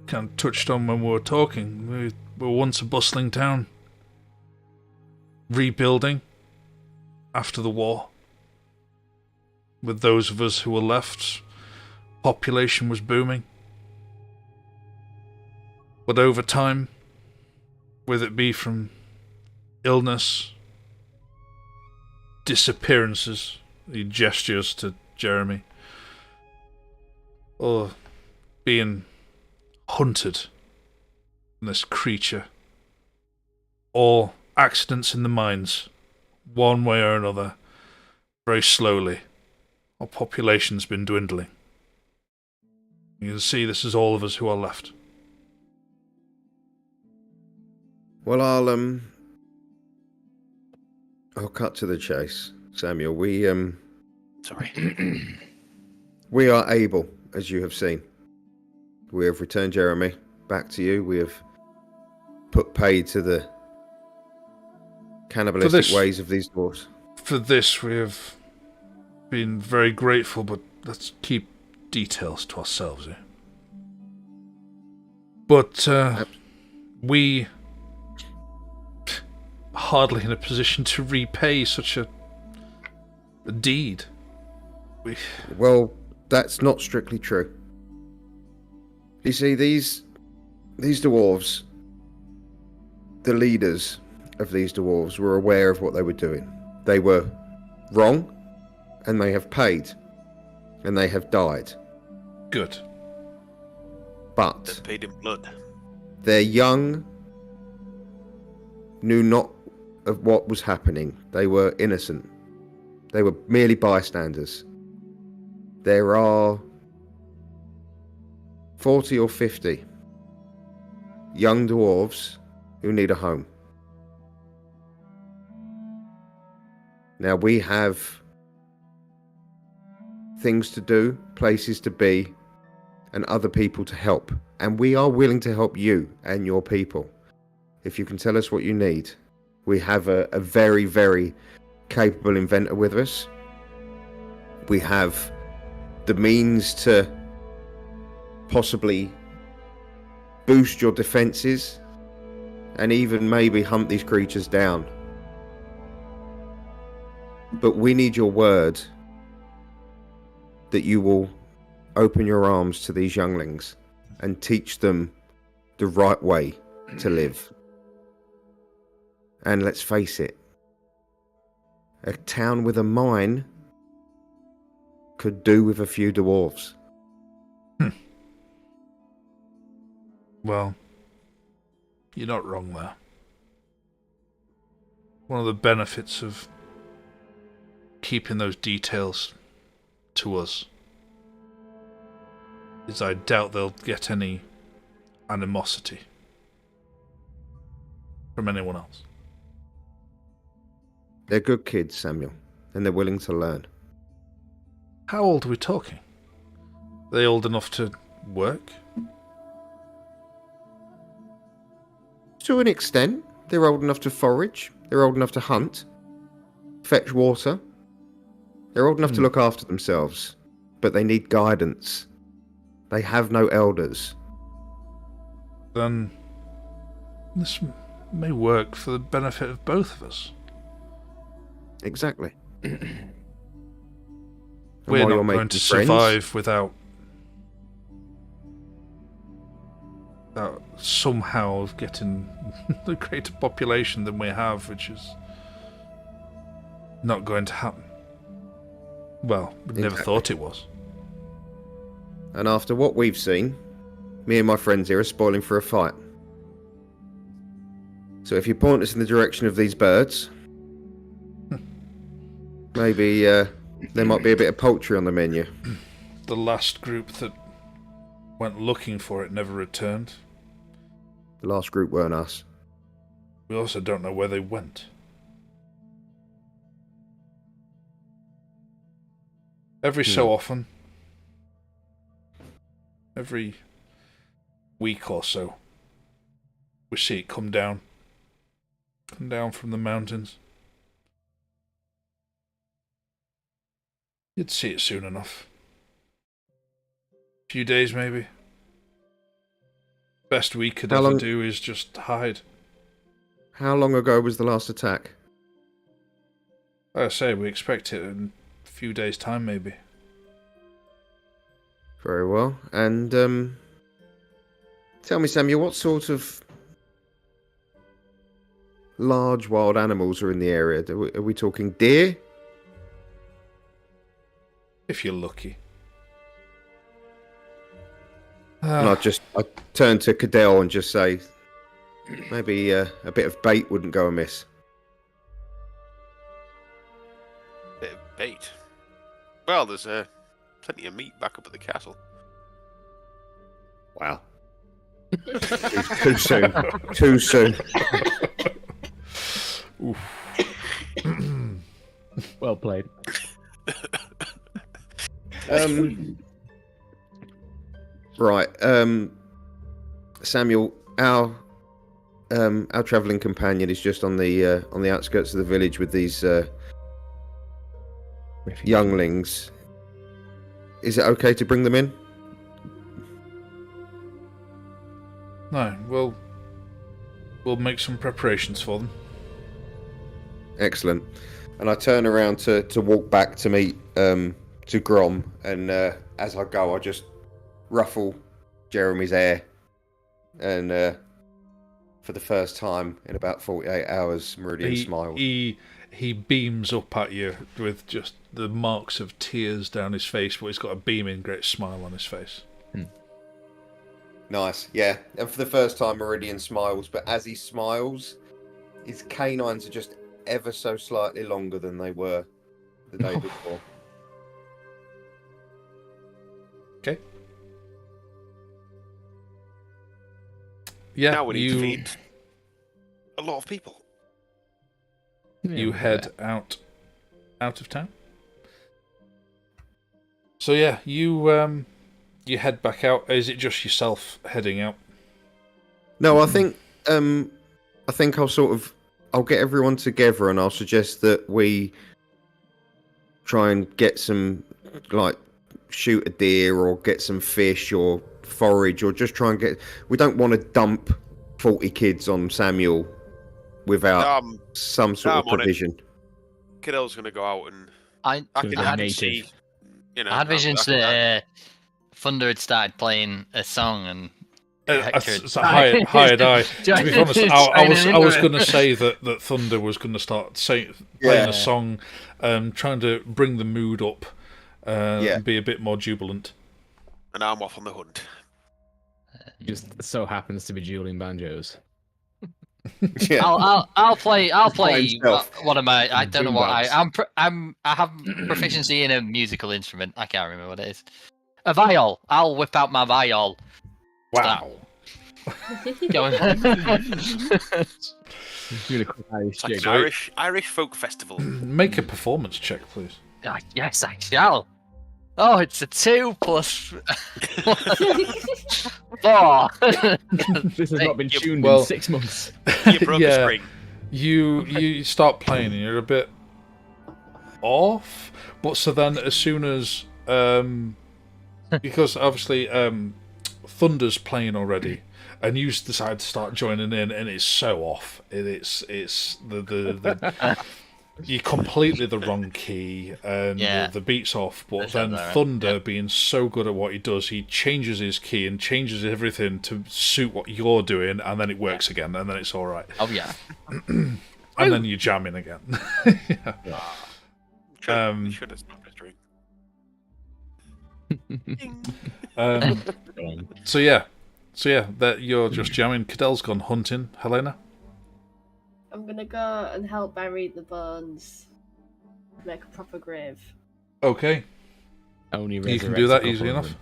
kind of touched on when we were talking, we were once a bustling town. Rebuilding after the war. With those of us who were left, population was booming. But over time, whether it be from illness, disappearances, he gestures to Jeremy, or being hunted in this creature, or accidents in the mines, one way or another, very slowly, our population's been dwindling. You can see this is all of us who are left. Well, I'll cut to the chase, Samuel. Sorry. We are able, as you have seen. We have returned Jeremy back to you. We have put pay to the cannibalistic ways of these dwarves. For this, we have been very grateful, but let's keep details to ourselves here. But we are hardly in a position to repay such a deed. Well, that's not strictly true. You see, these dwarves, the leaders of these dwarves, were aware of what they were doing. They were wrong, and they have paid, and they have died. Good. But They're paid in blood. their young knew not of what was happening. They were innocent. They were merely bystanders. There are 40 or 50 young dwarves who need a home. Now, we have things to do, places to be, and other people to help and we are willing to help you and your people. If you can tell us what you need. We have a very, very capable inventor with us. We have the means to possibly boost your defenses and even maybe hunt these creatures down. But we need your word that you will open your arms to these younglings and teach them the right way to live. And let's face it, a town with a mine could do with a few dwarves. Well, you're not wrong there. One of the benefits of keeping those details to us is I doubt they'll get any animosity from anyone else. They're good kids, Samuel, and they're willing to learn. How old are we talking? Are they old enough to work? To an extent, they're old enough to forage, they're old enough to hunt, fetch water. They're old enough to look after themselves, but they need guidance. They have no elders. Then this may work for the benefit of both of us. Exactly. We're not going to survive without somehow getting the greater population than we have, which is not going to happen. Well, we never thought it was. And after what we've seen, me and my friends here are spoiling for a fight. So if you point us in the direction of these birds, maybe there might be a bit of poultry on the menu. The last group that went looking for it never returned. The last group weren't us. We also don't know where they went. Every so often, every week or so, we see it come down from the mountains. You'd see it soon enough. A few days, maybe. Best we could ever do is just hide. How long ago was the last attack? Like I say, we expect it in a few days' time, maybe. Very well. And tell me, Samuel, what sort of large wild animals are in the area? Are we talking deer? If you're lucky. And I turn to Cadell and just say, maybe a bit of bait wouldn't go amiss. Bit of bait. Well, there's plenty of meat back up at the castle. Wow. Too soon. Too soon. Well played. Right. Samuel, our travelling companion is just on the outskirts of the village with these younglings. Is it okay to bring them in? No, we'll make some preparations for them. Excellent. And I turn around to walk back to meet to Grom, and as I go, I just ruffle Jeremy's hair, and for the first time in about 48 hours, Meridian smiles. He beams up at you with just the marks of tears down his face, but he's got a beaming great smile on his face. Nice, yeah. And for the first time, Meridian smiles, but as he smiles, his canines are just ever so slightly longer than they were the day before. Okay. Yeah, now we need to feed a lot of people. You head out of town. So yeah, you you head back out. Is it just yourself heading out? No, I think I'll get everyone together and I'll suggest that we try and get some, like, shoot a deer or get some fish or forage or just try and get. We don't want to dump 40 kids on Samuel without some sort of provision. Kiddo's gonna go out and I can see. You know, I had visions that Thunder had started playing a song and. It's a hired eye. To be honest, I was going to say that Thunder was going to start playing a song, trying to bring the mood up, and be a bit more jubilant. And I'm off on the hunt. Just so happens to be dueling banjos. Yeah. I'll play one of my. I don't know what I have proficiency in a musical instrument. I can't remember what it is. A viol. I'll whip out my viol. Wow. Irish folk festival. Make a performance check, please. Yes, I shall. Oh, it's a 2 plus 4. This has not been tuned in 6 months. You broke a string. You start playing and you're a bit off, but so then as soon as because obviously Thunder's playing already, and you decide to start joining in, and it's so off. It's the you're completely the wrong key, and the beat's off. But then Thunder, being so good at what he does, he changes his key and changes everything to suit what you're doing, and then it works again, and then it's all right. Oh yeah. And then you're jamming again. Should have stopped his drink. So yeah, that you're just jamming. Cadell's gone hunting. Helena? I'm gonna go and help bury the bones. Make a proper grave. Okay. Only you can do that easily enough.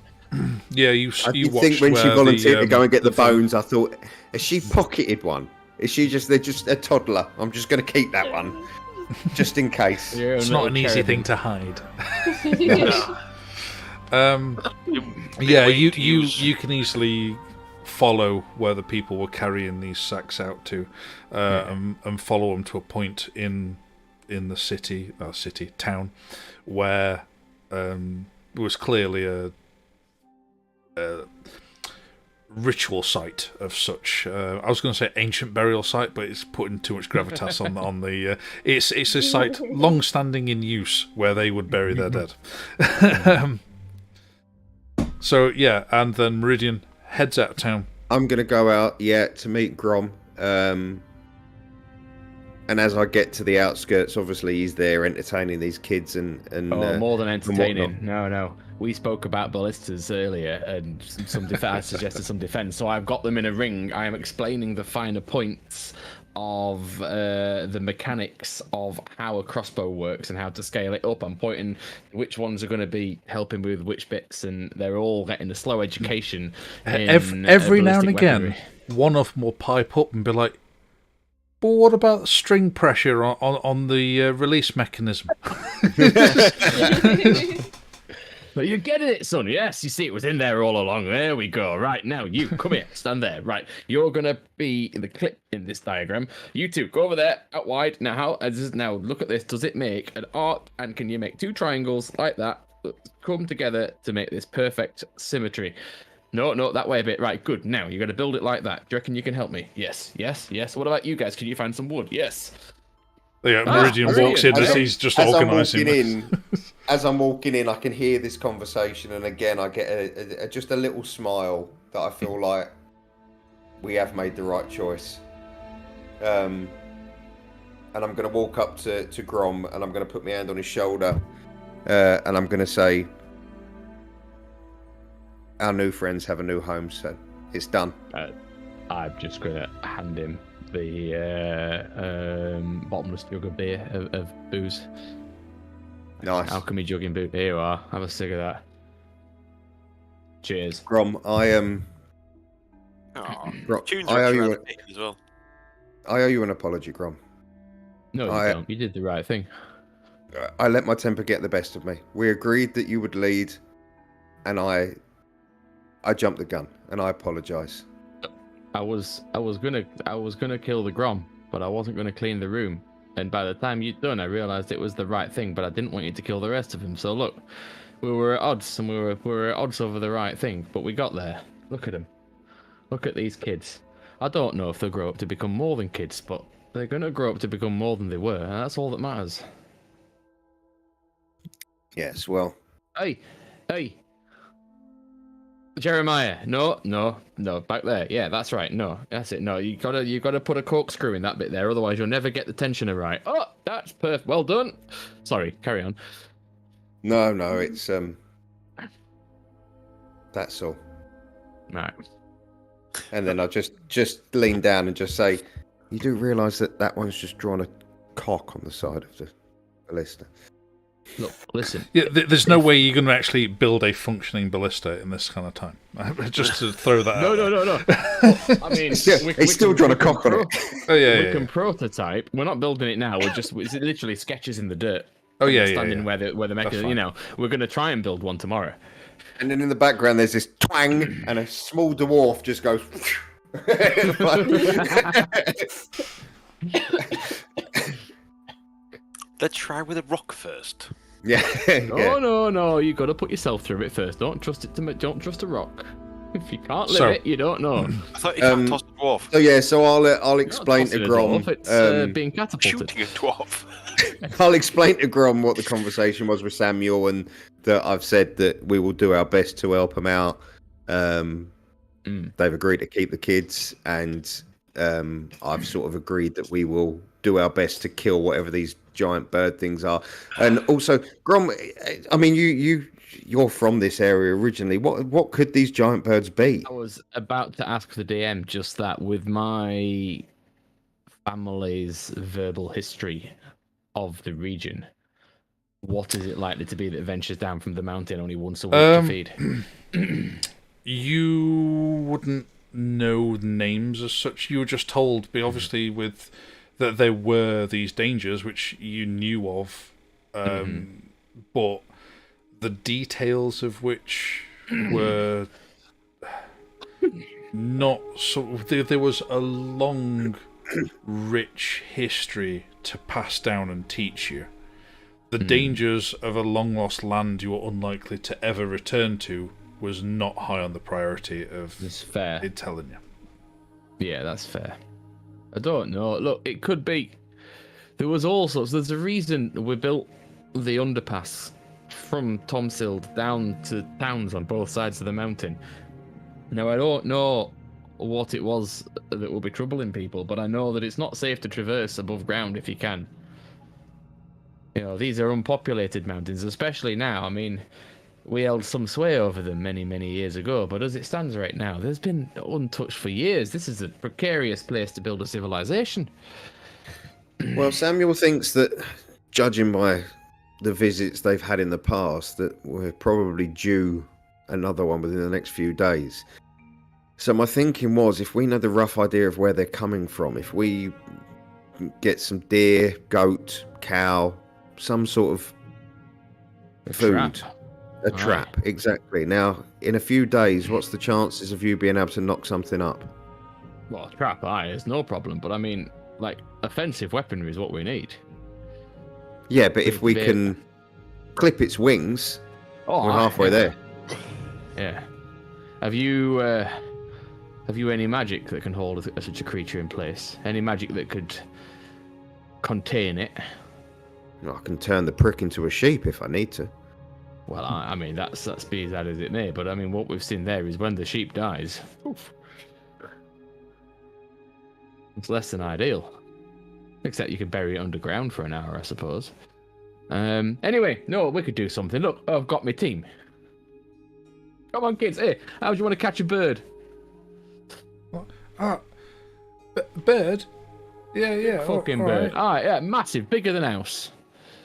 Yeah, you think when she volunteered to go and get the bones, I thought, has she pocketed one? Is she they're just a toddler? I'm just going to keep that one, just in case. It's not an easy thing to hide. You can easily follow where the people were carrying these sacks out to, and follow them to a point in the town, where there was clearly a ritual site of such. I was going to say ancient burial site, but it's putting too much gravitas on the. It's a site long standing in use where they would bury their dead. So yeah, and then Meridian heads out of town. I'm going to go out, to meet Grom. And as I get to the outskirts, obviously he's there entertaining these kids and more than entertaining. No. We spoke about ballistas earlier, and I suggested some defense. So I've got them in a ring. I am explaining the finer points of the mechanics of how a crossbow works and how to scale it up. I'm pointing which ones are going to be helping with which bits, and they're all getting a slow education. Every now and again, one of them will pipe up and be like, "But what about string pressure on the release mechanism?" But you're getting it, son. Yes, you see, it was in there all along. There we go. Right, now you come here. Stand there. Right, you're going to be the clip in this diagram. You two, go over there, out wide. Now, now look at this. Does it make an arc? And can you make 2 triangles like that come together to make this perfect symmetry? No, that way a bit. Right, good. Now, you're going to build it like that. Do you reckon you can help me? Yes. What about you guys? Can you find some wood? Yes. Yeah, Meridian walks in as he's just organising. As I'm walking in, I can hear this conversation, and again, I get just a little smile that I feel like we have made the right choice. And I'm going to walk up to Grom, and I'm going to put my hand on his shoulder, and I'm going to say, "Our new friends have a new home, so it's done." I'm just going to hand him the bottomless jug of beer of booze. Nice. How can we jugging boot? Here you are. Have a cig of that. Cheers. Grom, I am. Tunes I owe you as well. I owe you an apology, Grom. No, you don't. You did the right thing. I let my temper get the best of me. We agreed that you would lead, and I I jumped the gun, and I apologise. I was gonna kill the Grom, but I wasn't gonna clean the room. And by the time you'd done, I realised it was the right thing, but I didn't want you to kill the rest of them. So look, we were at odds, and we were at odds over the right thing, but we got there. Look at them. Look at these kids. I don't know if they'll grow up to become more than kids, but they're gonna grow up to become more than they were, and that's all that matters. Yes, well. Hey, Jeremiah, no, back there. Yeah, that's right. No, that's it. No, you gotta put a corkscrew in that bit there, otherwise you'll never get the tensioner right. Oh, that's perfect. Well done. Sorry, carry on. No, it's that's all. Right. And then I just lean down and just say, you do realise that one's just drawn a cock on the side of the ballista. Look, listen. Yeah, there's no way you're going to actually build a functioning ballista in this kind of time. Just to throw that out. No. I mean, he's still drawn a cock on it. Oh, yeah, we can prototype. We're not building it now. It's literally sketches in the dirt. Oh, yeah, standing where the mechanism. You know, we're going to try and build one tomorrow. And then in the background, there's this twang, and a small dwarf just goes. Let's try with a rock first. Yeah. No. You got to put yourself through it first. Don't trust a rock. If you can't live it, you don't know. I thought you can't toss a dwarf. So yeah, I'll explain to Grom. It's being catapulted. Shooting a dwarf. I'll explain to Grom what the conversation was with Samuel, and that I've said that we will do our best to help them out. They've agreed to keep the kids, and I've sort of agreed that we will do our best to kill whatever these giant bird things are. And also, Grom, I mean, you're from this area originally. What could these giant birds be? I was about to ask the DM just that. With my family's verbal history of the region, what is it likely to be that ventures down from the mountain only once a week to feed? You wouldn't know names as such. You were just told, but obviously with that there were these dangers which you knew of, but the details of which were not so. There was a long, rich history to pass down and teach you. The dangers of a long-lost land you were unlikely to ever return to was not high on the priority of it telling you. Yeah, that's fair. I don't know. Look, it could be. There was all sorts. There's a reason we built the underpass from Tomsild down to towns on both sides of the mountain. Now, I don't know what it was that will be troubling people, but I know that it's not safe to traverse above ground if you can. You know, these are unpopulated mountains, especially now. I mean, we held some sway over them many, many years ago, but as it stands right now, there's been untouched for years. This is a precarious place to build a civilization. Well, Samuel thinks that, judging by the visits they've had in the past, that we're probably due another one within the next few days. So my thinking was, if we know the rough idea of where they're coming from, if we get some deer, goat, cow, some sort of food... A trap, exactly. Now, in a few days, what's the chances of you being able to knock something up? Well, a trap, it's no problem. But I mean, like, offensive weaponry is what we need. Yeah, but if we can clip its wings, we're halfway there. Yeah. Have you any magic that can hold such a creature in place? Any magic that could contain it? I can turn the prick into a sheep if I need to. Well, I mean, that's be as that as it may, but I mean, what we've seen there is when the sheep dies, it's less than ideal. Except you could bury it underground for an hour, I suppose. Anyway, no, we could do something. Look, I've got my team. Come on, kids. Hey, how do you want to catch a bird? Bird? Yeah. Fucking bird. Right. Alright, yeah, massive, bigger than house.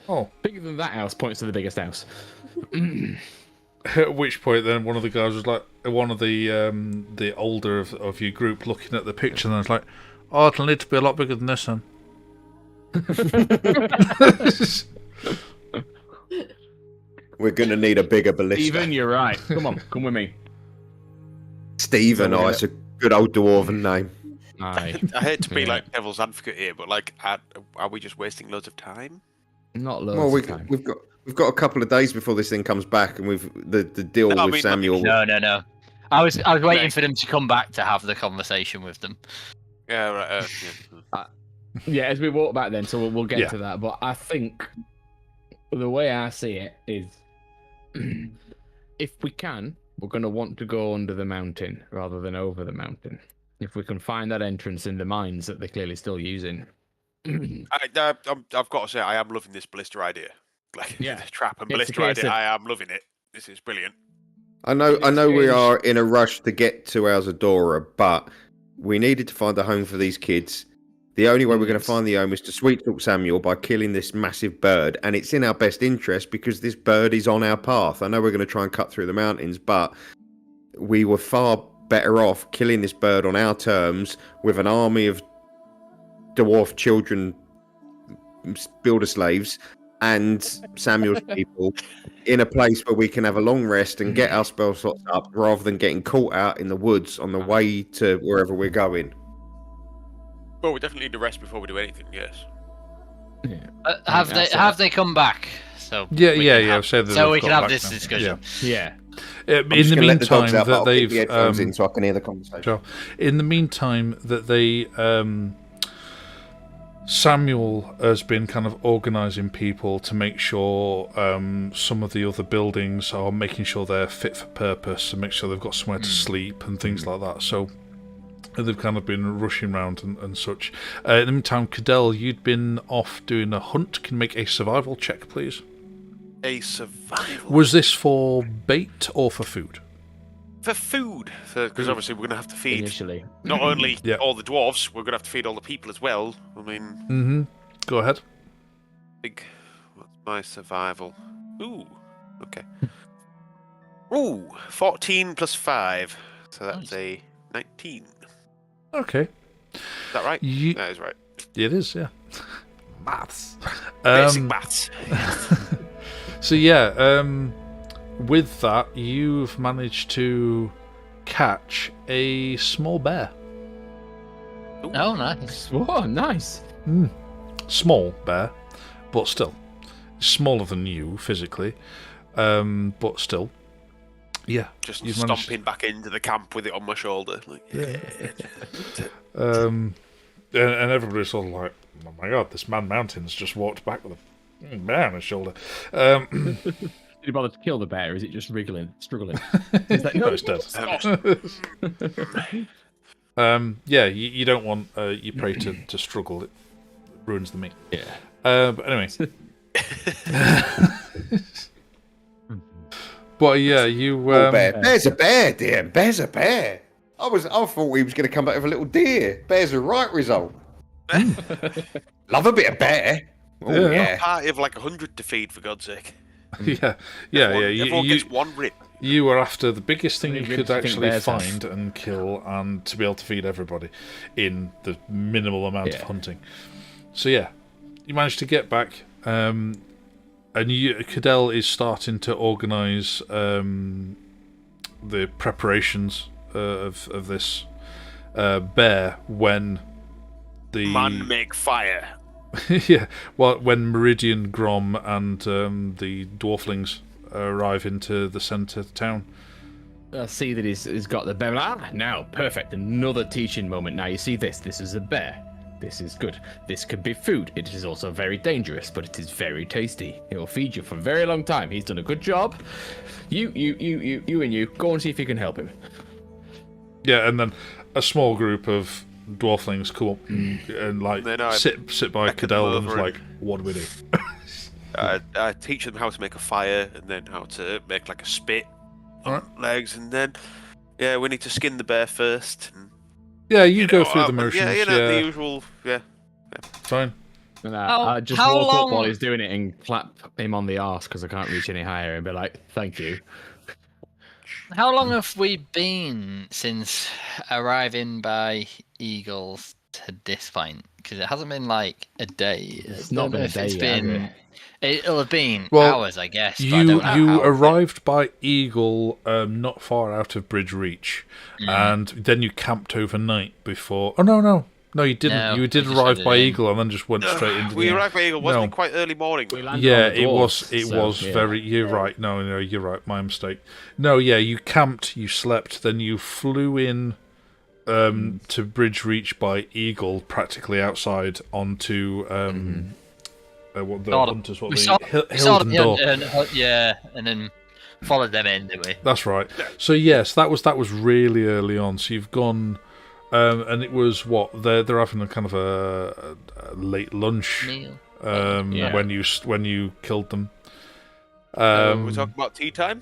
Oh. Bigger than that house, points to the biggest house. At which point, then one of the guys was like, one of the older of your group, looking at the picture, and I was like, "Oh, it'll need to be a lot bigger than this, then." We're gonna need a bigger ballista. Even, you're right. Come on, come with me. Stephen, oh, it's a good old dwarven name. Aye. I hate to be like devil's advocate here, but like, are we just wasting loads of time? Not loads Well, of time. we've got a couple of days before this thing comes back, and the deal No, I with mean, Samuel. No. I was waiting for them to come back to have the conversation with them. Yeah, right. Yeah, as we walk back then, so we'll get Yeah. to that. But I think the way I see it is, if we can, we're going to want to go under the mountain rather than over the mountain. If we can find that entrance in the mines that they're clearly still using. I've got to say, I am loving this ballista idea. Like, Yeah. the trap and It's a ballista case idea. of- I am loving it. This is brilliant. I know we Exchange. are in a rush to get to our Zadora, but we needed to find a home for these kids. The only way we're going to find the home is to sweet talk Samuel by killing this massive bird, and it's in our best interest because this bird is on our path. I know we're going to try and cut through the mountains, but we were far better off killing this bird on our terms with an army of dwarf children, builder slaves, and Samuel's people in a place where we can have a long rest and get our spell slots up rather than getting caught out in the woods on the way to wherever we're going. Well, we definitely need to rest before we do anything, yes. Yeah. Have they come back? So Yeah. have, Say that so they've we can got have back this now. discussion. Yeah. In I'm just the gonna let the meantime, dogs out, but that I'll keep the they've headphones in so I can hear the conversation. Sure. In the meantime, that they Samuel has been kind of organising people to make sure some of the other buildings are making sure they're fit for purpose and make sure they've got somewhere to sleep and things like that. So they've kind of been rushing around and such. In the meantime, Cadell, you'd been off doing a hunt. Can you make a survival check, please? A survival. Was this for bait or for food? For food. Because obviously we're going to have to feed Initially. not only Yeah. all the dwarves, we're going to have to feed all the people as well. I mean, Mm-hmm. Go ahead. what's my survival? Ooh, okay. Ooh, 14 plus 5. So that's a 19. Okay. Is that right? You... That is right. It is, yeah. Maths. Basic maths. So yeah, with that, you've managed to catch a small bear. Oh, nice. Whoa, nice. Small bear, but still smaller than you physically. But still, yeah. Just you've managed- stomping back into the camp with it on my shoulder. Like, and everybody's sort of like, "Oh my god, this man Mountain's just walked back with a bear on his shoulder." Did you bother to kill the bear? Is it just struggling? Is that, No, it's dead. Yeah, you don't want your prey to struggle. It ruins the meat. Yeah. But anyway. But yeah, you. Bear. Bear's a bear, dear. Bear's a bear. I thought he was going to come back with a little deer. Bear's a right result. Love a bit of bear. Oh, yeah. party of like 100 to feed, for God's sake. Yeah. Everyone gets one rib. You were after the biggest thing you How many could ribs do you think actually bears have? find and kill, and to be able to feed everybody in the minimal amount of Yeah. hunting. So yeah, you managed to get back, and Cadell is starting to organise the preparations of this bear when the Man make fire. yeah, well, when Meridian, Grom, and the Dwarflings arrive into the centre of town. I see that he's got the bear. Now, perfect. Another teaching moment. Now, you see this. This is a bear. This is good. This could be food. It is also very dangerous, but it is very tasty. It will feed you for a very long time. He's done a good job. You, and you. Go and see if you can help him. Yeah, and then a small group of Dwarflings come up and like Then I sit by beckon Cadell them and over like, what do we do? I teach them how to make a fire and then how to make like a spit on Alright. legs, and then we need to skin the bear first. And, Yeah, you go know, through the motions. Yeah, the usual. Yeah. Fine. And How- I just how walk long- up while he's doing it and clap him on the arse because I can't reach any higher and be like, thank you. How long have we been since arriving by Eagles to this point? Because it hasn't been like a day. It's not been a day yet. It'll have been Well, hours, I guess. But I don't know You how. arrived by Eagle, not far out of Bridge Reach, and then you camped overnight before. Oh no, you didn't. No, you did we just arrive headed by in. Eagle and then just went straight into. We the... arrived by Eagle, wasn't it? Quite early morning. Yeah, it was. It was very. You're right. No, you're right. My mistake. No, yeah, you camped, you slept, then you flew in to Bridge Reach by Eagle, practically outside onto what the hunters, what the Hilden Door. And then followed them in, didn't we? That's right. So yes, that was really early on. So you've gone, and it was what they're having a kind of a late lunch Meal. when you killed them. We're talking about tea time.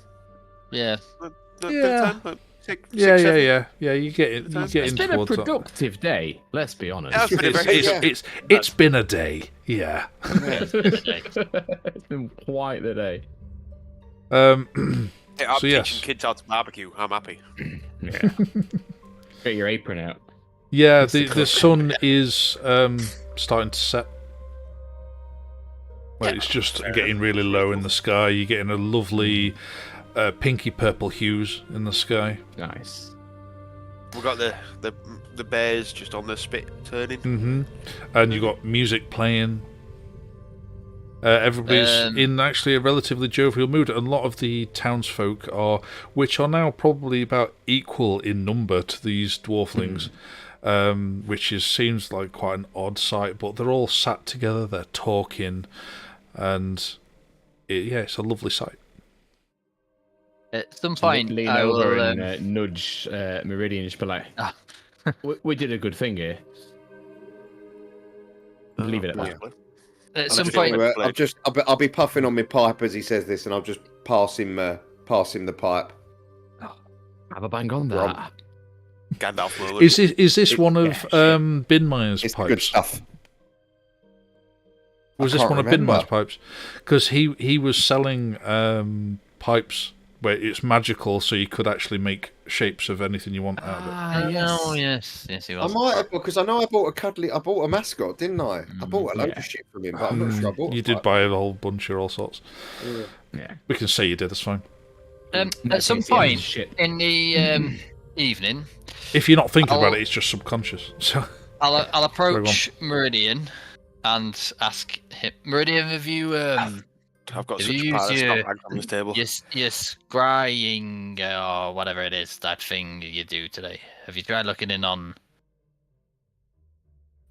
Yeah. Bedtime? Yeah. You get in. It's been a productive day. Let's be honest. It's been a day. Yeah. It's been quite the day. I'm So, teaching yes. kids how to barbecue. I'm happy. Yeah. Get your apron out. Yeah, the sun is starting to set. Well, it's just getting really low in the sky. You're getting a lovely pinky purple hues in the sky. Nice. We've got the bears just on the spit turning. Mm-hmm. And you've got music playing. Everybody's in actually a relatively jovial mood, and a lot of the townsfolk which are now probably about equal in number to these dwarflings, which seems like quite an odd sight, but they're all sat together, they're talking, and it's a lovely sight. At some point, lean I over will and nudge Meridian, just be like, we did a good thing here. Leave it at that. At some point, I'll be puffing on my pipe as he says this, and I'll just pass him the pipe. Have a bang on that. Gandalf will. Is this one of Binmeyer's It's pipes? good stuff. Was this one of Binmeyer's pipes? Because he was selling pipes where it's magical, so you could actually make shapes of anything you want out of it. Yes, he was. I might have, because I know I bought a mascot, didn't I? I bought a load of shit from him, but I'm not sure I bought. You did buy a whole bunch of all sorts. Yeah. We can say you did. That's fine. At some point in the evening, if you're not thinking about it, it's just subconscious. So I'll approach Meridian and ask him. Meridian, have you I've got have such you a pile used of stuff on this table. your scrying or whatever it is, that thing you do today? Have you tried looking in on?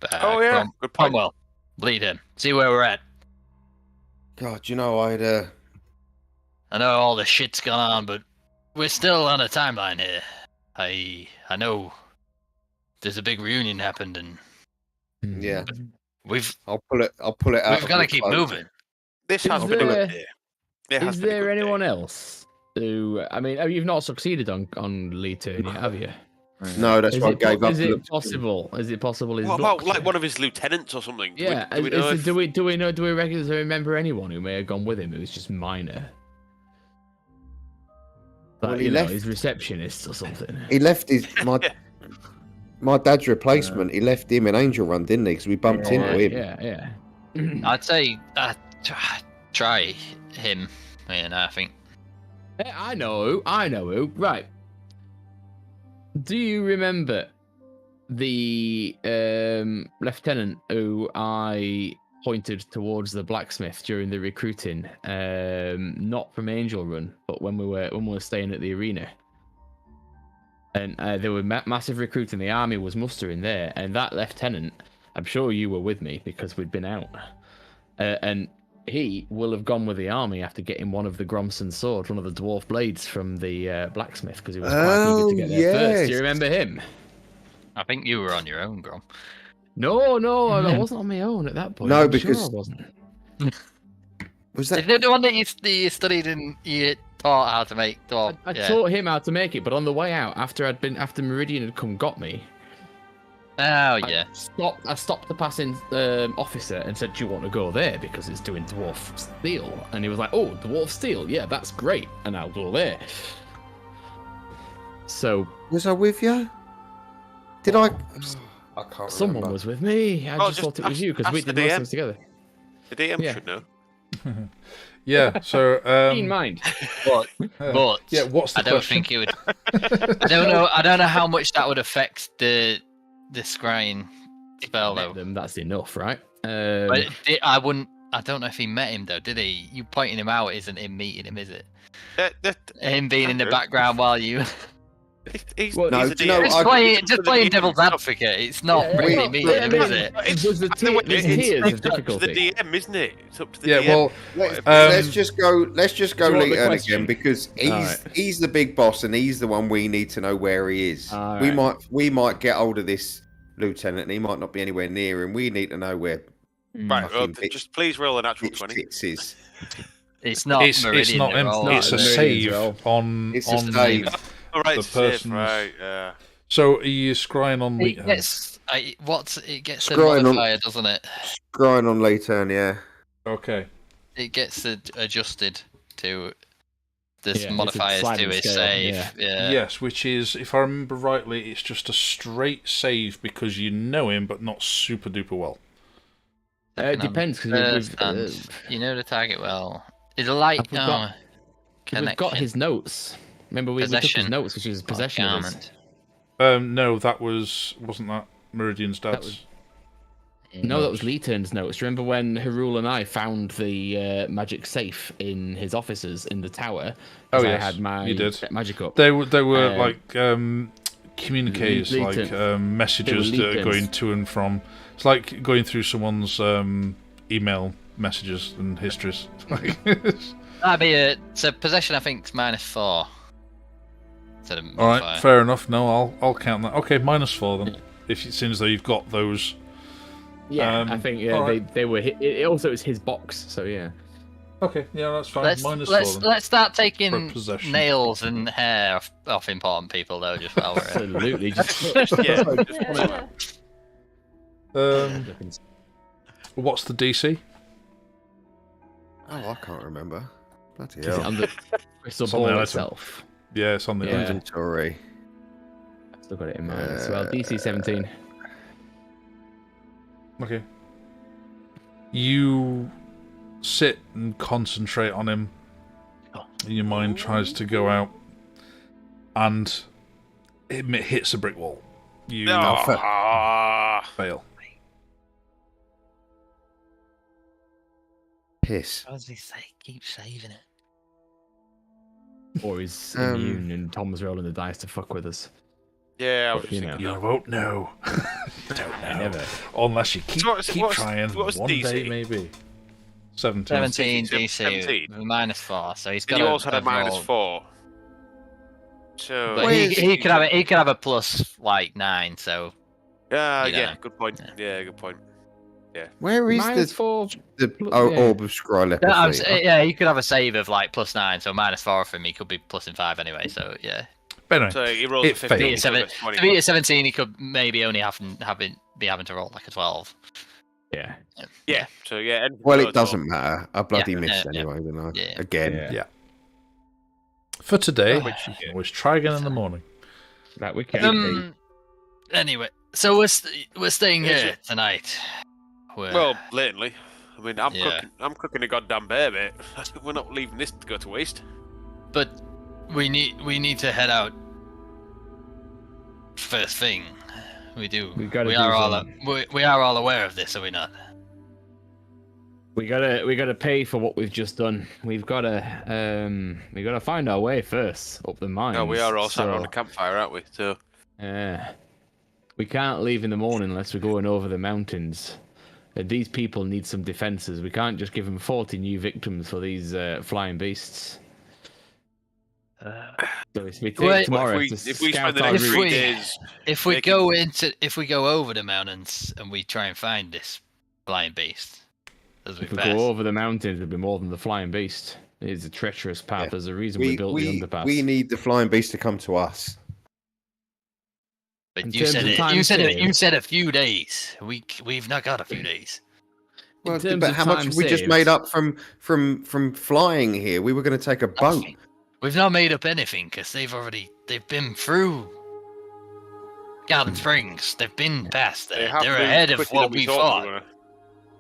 Good point. Well, bleed him. See where we're at. God, you know, I know all the shit's gone on, but we're still on a timeline here. I know there's a big reunion happened, and yeah, I'll pull it out. We've got to keep moving. This has been a good day. Is there anyone else who? I mean, you've not succeeded on Lee Turn yet, have you? No, that's what I gave up. Is it possible? Is it possible? What about like one of his lieutenants or something? Yeah. Do we regularly remember anyone who may have gone with him who was just minor? Like, Well, he left. His receptionist or something. He left my dad's replacement. He left him in Angel Run, didn't he? Because we bumped into him. Yeah. I'd say try him. I think. I know who. Right. Do you remember the lieutenant who I pointed towards the blacksmith during the recruiting? Not from Angel Run, but when we were staying at the arena. And there were massive recruiting. The army was mustering there, and that lieutenant, I'm sure you were with me because we'd been out, and he will have gone with the army after getting one of the Gromson swords, one of the dwarf blades from the blacksmith, because he was quite eager to get there first. Do you remember him? I think you were on your own, Grom. No, I wasn't on my own at that point. No, I'm because sure I wasn't. Was that? Is that the one that you studied and you taught how to make dwarf? I taught him how to make it, but on the way out, after Meridian had come got me. Oh yeah. I stopped the passing officer and said, "Do you want to go there because it's doing dwarf steel?" And he was like, "Oh, dwarf steel, yeah, that's great, and I'll go there." So Was I with you? Did I? I can't Someone remember. was with me. I just thought it was you because we ask the did most DM. things together. The DM Yeah. should know. Yeah. So. Keen mind. But yeah. What's the I don't question? think it would. I don't know how much that would affect the scrying spell though. Them, that's enough, right? But I don't know if he met him though, did he? You pointing him out isn't him meeting him, is it? Him being in the background while you. He's No, a do you know, DM. Just playing devil's advocate. It's not really meeting him, is it? There's tiers of It's up to the difficulty. DM, isn't it? It's up to the Yeah. DM. Well. Let's just go Do you want the Leetern question? again because Alright. he's the big boss and he's the one we need to know where he is. Alright. We might get hold of this lieutenant and he might not be anywhere near him. We need to know where Right, well, fucking bitch- just please roll a natural bitch 20. tits is. It's not It's Meridian. not. they're all- It's a Meridian's save roll. on. It's a on save. All right, the it's a save, person's- right, yeah. So are you scrying on? It gets it gets a Scrying on- modifier, doesn't it? Scrying on Leetern, yeah. Okay. It gets adjusted to Yeah, this it's a modifiers sliding to his scale, save. yeah. Yeah. Yes, which is, if I remember rightly, it's just a straight save because you know him, but not super duper well. It depends because You know the target well. It's a light We've got- armor. we've got his notes. Remember, we took his Possession. notes, which is possession of his. Garment. No, that wasn't that Meridian's dad's. was- No, that was Leetern's notes. Remember when Hyrule and I found the magic safe in his offices in the tower? Oh, 'Cause yes, I had my you did. magic up. They were Um, like communiques, like Leetern. messages They were that are going Leeterns. to and from. It's like going through someone's email messages and histories. That'd be so possession. I think is -4. Instead of All right, modifier. fair enough. No, I'll count that. Okay, -4 then. If it seems though you've got those. Yeah, I think alright. they were. It also is his box, so yeah. Okay, yeah, that's fine. Let's -4 then. let's start For taking possession. nails and hair off important people though. Just while we're Absolutely. Just Yeah, Yeah. What's the DC? Oh, I can't remember. Bloody Is it hell. on the crystal It's on the ball item. itself? Yeah, it's on the. Yeah. Inventory. I've still got it in mind as well. DC 17. Okay. You sit and concentrate on him. And your mind tries to go out, and it hits a brick wall. You fail. Piss. What does he say? Keep saving it. Or he's Um, immune and Tom's rolling the dice to fuck with us. yeah, I was But, just you thinking. know. You won't know. You don't know. Never. Unless you keep, So what's- keep what's- trying. what's One DC? day, maybe. 17. 17 DC, 17. -4. So he's got. And you also had a roll. -4. So But he could have a plus like 9. So yeah, you yeah, know. good point. Yeah, good point. Where is -4. the yeah. orb of scry leprosy? yeah, he could have a save of like +9. So -4 for me could be +5 anyway. So yeah. But anyway, So he rolled a It 15. failed. Beat so a that's 20. to beat a 17, he could maybe only be having to roll like a 12. Yeah. Yeah. So yeah. and Well, so- it doesn't matter. I bloody Yeah, missed yeah, anyway, didn't I? Yeah. Again. Yeah. for today, Oh, you can always try again in the morning. That we can. Anyway, so we're staying Is here tonight. Well, blatantly. I mean, Yeah. I'm cooking a goddamn bear, mate. We're not leaving this to go to waste. but we need to head out first thing. We do. We gotta We do are all some- we are all aware of this, are we not? We gotta pay for what we've just done. We gotta find our way first up the mines. No, we are all sat so, around a campfire, aren't we? So we can't leave in the morning unless we're going over the mountains. And these people need some defenses. We can't just give them 40 new victims for these flying beasts. So if we take Wait, tomorrow if to we scout spend the our next If route- 3 we- days, If we Making- go over the mountains and we try and find this flying beast as we if we pass, go over the mountains, it'll be more than the flying beast. It's a treacherous path. Yeah. There's a reason we built the underpass. we need the flying beast to come to us. but in you terms said of it. time You said it. saved- You said a few days. We've not got a few days. In Well, terms but of how much time have we just saved- made up from flying here? We were going to take a boat. Nothing. We've not made up anything because they've been through. Garden Springs. They've been past there. have They're moved ahead of quicker what than we thought they thought.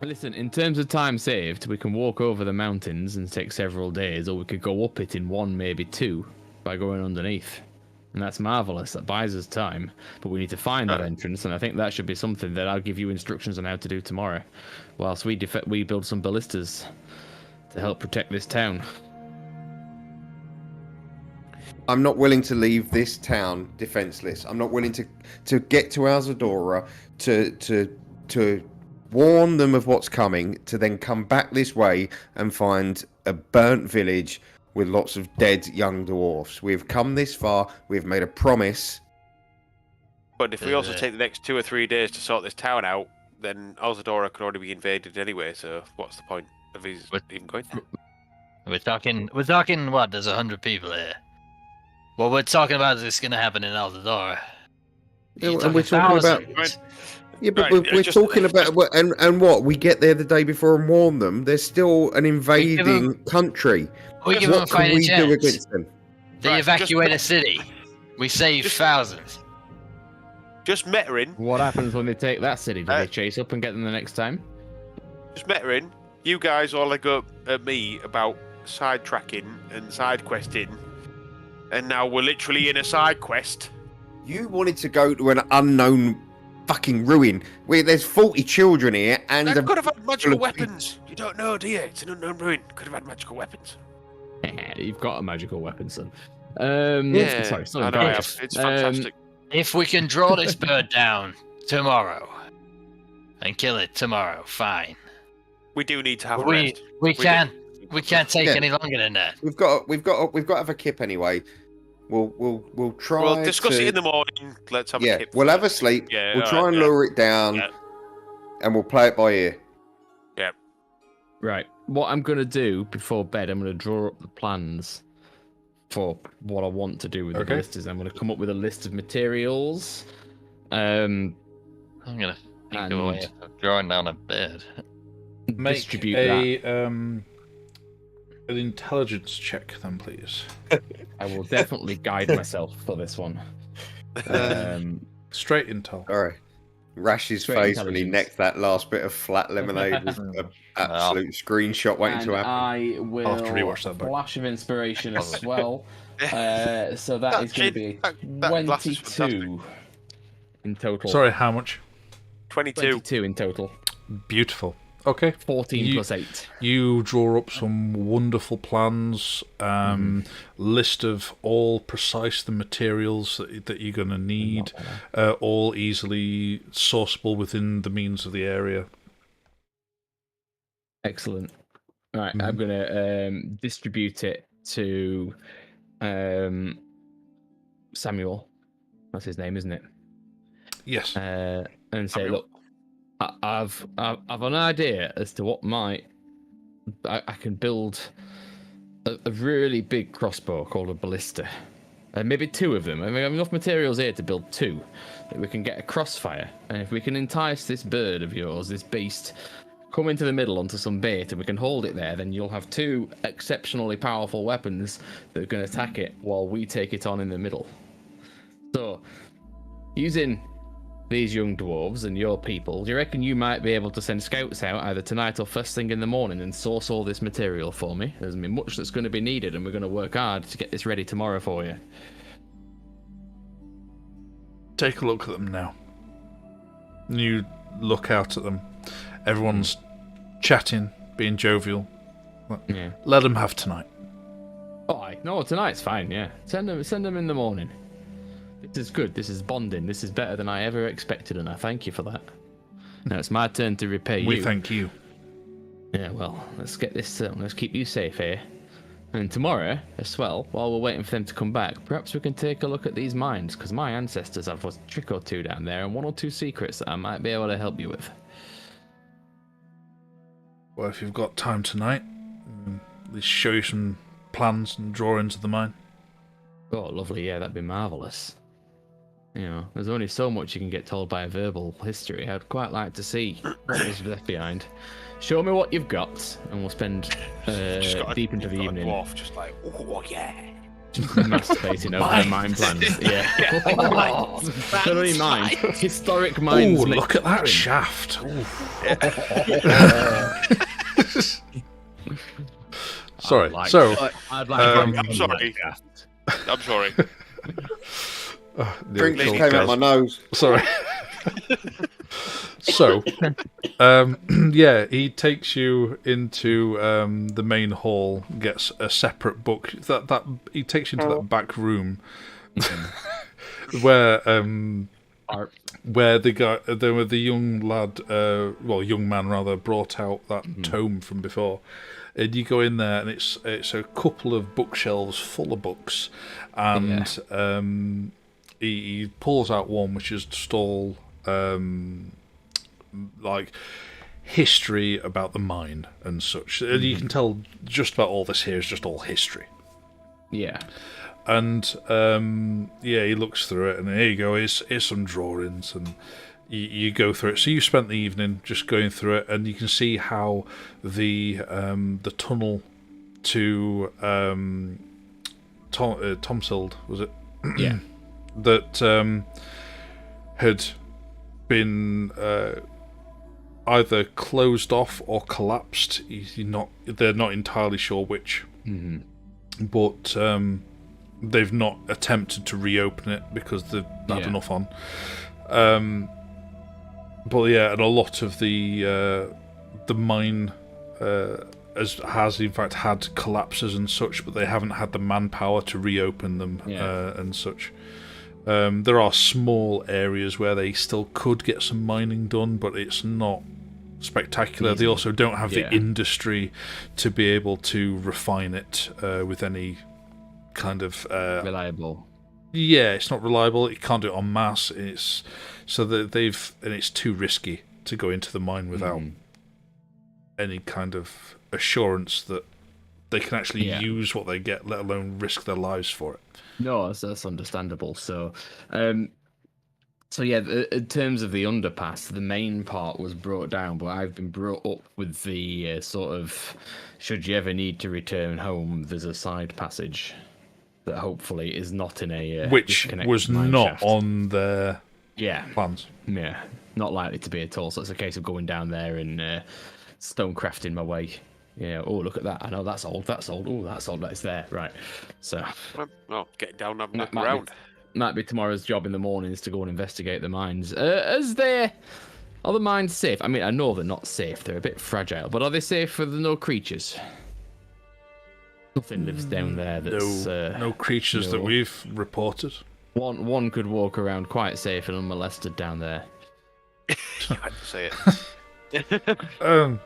were. Listen, in terms of time saved, we can walk over the mountains and take several days, or we could go up it in 1, maybe 2, by going underneath. And that's marvellous. That buys us time. But we need to find that entrance, and I think that should be something that I'll give you instructions on how to do tomorrow, whilst we build some ballistas to help protect this town. I'm not willing to leave this town defenseless. I'm not willing to get to Alzadora, to warn them of what's coming, to then come back this way and find a burnt village with lots of dead young dwarfs. We've come this far. We've made a promise. But if we also take the next 2 or 3 days to sort this town out, then Alzadora could already be invaded anyway. So what's the point of his even going there? We're talking what? There's 100 people here. What we're talking about is going to happen in Alzadora. And we're talking about... Right. Yeah, but Right, we're just- talking about and what we get there the day before and warn them. There's still an invading country. We give them a What can fighting we do chance. against them? They Right, evacuate just- a city. We save thousands. Just Mettering, What happens when they take that city? Do they chase up and get them the next time? you guys all go at me about sidetracking and side questing, and now we're literally in a side quest. You wanted to go to an unknown fucking ruin where there's 40 children here and They a could have had magical of- weapons. You don't know, do you? It's an unknown ruin. Could have had magical weapons. You've got a magical weapon, son. Yeah, Sorry, son. I know I have. It's fantastic. If we can draw this bird down tomorrow and kill it tomorrow, fine. We do need to have a We rest. we do. can't take Yeah. any longer than that. we've got to have a kip anyway. We'll try. We'll discuss to, it in the morning. Let's have a Yeah, kip. we'll have a sleep. Yeah, we'll try alright, and yeah. lure it down, Yeah. and we'll play it by ear. Right. What I'm going to do before bed, I'm going to draw up the plans for what I want to do with the Okay. ballistas. I'm going to come up with a list of materials. Um, I'm gonna think And- of a way of drawing down a bird. Make distribute that. an intelligence check, then, please. I will definitely guide myself for this one. Straight intel. Sorry. Rash's Straight face when he intelligence. necked that last bit of flat lemonade was an absolute screenshot waiting And to happen. I will I'll have to rewatch that back. flash of inspiration as well. So that is going to be that glass is 22 in total. Sorry, how much? 22. 22 in total. Beautiful. Okay. 14 plus 8. You draw up some wonderful plans, list of all precise the materials that you're going to need, all easily sourceable within the means of the area. Excellent. All right, I'm going to distribute it to Samuel. That's his name, isn't it? Yes. And say, Samuel. look, I've an idea as to what I can build a really big crossbow called a ballista. Maybe 2 of them. I mean, I have enough materials here to build 2 that we can get a crossfire. And if we can entice this bird of yours, this beast, come into the middle onto some bait and we can hold it there, then you'll have 2 exceptionally powerful weapons that are going to attack it while we take it on in the middle. So, using these young dwarves and your people, do you reckon you might be able to send scouts out either tonight or first thing in the morning and source all this material for me? There's going to be much that's going to be needed, and we're going to work hard to get this ready tomorrow for you. Take a look at them now. You look out at them. Everyone's chatting, being jovial. Yeah. Let them have tonight. Oh, no, tonight's fine. Yeah, send them in the morning. This is good. This is bonding. This is better than I ever expected, and I thank you for that. Now it's my turn to repay you. We thank you. Yeah, well, let's get this done. Let's keep you safe here. And tomorrow, as well, while we're waiting for them to come back, perhaps we can take a look at these mines, because my ancestors have a trick or 2 down there and 1 or 2 secrets that I might be able to help you with. Well, if you've got time tonight, let's show you some plans and drawings of the mine. Oh, lovely. Yeah, that'd be marvellous. You know, there's only so much you can get told by a verbal history. I'd quite like to see what was left behind. Show me what you've got, and we'll spend Just got deep into the got a evening. dwarf just like, oh yeah. Masturbating over the mine plans. Yeah. Totally mine. Historic mines. Oh, look at that shaft. Sorry. I'm sorry. I'm sorry. Drink just came out my nose. Sorry. So, yeah, he takes you into the main hall, gets a separate book. That he takes you into that back room where the young lad, young man rather, brought out that tome from before. And you go in there, and it's a couple of bookshelves full of books, and he pulls out one which is just all like history about the mine and such. And you can tell just about all this here is just all history. Yeah. And he looks through it, and here you go. Here's some drawings, and you go through it. So you spent the evening just going through it, and you can see how the tunnel to Tomsild, was it? Yeah. That had been either closed off or collapsed. They're not entirely sure which, but they've not attempted to reopen it because they've had enough on. But yeah, and a lot of the mine has in fact had collapses and such, but they haven't had the manpower to reopen them and such. There are small areas where they still could get some mining done, but it's not spectacular. They also don't have the industry to be able to refine it with any kind of reliable. Yeah, it's not reliable. It can't do it en masse. It's too risky to go into the mine without any kind of assurance that they can actually use what they get, let alone risk their lives for it. No, that's understandable. So, in terms of the underpass, the main part was brought down, but I've been brought up with the sort of, should you ever need to return home, there's a side passage that hopefully is not in a which was not shaft. on their plans. Yeah, not likely to be at all. So it's a case of going down there and stonecrafting my way. Yeah. Oh, look at that! I know that's old. That's old. Oh, that's old. That's there. Right. So. Well, get down and have a look around. Might be tomorrow's job in the mornings to go and investigate the mines. Are the mines safe? I mean, I know they're not safe. They're a bit fragile, but are they safe for the no creatures? Nothing lives down there. That's no creatures that we've reported. One could walk around quite safe and unmolested down there. You had to say it.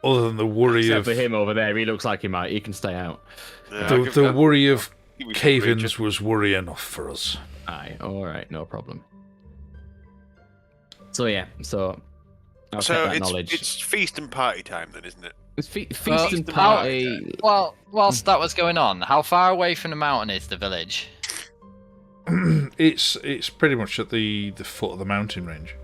Other than the worry Except of for him over there, he looks like he can stay out. The worry of cave-ins was worry enough for us. Aye, all right, no problem. So I'll take that knowledge. It's feast and party time then, isn't it? It's feast and party. Whilst that was going on, how far away from the mountain is the village? It's pretty much at the foot of the mountain range.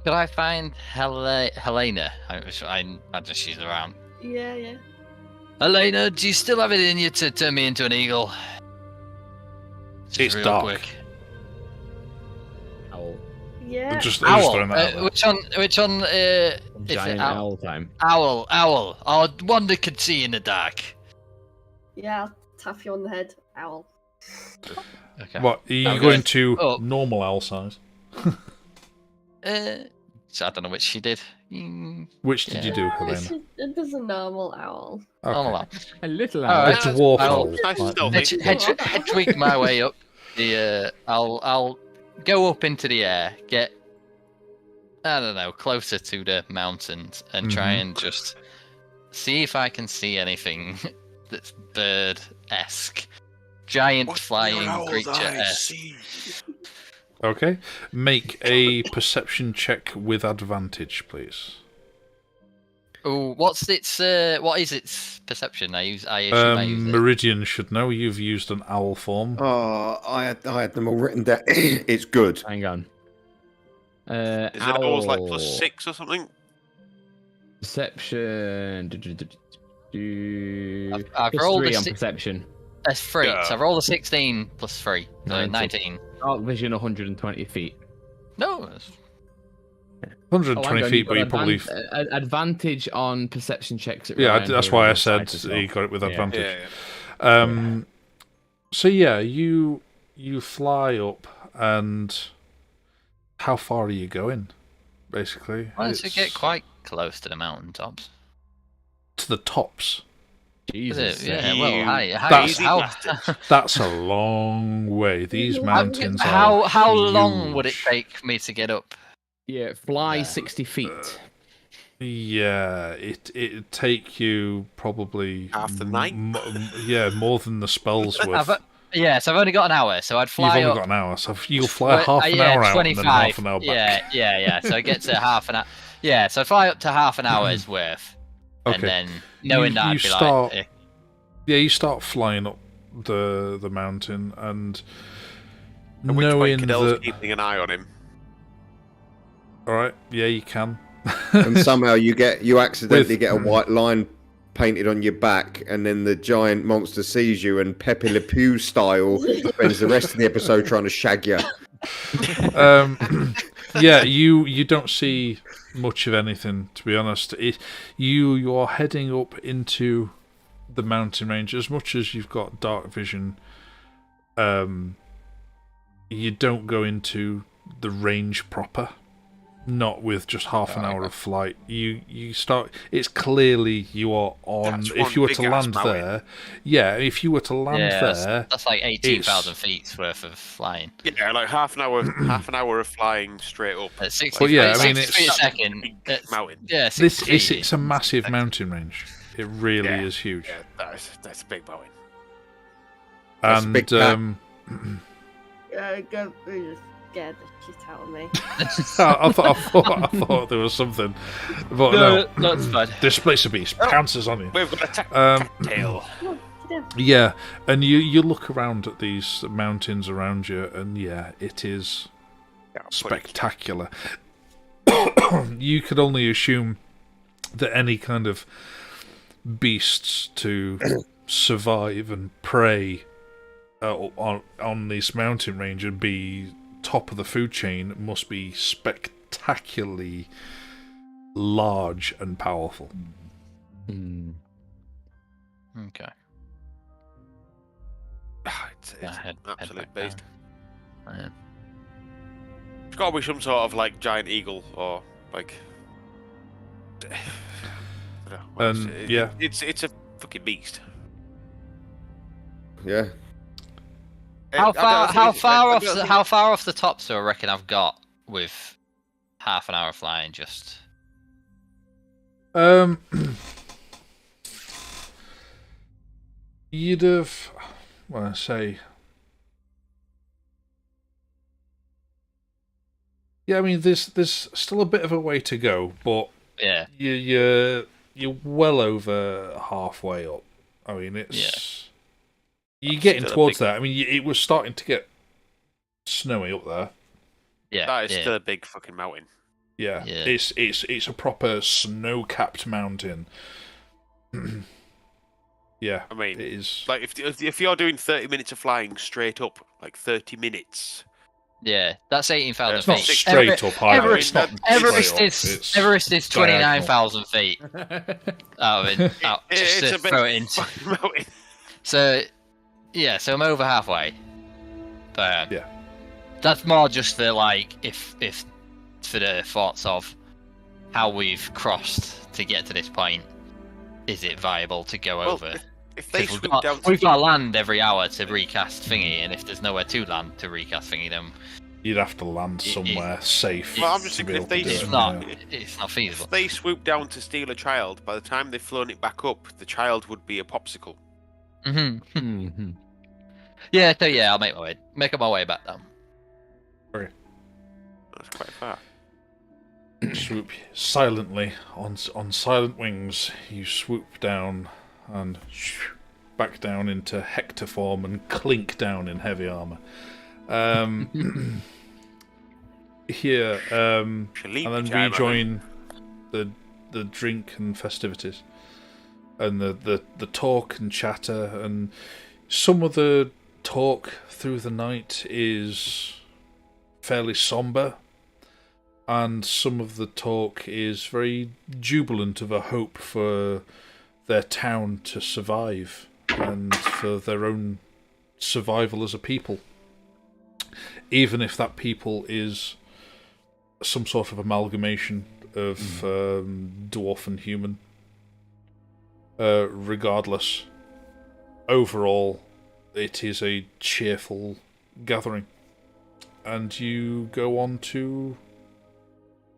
Could I find Helena? I imagine she's around. Yeah. Helena, do you still have it in you to turn me into an eagle? It's real dark. Quick. Owl. Yeah. Just Owl. throwing that out Which one? Is Giant it owl time. Owl. Oh, one that could see in the dark. Yeah, I'll tap you on the head, owl. Okay. What, are you going to normal owl size? So I don't know which she did. Which did you do, Helena? It was a normal owl. Okay. Normal owl. A little A owl. dwarf owl. Hedwig my way up. I'll go up into the air, get closer to the mountains, and try and just see if I can see anything that's bird-esque, giant flying creature-esque. Okay, make a perception check with advantage, please. Oh, what is its perception? I assume I use it. Meridian should know. You've used an owl form. Oh, I had them all written down. It's good. Hang on. Is it always like +6 or something? Perception. I've rolled three a on perception. That's 3. Yeah. So I rolled a 16 plus 3. So 19. Dark vision 120 feet. No. That's... 120 feet, but you probably... Advantage on perception checks. That's why I said you got it with advantage. Yeah. So yeah, you fly up, and how far are you going, basically? Once we get quite close to the mountaintops. To the tops? Jesus. Yeah, well, That's a long way. These mountains are How long would it huge. take me to get up? Yeah, fly 60 feet. Yeah, it'd take you probably Half the night? More than the spell's worth. So I've only got an hour, so I'd fly You've up. only got an hour, so you'll fly half an hour out 25. and then half an hour back. Yeah. So I get to half an hour. Yeah, so I fly up to half an hour's worth, and then knowing that, I'd be like, yeah, you start flying up the mountain, and At which knowing point Cadell's that. keeping an eye on him. All right, yeah, you can. And somehow you accidentally get a white line painted on your back, and then the giant monster sees you and Pepe Le Pew style spends the rest of the episode trying to shag you. Yeah, you don't see much of anything, to be honest. You are heading up into the mountain range. As much as you've got dark vision, you don't go into the range proper. Not with just half an hour of flight. You start. It's clearly you are on. That's If you were one to big-ass land mountain. there, yeah. If you were to land there, that's like 18,000 feet worth of flying. Yeah, like half an hour of flying straight up. At 60, Well, yeah, I mean, 60 feet a it's- second. Big mountain. Yeah, 60 feet. it's a massive mountain range. It really Yeah. is huge. Yeah, that's a big mountain. That's a And big pack. Just scared the shit out of me. I thought there was something, but no. That's fine. This place of beast pounces on you. We've got a tail. Yeah, and you look around at these mountains around you, and yeah, it is spectacular. You could only assume that any kind of beasts to survive and prey on this mountain range and be top of the food chain must be spectacularly large and powerful. Okay. It's Head absolute back beast. down. Yeah. It's got to be some sort of like giant eagle or like. Yeah. It's a fucking beast. Yeah. How far off the top? So I reckon I've got with half an hour flying. Just you'd have. Well, I say. Yeah, I mean, there's still a bit of a way to go, but yeah. you're well over halfway up. I mean, it's you're getting still a towards big- that. I mean, it was starting to get snowy up there. Yeah. That is yeah. still a big fucking mountain. Yeah, Yeah. it's a proper snow-capped mountain. Yeah, I mean, it is. like if you're doing 30 minutes of flying straight up, like 30 minutes. Yeah, that's 18,000 It's not feet. straight up either. Everest, It's not Everest straight up, is it's Everest is diagonal. 29,000 feet. Just It's to a big throw it into. fucking mountain. So, yeah, so I'm over halfway. But Yeah. that's more just for like if for the thoughts of how we've crossed to get to this point. Is it viable to go Well, over? If they 'Cause swoop down, we've got to land every hour to recast thingy, and if there's nowhere to land to recast thingy, then You'd have to land somewhere safe. Well, I'm just to be thinking if able to they- do it's it, not yeah. it's not feasible. if they swoop down to steal a child, by the time they've flown it back up, the child would be a popsicle. Mm-hmm. Yeah, so yeah, I'll make up my way back down. That's quite far. Swoop silently on silent wings. You swoop down and back down into Hector form and clink down in heavy armor. Here, and then rejoin the drink and festivities. and the talk and chatter, and some of the talk through the night is fairly somber, and some of the talk is very jubilant of a hope for their town to survive and for their own survival as a people, even if that people is some sort of amalgamation of dwarf and human. Regardless, overall, it is a cheerful gathering. And you go on to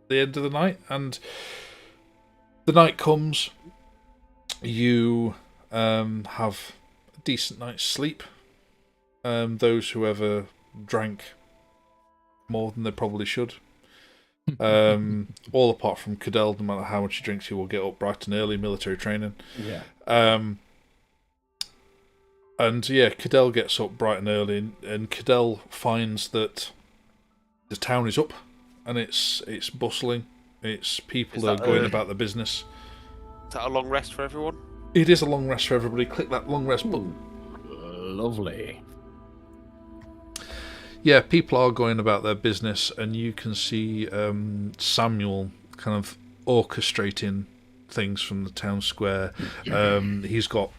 the end of the night, and the night comes. You have a decent night's sleep. Those who ever drank more than they probably should. All apart from Cadell, no matter how much he drinks, he will get up bright and early, military training. Yeah. And yeah, Cadell gets up bright and early, and Cadell finds that the town is up, and it's bustling. It's people are going about their business. Is that a long rest for everyone? It is a long rest for everybody. Click that long rest button. Lovely. Yeah, people are going about their business, and you can see Samuel kind of orchestrating things from the town square. He's got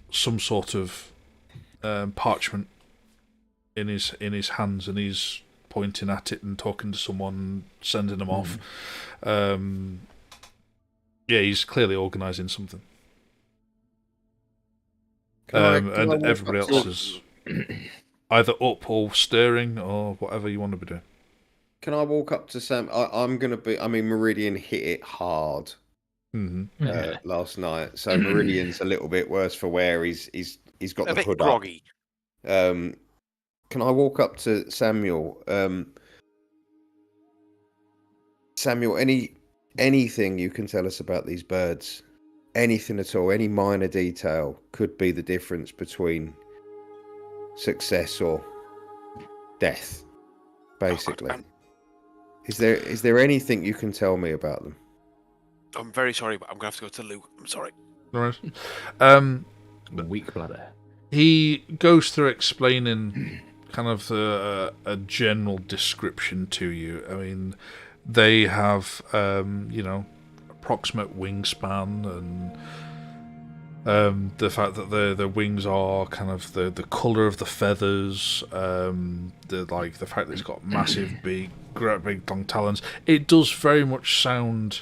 some sort of parchment in his hands, and he's pointing at it and talking to someone and sending them off. Yeah, he's clearly organising something. And everybody else is either up or stirring or whatever you want to be doing. Can I walk up to Sam? I'm going to be... I mean, Meridian hit it hard last night. So Meridian's a little bit worse for wear. He's got a the bit hood groggy. up. Can I walk up to Samuel? Samuel, anything you can tell us about these birds? Anything at all? Any minor detail could be the difference between success or death, basically. Oh, Is there anything you can tell me about them? I'm very sorry, but I'm going to have to go to the loo. I'm sorry. Weak bladder. He goes through explaining kind of a general description to you. I mean, they have, approximate wingspan, and the fact that their wings are kind of the colour of the feathers, the fact that it's got massive, big long talons. It does very much sound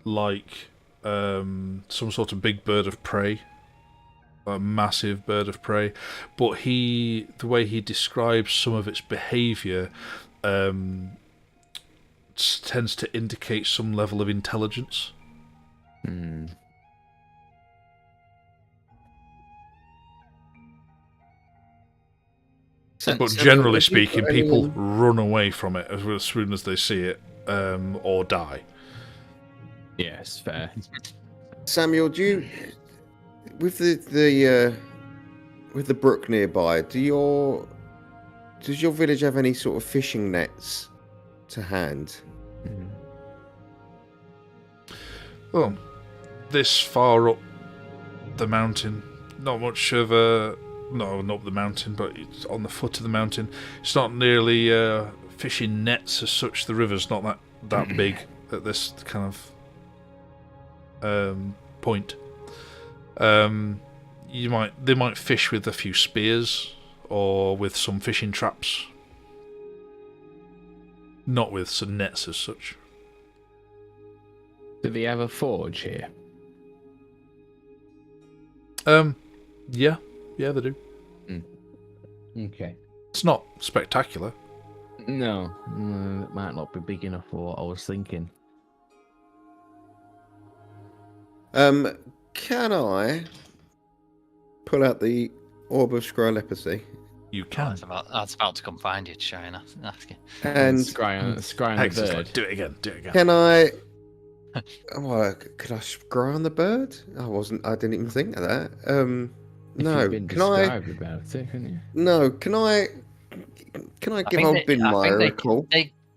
like some sort of big bird of prey. A massive bird of prey, but the way he describes some of its behaviour tends to indicate some level of intelligence. But generally speaking, people run away from it as soon as they see it, or die. Yes, fair. Samuel, do you... With the brook nearby, does your village have any sort of fishing nets to hand? Well, this far up the mountain, not much of a... No, not up the mountain, but it's on the foot of the mountain. It's not nearly fishing nets as such. The river's not that big at this kind of point. They might fish with a few spears or with some fishing traps, not with some nets as such. Do they have a forge here? Yeah, they do. Okay. It's not spectacular. No, it might not be big enough for what I was thinking. Can I pull out the orb of scrylepathy? You can. That's about to come find you, China. Ask you. And scry on the bird. Like, do it again. Can I? Could I scry on the bird? I didn't even think of that. No. Can I? About it, couldn't you? No. Can I give old Binmire a call?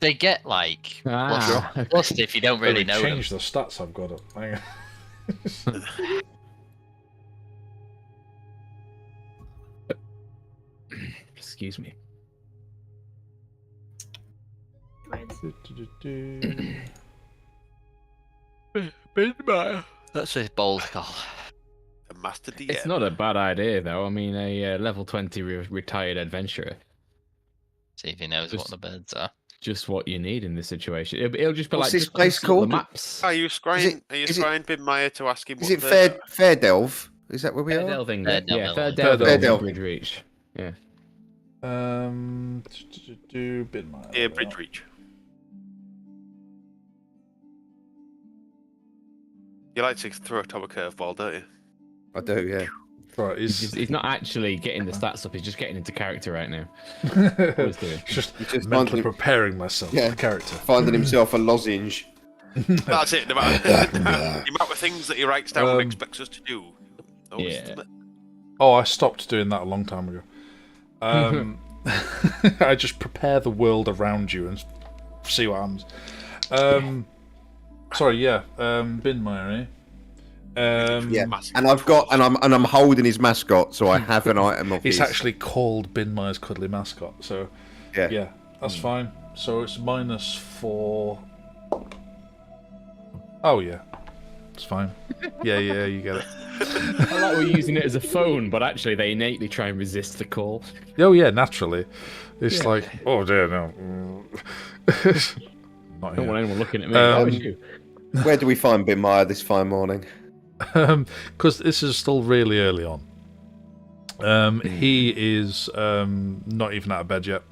They get like plus if you don't really know them. Change the stats I've got up. Hang on. Excuse me. That's a bold call. A master DM. It's not a bad idea, though. I mean, a level 20 retired adventurer. See if he knows what the birds are. Just what you need in this situation. It'll just be What's like this just place consult called? The maps. Are you scrying? Are you is it- scrying Bidmeyer to ask him? Is what it the- Fair Delve? Is that where we Fair are? Delving. Fair Yeah, Delving. Fair Fair Delving. Delve. Bridge Reach. Yeah. Bit my Here, Bridge Reach. You like to throw Tom a curveball, don't you? I do, yeah. Right, He's not actually getting the stats up. He's just getting into character right now. just just mentally finding- preparing myself Yeah. for character. Finding himself a lozenge. That's it. The amount of things that he writes down and expects us to do. Always Yeah. Oh, I stopped doing that a long time ago. I just prepare the world around you and see what happens. Sorry, yeah. Binmeyer, eh? Yeah, and I'm holding his mascot, so I have an item of It's his. actually called Binmeyer's cuddly mascot, so yeah, that's fine. So it's -4. Oh yeah, it's fine. Yeah, you get it. I like we're using it as a phone, but actually they innately try and resist the call. Oh yeah, naturally. It's like, oh dear, no. Not I don't here. want anyone looking at me. How was you? Where do we find Bidmeyer this fine morning? Because this is still really early on. He is not even out of bed yet.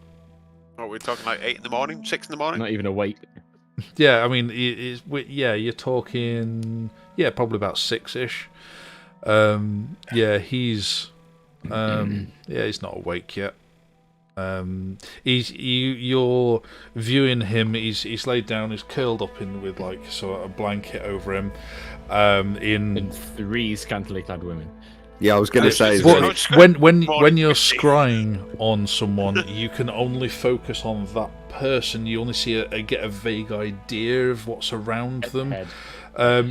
What, we're talking like 8 in the morning, 6 in the morning? Not even awake. Yeah, I mean, you're talking, probably about 6-ish. He's he's not awake yet. You're viewing him. He's laid down. He's curled up in with like sort of a blanket over him. And 3 scantily clad women. Yeah, I was going to say. But when you're scrying on someone, you can only focus on that person. You only see get a vague idea of what's around them.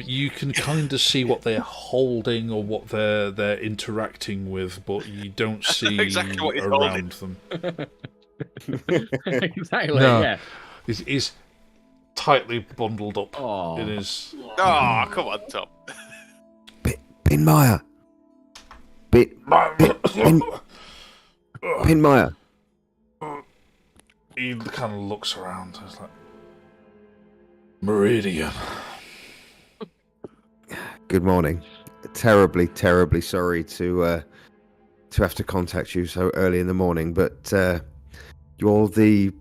You can kind of see what they're holding or what they're interacting with, but you don't see Exactly what he's around them. Exactly. No. Yeah. He's tightly bundled up Aw. in his. Oh, come on, Tom. Bidmeyer. Bidmeyer. He kind of looks around. It's like Meridian. Good morning. Terribly, terribly sorry to have to contact you so early in the morning, but you're the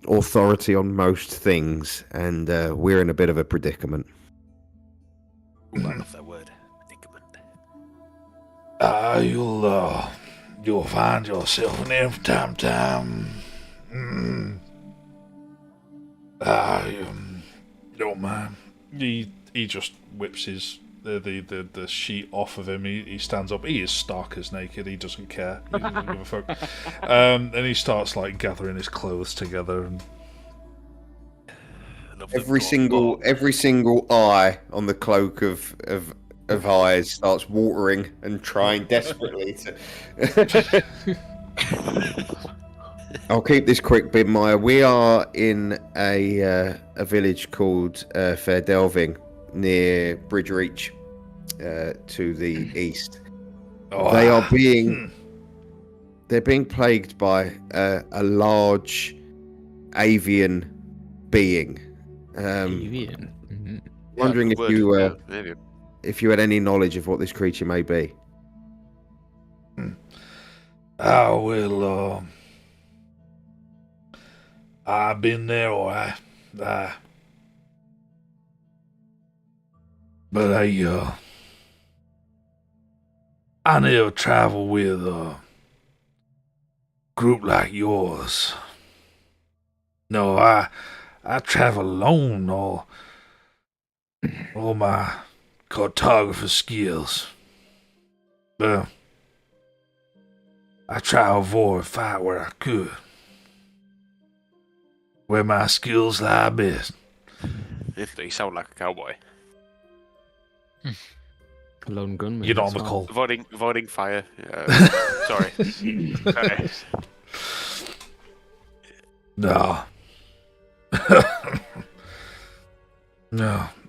authority on most things, and we're in a bit of a predicament. Ooh, I love that word. Predicament. You'll find yourself in there from time to time. Don't mind. He just whips his the sheet off of him. He stands up. He is stark as naked. He doesn't care. He doesn't give a fuck. And he starts like gathering his clothes together and. Every single eye on the cloak of eyes starts watering and trying desperately to. I'll keep this quick, Bidmeyer. We are in a village called Fair Delving near Bridge Reach to the east. They are they're being plagued by a large avian being. Avian. Wondering Yeah, maybe. if you had any knowledge of what this creature may be. I've been there, alright. But I never travel with a group like yours. No, I travel alone, all my cartographer skills. But I try to avoid fight where I could. Where my skills lie best. You sound like a cowboy. Lone gunman. You're not on that's the all. call. Avoiding fire. Sorry. Sorry. No.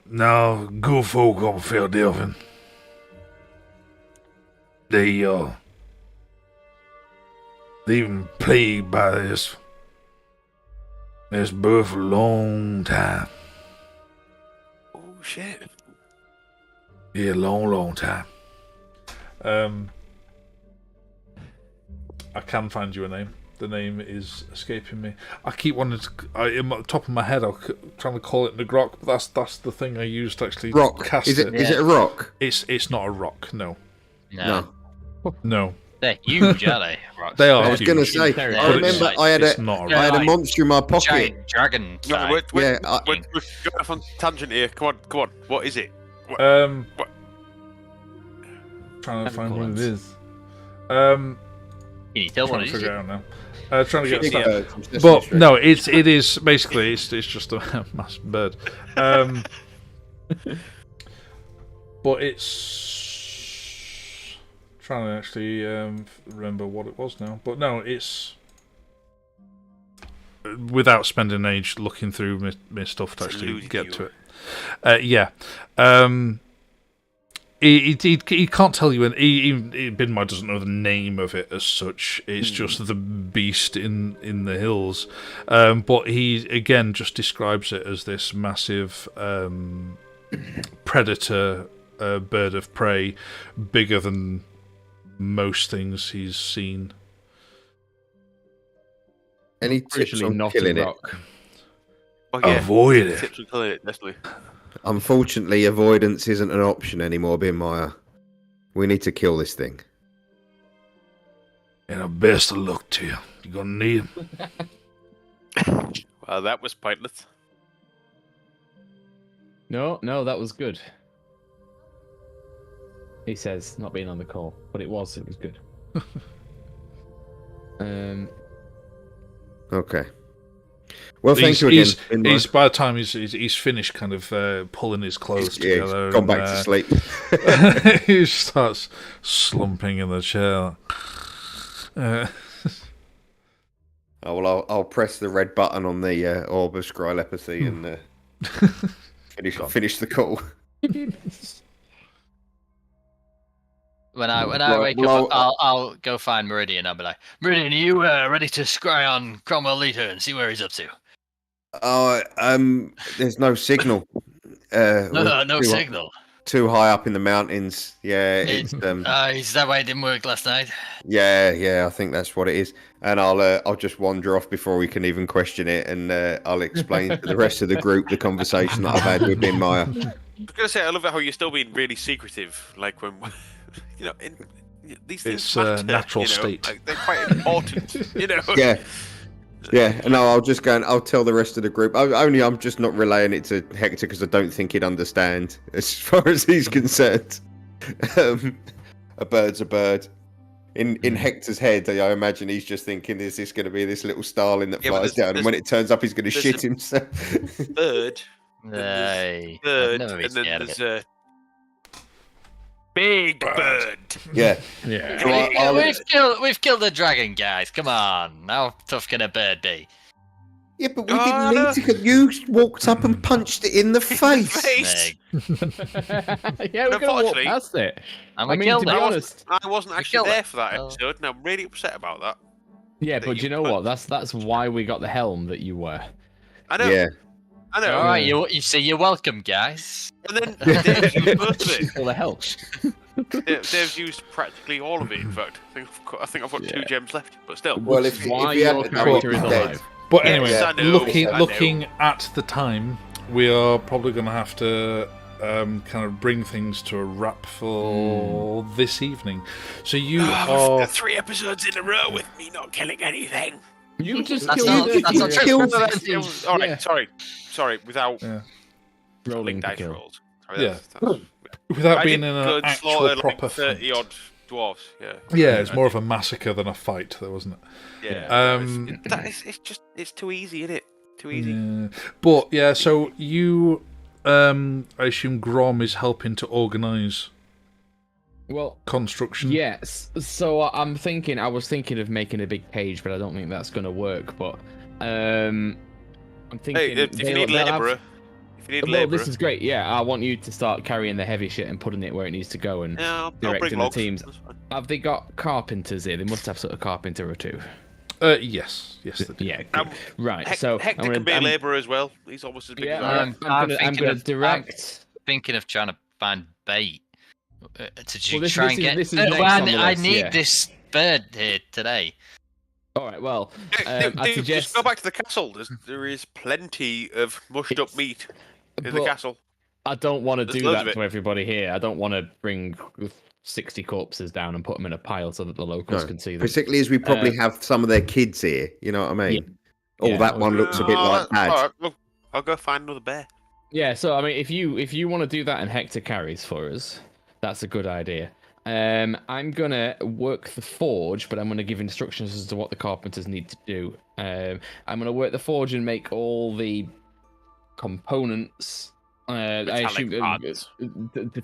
No, good folk up Philadelphia. They've been plagued by this bird for a long time. Oh shit. Yeah, long time. I can find you a name. The name is escaping me. I keep wanting to. In the top of my head, I'm trying to call it Nagrok, but that's the thing I used to actually cast it. Is it a rock? It's not a rock. No. No. They're huge, aren't they? Rocks. They are. I was going to say. I remember I had a monster in my pocket. Giant dragon. No, we're going off on tangent here. Come on. What is it? What? Trying to find what it is. Can you tell what it is? Figure out now. Trying to get Bird, but no, it is basically it's just a massive bird. But it's trying to actually remember what it was now. But no, it's without spending age looking through my stuff to actually get to it. Yeah. He can't tell you, and Binmar doesn't know the name of it as such. It's just the beast in the hills. But he, again, just describes it as this massive predator bird of prey, bigger than most things he's seen. Any tips on killing it? Oh, yeah. Avoid it. Tips on killing it, definitely. Unfortunately, avoidance isn't an option anymore, Binmire. We need to kill this thing. And best of luck to you. You're gonna need him. Well, that was pointless. No, that was good. He says, not being on the call, but it was good. Okay. Well, thank you again. He's by the time he's finished, kind of pulling his clothes together. He's gone back to sleep. He starts slumping in the chair. I'll press the red button on the orb of scrylepathy and finish the call. When I wake up, I'll go find Meridian. I'll be like, Meridian, are you ready to scry on Cromwell Leader and see where he's up to? There's no signal. No signal. Too high up in the mountains. Yeah, it's is that why it didn't work last night? Yeah, I think that's what it is. And I'll just wander off before we can even question it, and I'll explain to the rest of the group the conversation that I've had with Binmire. I was gonna say, I love how you're still being really secretive, like when these things It's matter, natural state. Like, they're quite important, Yeah, and I'll just go and I'll tell the rest of the group. I'm just not relaying it to Hector because I don't think he'd understand as far as he's concerned. A bird's a bird. In Hector's head, I imagine he's just thinking, is this going to be this little starling that flies down? And when it turns up, he's going to shit himself. Bird. Hey, Bird. And then there's a big bird. Yeah. We've killed the dragon, guys. Come on. How tough can a bird be? Yeah, but we didn't need to. You walked up and punched it in the face. Yeah, we're going to walk past it. And we killed to be honest, I wasn't actually there for that episode, and I'm really upset about that. Yeah, but you know what? That's why we got the helm that you wear. I know. Yeah. I know. All right, you see, you're welcome, guys. And then Dave's used most of it. For the helm. Dave's used practically all of it. In fact, I think I've got 2 gems left, but still. Well, if why you your had character is alive. But anyway, I know. looking at the time, we are probably going to have to kind of bring things to a wrap for this evening. So you are 3 episodes in a row with me not killing anything. You just That's killed not true. All right, sorry. Without rolling dice kill. rolls. Sorry, without I being did in go an and actual slaughter proper like 30 fight. odd dwarves. Yeah, it's more of a massacre than a fight, though, wasn't it? Yeah. It's too easy, isn't it? Too easy. Yeah. But yeah, so you, I assume Grom is helping to organise. Well, construction. Yes. So I was thinking of making a big cage, but I don't think that's going to work. But I'm thinking. Hey, if you need labourer, well, this is great. Yeah, I want you to start carrying the heavy shit and putting it where it needs to go and directing the teams. Have they got carpenters here? They must have sort of carpenter or two. Yes, they do. Yeah, good. Right. So Hector can be a labourer as well. He's almost as big as I am. I'm gonna direct. I'm thinking of trying to find bait to try and get. I need this bird here today. All right. Well, I suggest just go back to the castle. There is plenty of mushed up meat in the castle. I don't want to do that to everybody here. I don't want to bring 60 corpses down and put them in a pile so that the locals can see them. Particularly as we probably have some of their kids here. You know what I mean? That one looks a bit like Dad. All right, well, I'll go find another bear. Yeah. So I mean, if you want to do that and Hector carries for us, that's a good idea. I'm gonna work the forge, but I'm gonna give instructions as to what the carpenters need to do. I'm gonna work the forge and make all the components. I assume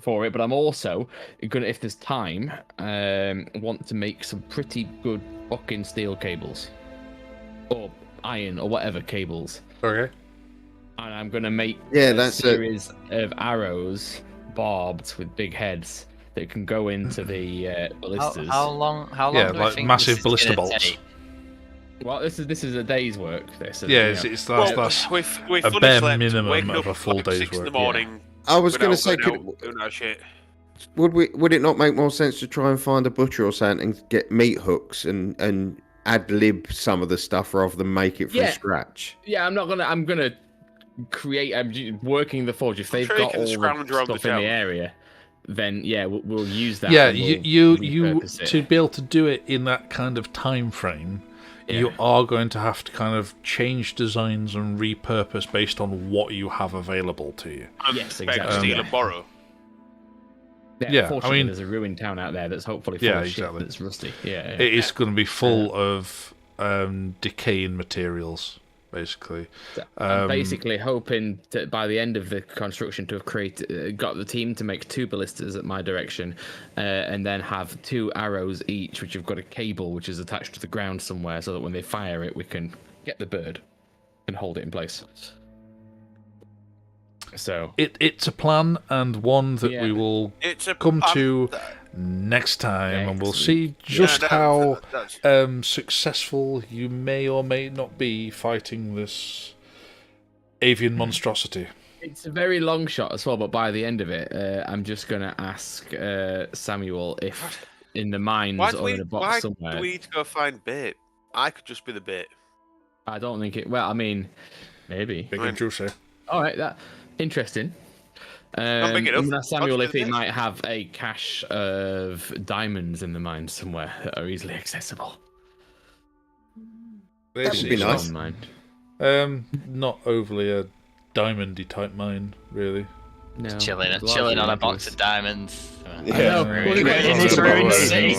for it, but I'm also gonna, if there's time, want to make some pretty good fucking steel cables, or iron, or whatever cables. Okay. And I'm gonna make a series of arrows, barbed with big heads, that can go into the ballistas. How long? Yeah, do I like think massive this is ballista gonna bolts. take? Well, this is a day's work. That's a bare minimum of a full day's work. In the morning. I was going to say, would it not make more sense to try and find a butcher or something and get meat hooks and ad lib some of the stuff rather than make it from scratch? Yeah, I'm gonna create. I'm working the forge. If they've got all the stuff in the area, then we'll use that. Yeah, you to be able to do it in that kind of time frame. Yeah. You are going to have to kind of change designs and repurpose based on what you have available to you. Yes, exactly. Steal and borrow. Yeah, I mean, there's a ruined town out there that's hopefully full of shit that's rusty. Yeah, it is going to be full of decaying materials, basically. I'm basically hoping to, by the end of the construction, to have got the team to make 2 ballistas at my direction, and then have 2 arrows each, which have got a cable which is attached to the ground somewhere, so that when they fire it, we can get the bird and hold it in place. So it's a plan, and one that we will come to next time, and we'll see just how successful you may or may not be fighting this avian monstrosity. It's a very long shot as well, but by the end of it, I'm just going to ask Samuel if in the mines or in a box somewhere. Why do we need to go find bait? I could just be the bait. I don't think it. Well, I mean, maybe. Big and juicy. All right, that interesting. I'm going to ask Samuel if he might have a cache of diamonds in the mine somewhere that are easily accessible. That would be nice. Not overly a diamondy type mine, really. No, chilling on a box of diamonds. Yeah, in this ruined city,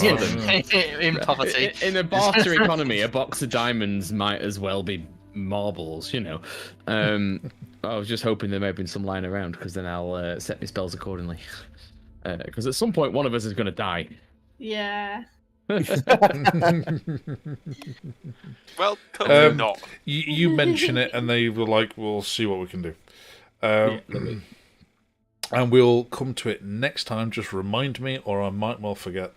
in poverty. In a barter economy, a box of diamonds might as well be marbles, you know. I was just hoping there may have been some lying around, because then I'll set my spells accordingly. Because at some point, one of us is going to die. Yeah. Well, not. You mention it, and they were like, "We'll see what we can do." And we'll come to it next time. Just remind me, or I might well forget.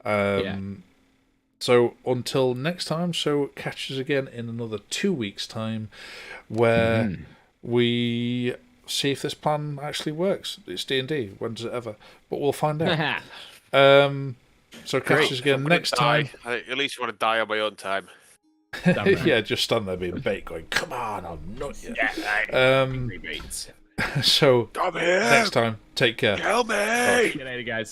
So until next time, so catch us again in another 2 weeks' time, where we see if this plan actually works. It's D&D. When does it ever? But we'll find out. So catch us again next time. At least you want to die on my own time. Yeah, just stand there being bait, going, "Come on, I'm not yet." So next time, take care. Kill me. See you later, guys.